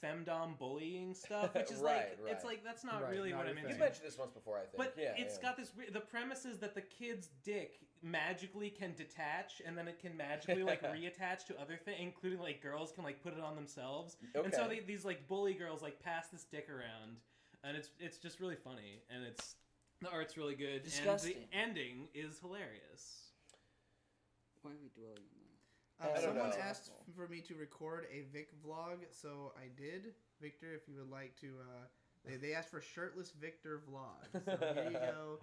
femdom bullying stuff, which is Right, it's right. like that's not Right, really not what a I'm thing. into. You mentioned this once before, I think. But yeah, it's yeah. got this. The premise is that the kid's dick magically can detach, and then it can magically like reattach to other things, including like girls can like put it on themselves. And so Okay. these like bully girls like pass this dick around, and it's just really funny, and the art's really good, Disgusting. and the ending is hilarious. Why are we dwelling on that? I don't Someone know. asked for me to record a Vic vlog, so I did. Victor, if you would like to, they asked for shirtless Victor vlog. So here you go.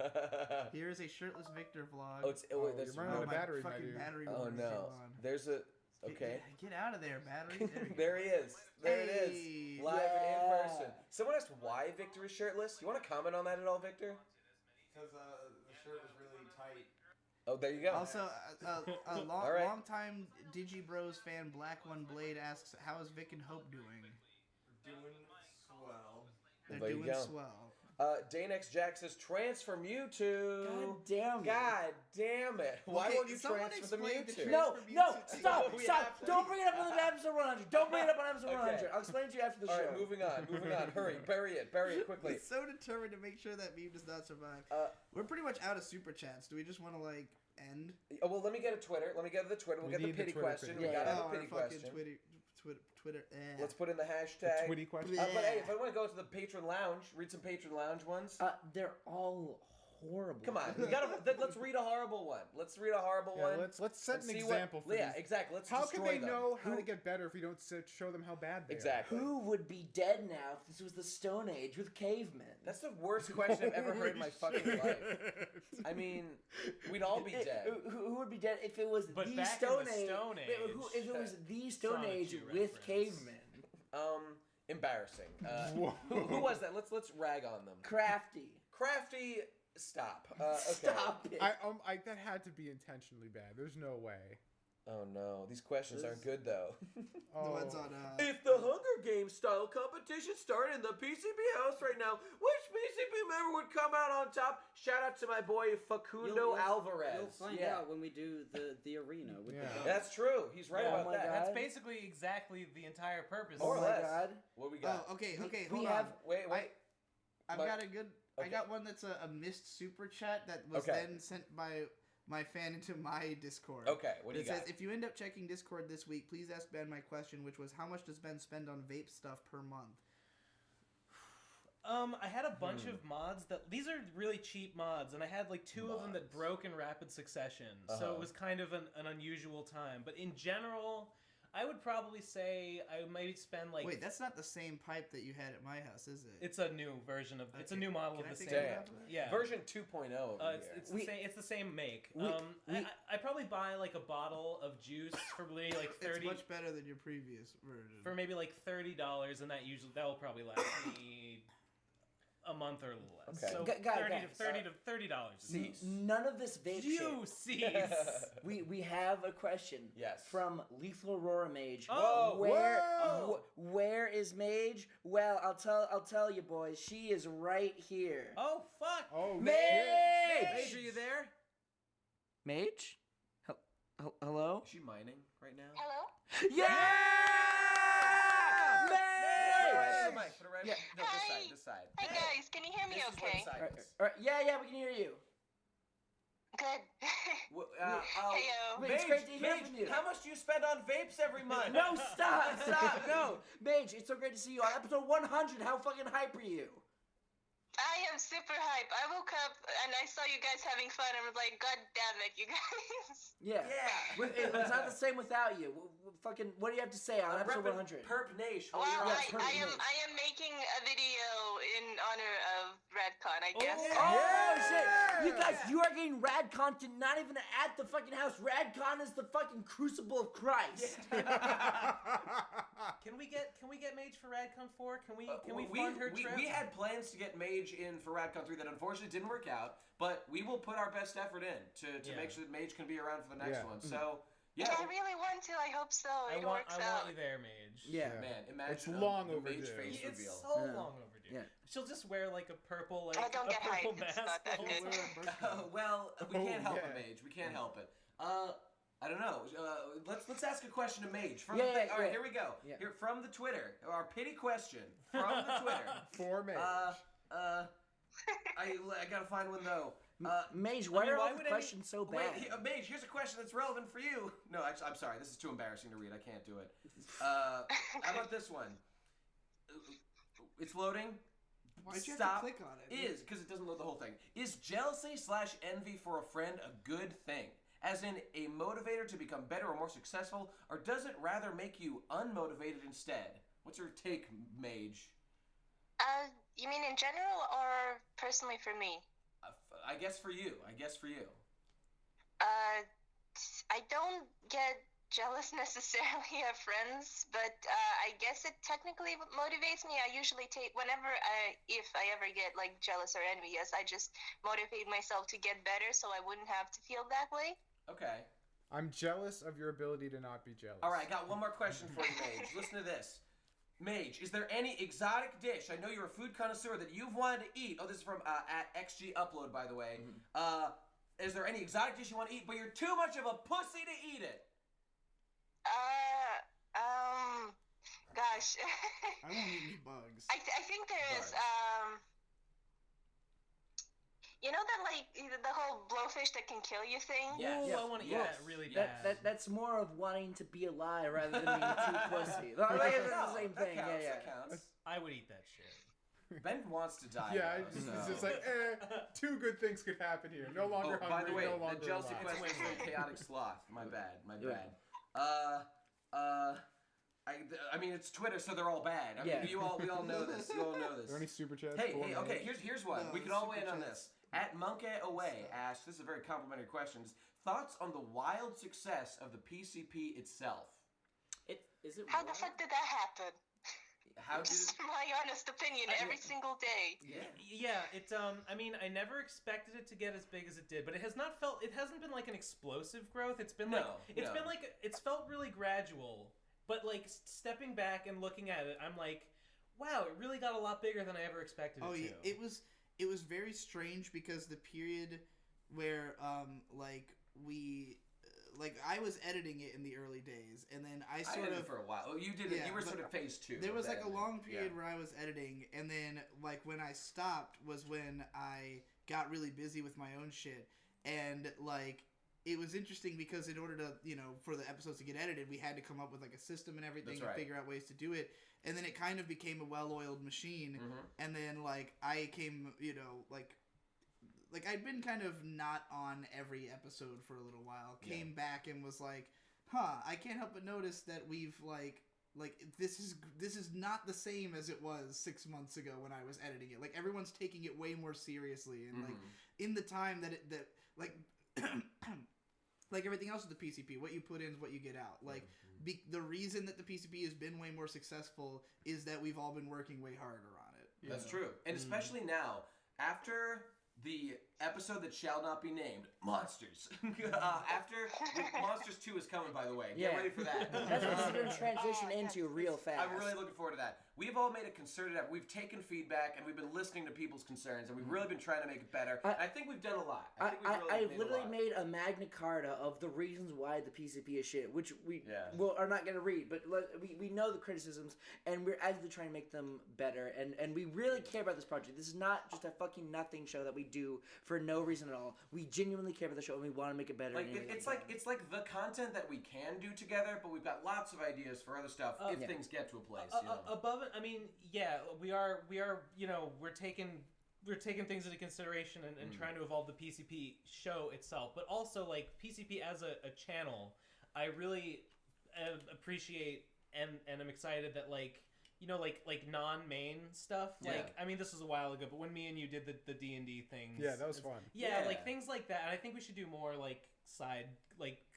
Here is a shirtless Victor vlog. Oh, it's Oh, wait, that's you're running out of my battery, my fucking dude. battery Oh won't no, go on. there's a okay. Get out of there, battery. There, you There he is. There it Hey, is. Live and in yeah. person. Someone asked why Victor is shirtless. You want to comment on that at all, Victor? Because the shirt was really tight. Oh, there you go. Also, a All right. long-time Digi Bros fan, Black One Blade, asks, "How is Vic and Hope doing?" We're doing swell. They're There you doing go. swell. Danex Jack says transfer Mewtwo. God damn it. God damn it! Why Okay, won't you someone transfer the explain the Mewtwo? No, Transfer no, Mewtwo. stop, We stop. have to. Don't bring it up on episode 100. Don't bring it up on episode Okay. 100. I'll explain to you after the All show. right, moving on. Hurry, bury it quickly. He's so determined to make sure that meme does not survive. Uh, We're pretty much out of super chats. Do we just want to like end? Oh, well, let me get a Twitter. Let me get the Twitter. We'll We get the need the pity Twitter question. pity. We gotta have Oh, a pity our fucking question. Twitter. Let's put in the The hashtag. Twitty question. But hey, if I want to go to the patron lounge, read some patron lounge ones. They're all horrible. Come on, we gotta. Let's read a horrible one. Let's read a horrible Yeah, one. let's set and an see example what, for Yeah, these. exactly. Let's How can destroy they them. know how to get better if we don't show them how bad they Exactly. Who would be dead now if this was the Stone Age with cavemen? That's the worst question I've ever heard in my fucking life. I mean, we'd all be dead. Who would be dead if it was But the back in Stone the Age? Stone If it was the Stone Sonic Age 2 with reference. cavemen? Embarrassing. Whoa. Who was that? Let's rag on them. Crafty. Crafty, stop. Okay. Stop it. I that had to be intentionally bad. There's no way. Oh no, these questions aren't good though. The Oh. ones on If the Hunger Games style competition started in the PCB house right now, which PCB member would come out on top? Shout out to my boy Facundo Alvarez. You'll find Yeah. out when we do the arena with Yeah. the guns. That's true. He's right Oh about my that. God. That's basically exactly the entire purpose. More or Oh my less. God. What we got? Oh, okay, We hold have- on. Wait. I've But- got a good. okay. I got one that's a missed super chat that was Okay. then sent by my fan into my Discord. Okay, what do you It got? says, if you end up checking Discord this week, please ask Ben my question, which was, how much does Ben spend on vape stuff per month? I had a bunch of mods that these are really cheap mods, and I had like two of them that Mods. broke in rapid succession, so Uh-huh. it was kind of an unusual time. But in general, I would probably say I might spend like Wait, that's not the same pipe that you had at my house, is it? it's a new version of it's a Okay. new model Can of I the take same. a Damn. look at that? Yeah. Version 2.0 over It's, here. it's the same. It's the same make. we- I probably buy like a bottle of juice for maybe like It's 30 much better than your previous version. for maybe like $30, and that will probably last me a month or a little less. Okay. So Guys. $30. Cease. None of this vape You shit. cease. We have a question. Yes. From Lethal Aurora Mage. Oh, Where is Mage? Well, I'll tell you boys. She is right here. Oh fuck! Oh, Mage! shit. Mage, are you there? Mage? Hello? Is she mining right now? Hello? Yeah! Put it right Mage! on the mic. Put it right. Yeah. No, Hi. this side. Hi guys, can you hear me This is where okay? the side is. All right, yeah, we can hear you. Good. Heyo. Wait, it's great to hear Mage, from you. how much do you spend on vapes every month? No, stop, no. Mage, it's so great to see you on episode 100. How fucking hype are you? I am super hype. I woke up and I saw you guys having fun and was like, God damn it, you guys. Yeah. Yeah. It's not the same without you. Fucking, what do you have to say on episode 100? Perp Nation. Well, Yeah, I perfect. am making a video in honor of RadCon, I guess. Oh shit! You guys, you are getting rad content not even at the fucking house. RadCon is the fucking crucible of Christ. Can we get Mage for RadCon 4? Can we fund her trip? We had plans to get Mage in for RadCon 3 that unfortunately didn't work out, but we will put our best effort in to Yeah. make sure that Mage can be around for the next Yeah. one. So, Yeah, yeah. I really want to. I hope so. I It want works out. you there, Mage. Yeah. Man, imagine It's long the Mage overdue. face It's reveal. so Yeah. long overdue. Yeah. She'll just wear like a purple I don't get hyped. purple It's mask. not that the whole good. time. Well, we Oh, can't help it, yeah. Mage. We can't help it. I don't know. Let's ask a question to Mage. From Yeah, the thing. yeah, All right, yeah. here we go. Yeah. Here from the Twitter. Our pity question from the Twitter. For Mage. I gotta find one though. Mage, why mean, are why all would the questions so bad? Wait, Mage, here's a question that's relevant for you. No, actually, I'm sorry. This is too embarrassing to read. I can't do it. How about this one? It's loading. Why'd you have Stop. to click on it? Is, because it doesn't load the whole thing. Is jealousy/envy for a friend a good thing? As in a motivator to become better or more successful, or does it rather make you unmotivated instead? What's your take, Mage? You mean in general or personally for me? I guess for you. I don't get jealous necessarily of friends, but I guess it technically motivates me. I usually take if I ever get like jealous or envious, I just motivate myself to get better so I wouldn't have to feel that way. Okay. I'm jealous of your ability to not be jealous. All right, got one more question for you, Mage. Listen to this. Mage, is there any exotic dish? I know you're a food connoisseur that you've wanted to eat. Oh, this is from at XG Upload, by the way. Is there any exotic dish you want to eat, but you're too much of a pussy to eat it? Gosh. I won't eat any bugs. I think there is, Bugs. You know that, like, the whole blowfish that can kill you thing? Yes. Ooh, I want to eat Yes. that really Yes. bad. That's more of wanting to be alive rather than being too pussy. Like, it's the same thing. That counts, Yeah, that counts. I would eat that shit. Ben wants to die. Yeah, though, it's so. just like, two good things could happen here. No longer Oh, hungry, by the way, no the longer jealousy alive. question from Chaotic Sloth. My bad. Yeah. I mean, it's Twitter, so they're all bad. I mean, Yeah. we all know this. You all know Are this. there any super chats? Hey, for hey, me? okay, here's one. No, We can all super weigh in on chats. this. At Monkey Away asks, this is a very complimentary question. Thoughts on the wild success of the PCP itself? Is it How the fuck did that happen? How did Just it... my honest opinion every single day. Yeah, it's I mean, I never expected it to get as big as it did, but it hasn't been like an explosive growth. It's been it's felt really gradual. But like stepping back and looking at it, I'm like, wow, it really got a lot bigger than I ever expected it to. Yeah, it was very strange because the period where I was editing it in the early days, and then I edited for a while. Oh, you did it. Yeah, You were but sort of phase 2. There was of like a editing. long period where I was editing, and then like when I stopped was when I got really busy with my own shit, and like it was interesting because in order to for the episodes to get edited, we had to come up with like a system and everything and figure out ways to do it, and then it kind of became a well-oiled machine, and then like I came like I'd been kind of not on every episode for a little while. Came back and was like, I can't help but notice that we've like this is not the same as it was 6 months ago when I was editing it. Like everyone's taking it way more seriously, and like in the time that like like everything else with the PCP, what you put in is what you get out. Like the reason that the PCP has been way more successful is that we've all been working way harder on it. That's true. And especially now, after the episode that shall not be named, Monsters. After Monsters 2 is coming, by the way. Get ready for that. That's what we're going to transition into real fast. I'm really looking forward to that. We've all made a concerted effort. We've taken feedback, and we've been listening to people's concerns, and we've really been trying to make it better. I think we've done a lot. I've literally made a Magna Carta of the reasons why the PCP is shit, which we are not going to read, but we know the criticisms, and we're actively trying to make them better, and we really care about this project. This is not just a fucking nothing show that we do for no reason at all. We genuinely care about the show, and we want to make it better. Like it's like the content that we can do together, but we've got lots of ideas for other stuff if things get to a place. Above it, I mean, yeah, we are we're taking things into consideration and trying to evolve the PCP show itself, but also like PCP as a channel, I really appreciate and I'm excited that like non-main stuff. Like I mean, this was a while ago, but when me and you did the D&D things, that was fun. Yeah, like things like that. And I think we should do more like side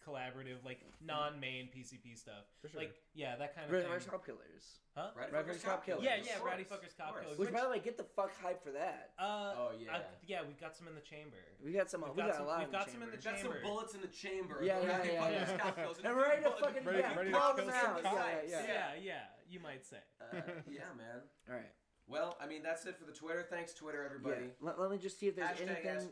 collaborative non-main PCP stuff. For sure. Like that kind of thing. Rowdy Cop Killers. Huh? Rowdy Fuckers Cop Killers. Yeah, Rowdy Fuckers Cop Killers. Which, by the way, get the fuck hype for that. Yeah, we've got some in the chamber. We got some. We got a lot. We've got some in the chamber. Got some bullets in the chamber. Yeah. And we're ready to fucking blow them out. Yeah. You might say. Yeah, man. All right. Well, I mean, that's it for the Twitter. Thanks, Twitter, everybody. Yeah. Let me just see if there's anything.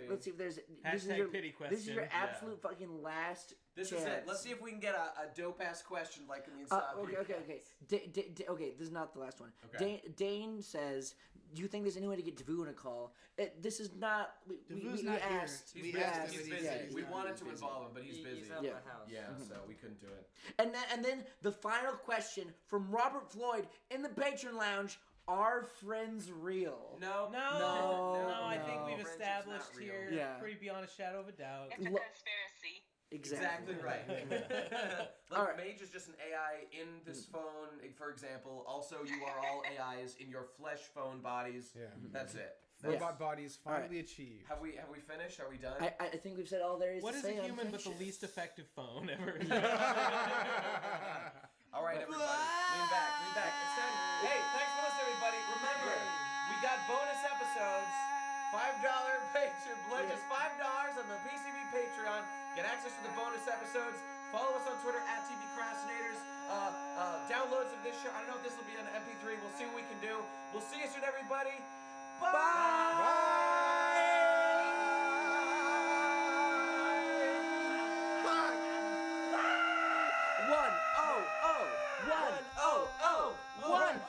Let's see if there's. This is your pity question. This is your absolute fucking last. This chance. is it. Let's see if we can get a dope ass question like in the Inside. Okay. Okay, this is not the last one. Okay. Dane says, "Do you think there's any way to get Davoo on a call?" This is not. We asked. He's busy. We wanted to involve him, but he's busy. He's out of the house. Yeah, so we couldn't do it. And then the final question from Robert Floyd in the Patron Lounge. Are friends real? No. I think we've established here, pretty beyond a shadow of a doubt. It's a conspiracy. Exactly right. All right. Mage is just an AI in this phone, for example. Also, you are all AIs in your flesh phone bodies. Yeah. That's it. Robot bodies finally achieved. Have we finished? Are we done? I think we've said all there is to say. What is a human but the least effective phone ever? All right, everybody. Lean back. Hey, thanks for listening, everybody. Remember, we got bonus episodes. $5 Patreon, just $5 on the PCB Patreon. Get access to the bonus episodes. Follow us on Twitter at TB Crastinators. Downloads of this show. I don't know if this will be on MP3. We'll see what we can do. We'll see you soon, everybody. Bye. One.